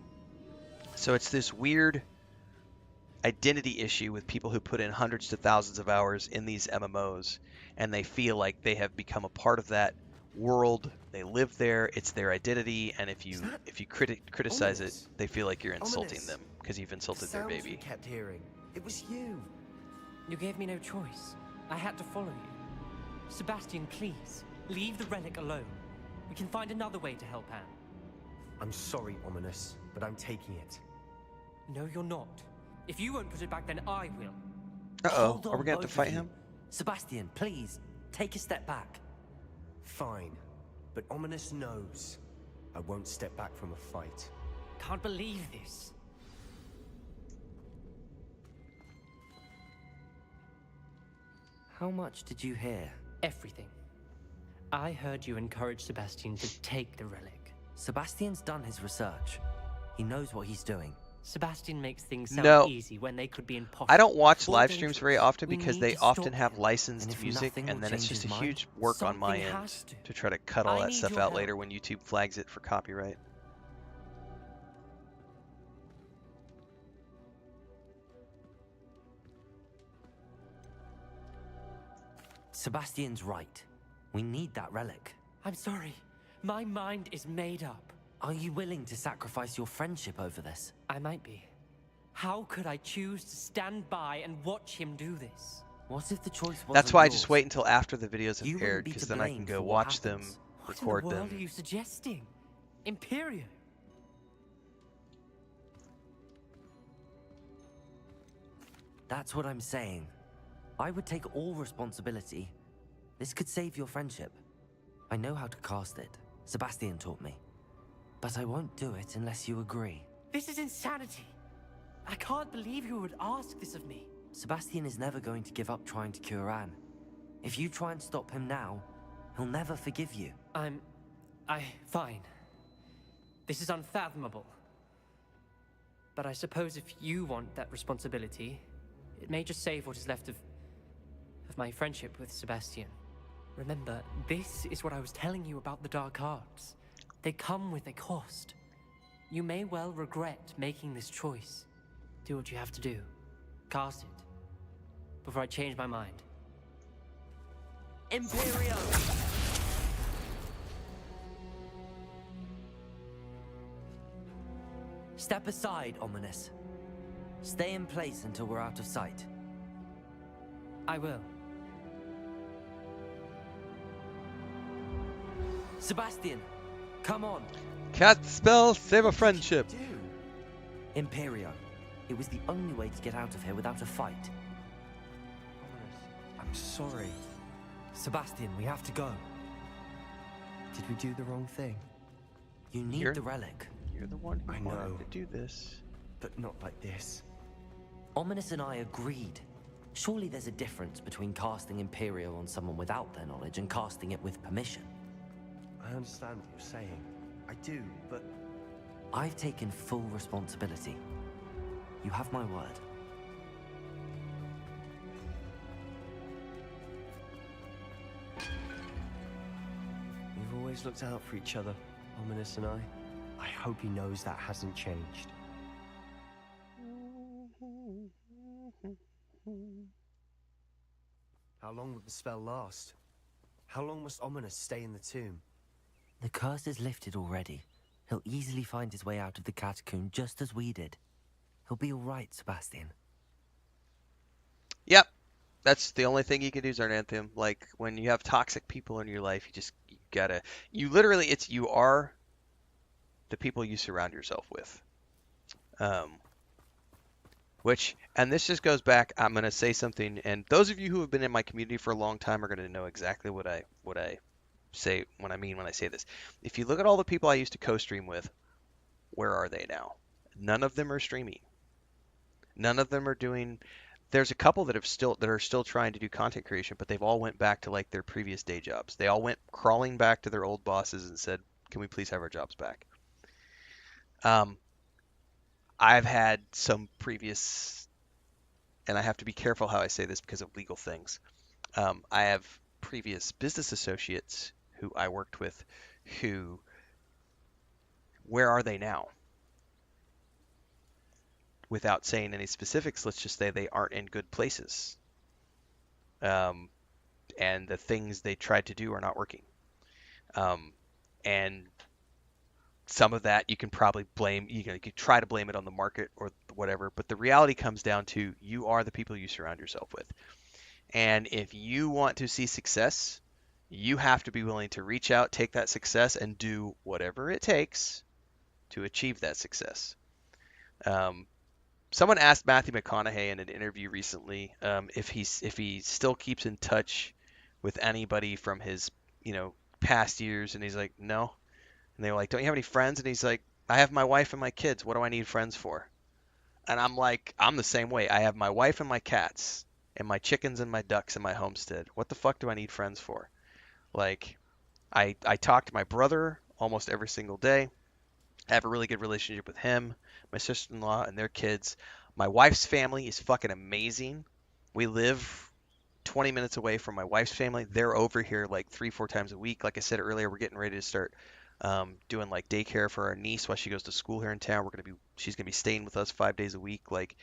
Speaker 1: So it's this weird identity issue with people who put in hundreds to thousands of hours in these MMOs, and they feel like they have become a part of that world. They live there. It's their identity, and if you criticize it, they feel like you're insulting them because you've insulted their baby.
Speaker 14: We kept hearing. It was you.
Speaker 13: You gave me no choice. I had to follow you. Sebastian, please, leave the relic alone. We can find another way to help Anne.
Speaker 14: I'm sorry, Ominous, but I'm taking it.
Speaker 13: No, you're not. If you won't put it back, then I will.
Speaker 1: Uh-oh, are we gonna have to fight him?
Speaker 4: Sebastian, please, take a step back.
Speaker 14: Fine, but Ominous knows.
Speaker 12: I won't step back from a fight.
Speaker 13: Can't believe this.
Speaker 4: How much did you hear?
Speaker 13: Everything. I heard you encourage Sebastian to take the relic.
Speaker 4: Sebastian's done his research. He knows what he's doing.
Speaker 13: Sebastian makes things sound
Speaker 1: No.
Speaker 13: easy when they could be impossible.
Speaker 1: I don't watch
Speaker 13: Or
Speaker 1: live
Speaker 13: dangerous.
Speaker 1: streams very often
Speaker 13: We
Speaker 1: because
Speaker 13: need
Speaker 1: they
Speaker 13: to stop
Speaker 1: often have
Speaker 13: him.
Speaker 1: licensed
Speaker 4: And if
Speaker 1: music,
Speaker 4: nothing
Speaker 1: and
Speaker 4: will
Speaker 1: then it's
Speaker 4: change
Speaker 1: just a
Speaker 4: his mind,
Speaker 1: huge work on my
Speaker 13: something
Speaker 1: end
Speaker 13: has to.
Speaker 1: to try to cut all
Speaker 13: I
Speaker 1: that
Speaker 13: need
Speaker 1: stuff
Speaker 13: your
Speaker 1: out
Speaker 13: help.
Speaker 1: later when YouTube flags it for copyright.
Speaker 4: Sebastian's right. We need that relic.
Speaker 13: I'm sorry. My mind is made up.
Speaker 4: Are you willing to sacrifice your friendship over this?
Speaker 13: I might be. How could I choose to stand by and watch him do this?
Speaker 4: What if the choice wasn't
Speaker 1: That's why I
Speaker 4: yours?
Speaker 1: just wait until after the videos
Speaker 4: You
Speaker 1: have
Speaker 4: wouldn't
Speaker 1: aired,
Speaker 4: be
Speaker 1: because
Speaker 4: to
Speaker 1: then I
Speaker 4: blame
Speaker 1: can
Speaker 4: for
Speaker 1: go
Speaker 4: what
Speaker 1: watch them,
Speaker 4: happens.
Speaker 13: What in the
Speaker 1: record
Speaker 13: world
Speaker 1: them.
Speaker 13: are you suggesting? Imperio?
Speaker 4: That's what I'm saying. I would take all responsibility. This could save your friendship. I know how to cast it. Sebastian taught me. But I won't do it unless you agree.
Speaker 13: This is insanity. I can't believe you would ask this of me.
Speaker 4: Sebastian is never going to give up trying to cure Anne. If you try and stop him now, he'll never forgive you.
Speaker 13: Fine. This is unfathomable. But I suppose if you want that responsibility, it may just save what is left of my friendship with Sebastian. Remember, this is what I was telling you about the dark arts. They come with a cost. You may well regret making this choice. Do what you have to do. Cast it. Before I change my mind.
Speaker 4: Imperio! Step aside, Ominous. Stay in place until we're out of sight.
Speaker 13: I will.
Speaker 4: Sebastian, come on.
Speaker 1: Cast the spell, save a friendship.
Speaker 4: Imperio. It was the only way to get out of here without a fight.
Speaker 12: Ominous, I'm sorry.
Speaker 4: Sebastian, we have to go.
Speaker 12: Did we do the wrong thing?
Speaker 4: You need
Speaker 1: You're-
Speaker 4: the relic.
Speaker 1: You're the one who
Speaker 12: I
Speaker 1: wanted
Speaker 12: know.
Speaker 1: to do this.
Speaker 12: But not like this.
Speaker 4: Ominous and I agreed. Surely there's a difference between casting Imperio on someone without their knowledge and casting it with permission.
Speaker 12: I understand what you're saying. I do, but...
Speaker 4: I've taken full responsibility. You have my word.
Speaker 12: We've always looked out for each other, Ominous and I. I hope he knows that hasn't changed. How long will the spell last? How long must Ominous stay in the tomb?
Speaker 4: The curse is lifted already. He'll easily find his way out of the catacomb just as we did. He'll be all right, Sebastian.
Speaker 1: Yep. That's the only thing you can do, Zarnanthium. Like, when you have toxic people in your life, you gotta... You are the people you surround yourself with. And this just goes back, I'm going to say something, and those of you who have been in my community for a long time are going to know exactly what I say, when I say this. If you look at all the people I used to co-stream with, where are they now? None of them are streaming. None of them are doing... There's a couple that are still trying to do content creation, but they've all went back to like their previous day jobs. They all went crawling back to their old bosses and said, "Can we please have our jobs back?" I've had some previous, and I have to be careful how I say this because of legal things. I have previous business associates who I worked with who, where are they now? Without saying any specifics, let's just say they aren't in good places. And the things they tried to do are not working. And some of that you can probably blame, you can try to blame it on the market or whatever, but the reality comes down to you are the people you surround yourself with. And if you want to see success, you have to be willing to reach out, take that success, and do whatever it takes to achieve that success. Someone asked Matthew McConaughey in an interview recently if he still keeps in touch with anybody from his past years, and he's like, no. And they were like, don't you have any friends? And he's like, I have my wife and my kids. What do I need friends for? And I'm like, I'm the same way. I have my wife and my cats and my chickens and my ducks and my homestead. What the fuck do I need friends for? Like, I talk to my brother almost every single day. I have a really good relationship with him, my sister-in-law, and their kids. My wife's family is fucking amazing. We live 20 minutes away from my wife's family. They're over here like 3, 4 times a week. Like I said earlier, we're getting ready to start doing like daycare for our niece while she goes to school here in town. She's gonna be staying with us 5 days a week. Like,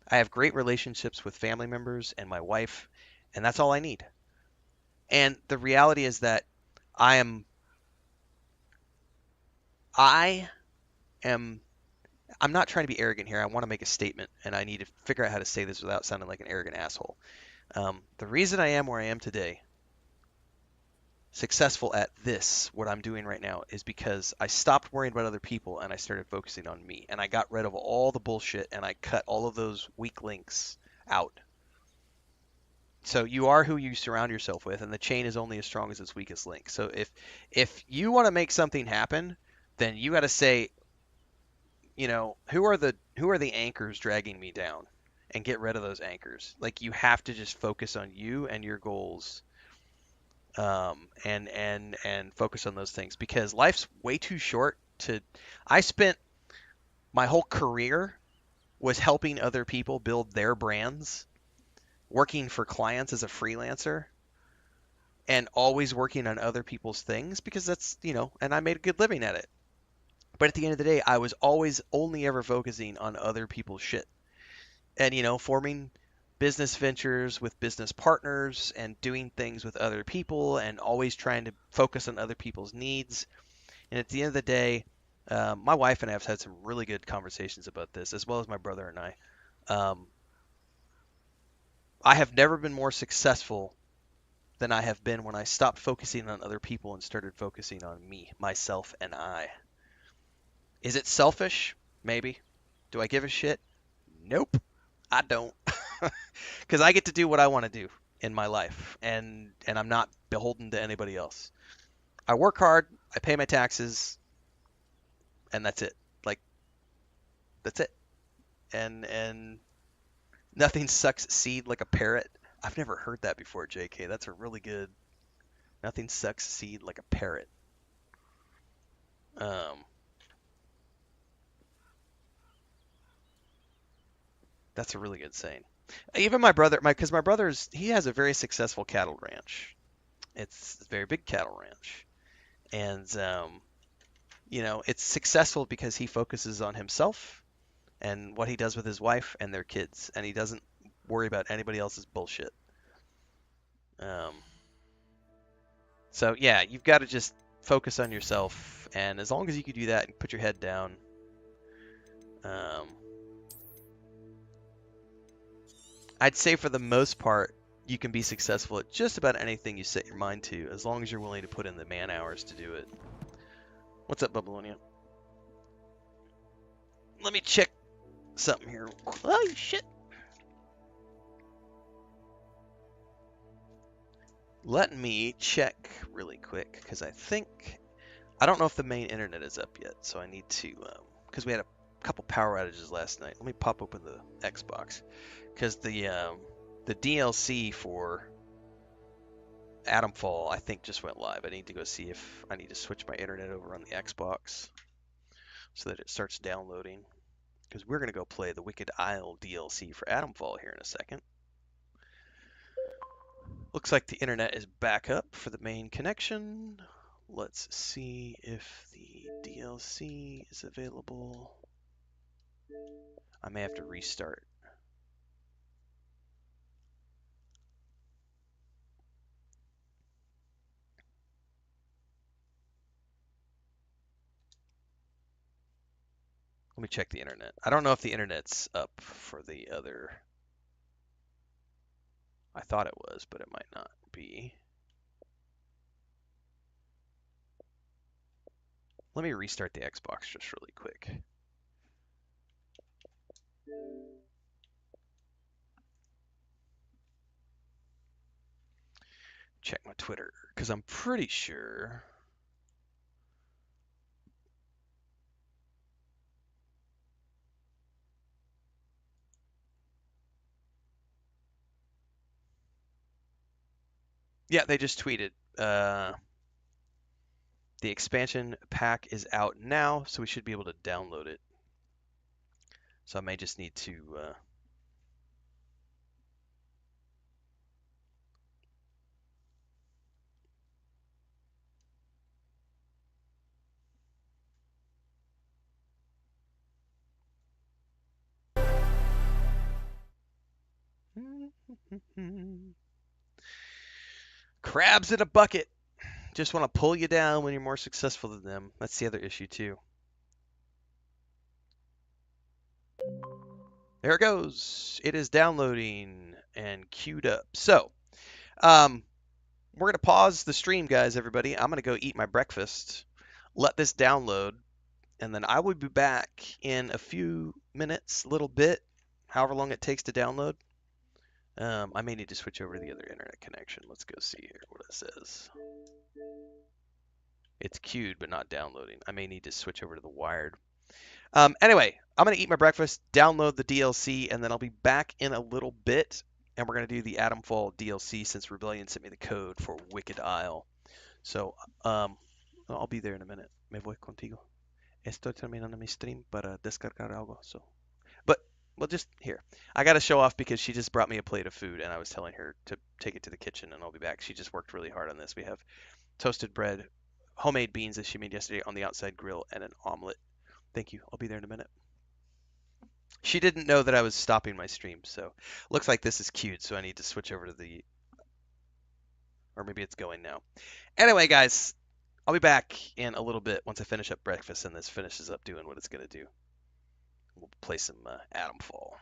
Speaker 1: I have great relationships with family members and my wife, and that's all I need. And the reality is that I am I am I'm not trying to be arrogant here. I want to make a statement, and I need to figure out how to say this without sounding like an arrogant asshole. The reason I am where I am today, successful at this, what I'm doing right now, is because I stopped worrying about other people and I started focusing on me. And I got rid of all the bullshit and I cut all of those weak links out. So you are who you surround yourself with, and the chain is only as strong as its weakest link. So if you want to make something happen, then you got to say, who are the anchors dragging me down, and get rid of those anchors. Like, you have to just focus on you and your goals, and focus on those things, because life's way too short to. I spent my whole career was helping other people build their brands, working for clients as a freelancer, and always working on other people's things, because and I made a good living at it. But at the end of the day, I was always only ever focusing on other people's shit. And, forming business ventures with business partners and doing things with other people and always trying to focus on other people's needs. And at the end of the day, my wife and I have had some really good conversations about this, as well as my brother and I. I have never been more successful than I have been when I stopped focusing on other people and started focusing on me, myself, and I. Is it selfish? Maybe. Do I give a shit? Nope, I don't. Because I get to do what I want to do in my life, and I'm not beholden to anybody else. I work hard, I pay my taxes, and that's it. Like, that's it. And nothing sucks seed like a parrot. I've never heard that before, JK. That's a really good. Nothing sucks seed like a parrot. That's a really good saying. Even my brother, because my brother's, he has a very successful cattle ranch. It's a very big cattle ranch, and it's successful because he focuses on himself and what he does with his wife and their kids, and he doesn't worry about anybody else's bullshit. So yeah, you've got to just focus on yourself, and as long as you can do that and put your head down, I'd say for the most part, you can be successful at just about anything you set your mind to, as long as you're willing to put in the man hours to do it. What's up, Babylonia? Let me check something here. Oh, shit. Let me check really quick, because I don't know if the main internet is up yet, so I need to, because we had a couple power outages last night. Let me pop open the Xbox, because the DLC for Atomfall, I think, just went live. I need to go see if I need to switch my internet over on the Xbox so that it starts downloading, because we're going to go play the Wicked Isle DLC for Atomfall here in a second. Looks like the internet is back up for the main connection. Let's see if the DLC is available. I may have to restart. Let me check the internet. I don't know if the internet's up for the other. I thought it was, but it might not be. Let me restart the Xbox just really quick. Check my Twitter, because I'm pretty sure Yeah, they just tweeted. The expansion pack is out now, so we should be able to download it. So I may just need to. Crabs in a bucket. Just want to pull you down when you're more successful than them. That's the other issue too. There it goes. It is downloading and queued up. So, we're gonna pause the stream, guys. Everybody, I'm gonna go eat my breakfast. Let this download, and then I will be back in a few minutes, little bit, however long it takes to download. I may need to switch over to the other internet connection. Let's go see here what it says. It's queued but not downloading. I may need to switch over to the wired. Anyway, I'm going to eat my breakfast, download the DLC, and then I'll be back in a little bit. And we're going to do the Adamfall DLC since Rebellion sent me the code for Wicked Isle. So, I'll be there in a minute. Me voy contigo. Estoy terminando mi stream para descargar algo. So, but, well, just here. I got to show off because she just brought me a plate of food, and I was telling her to take it to the kitchen, and I'll be back. She just worked really hard on this. We have toasted bread, homemade beans that she made yesterday on the outside grill, and an omelet. Thank you. I'll be there in a minute. She didn't know that I was stopping my stream, so looks like this is queued, so I need to switch over to the, or maybe it's going now. Anyway, guys, I'll be back in a little bit once I finish up breakfast and this finishes up doing what it's going to do. We'll play some Adamfall.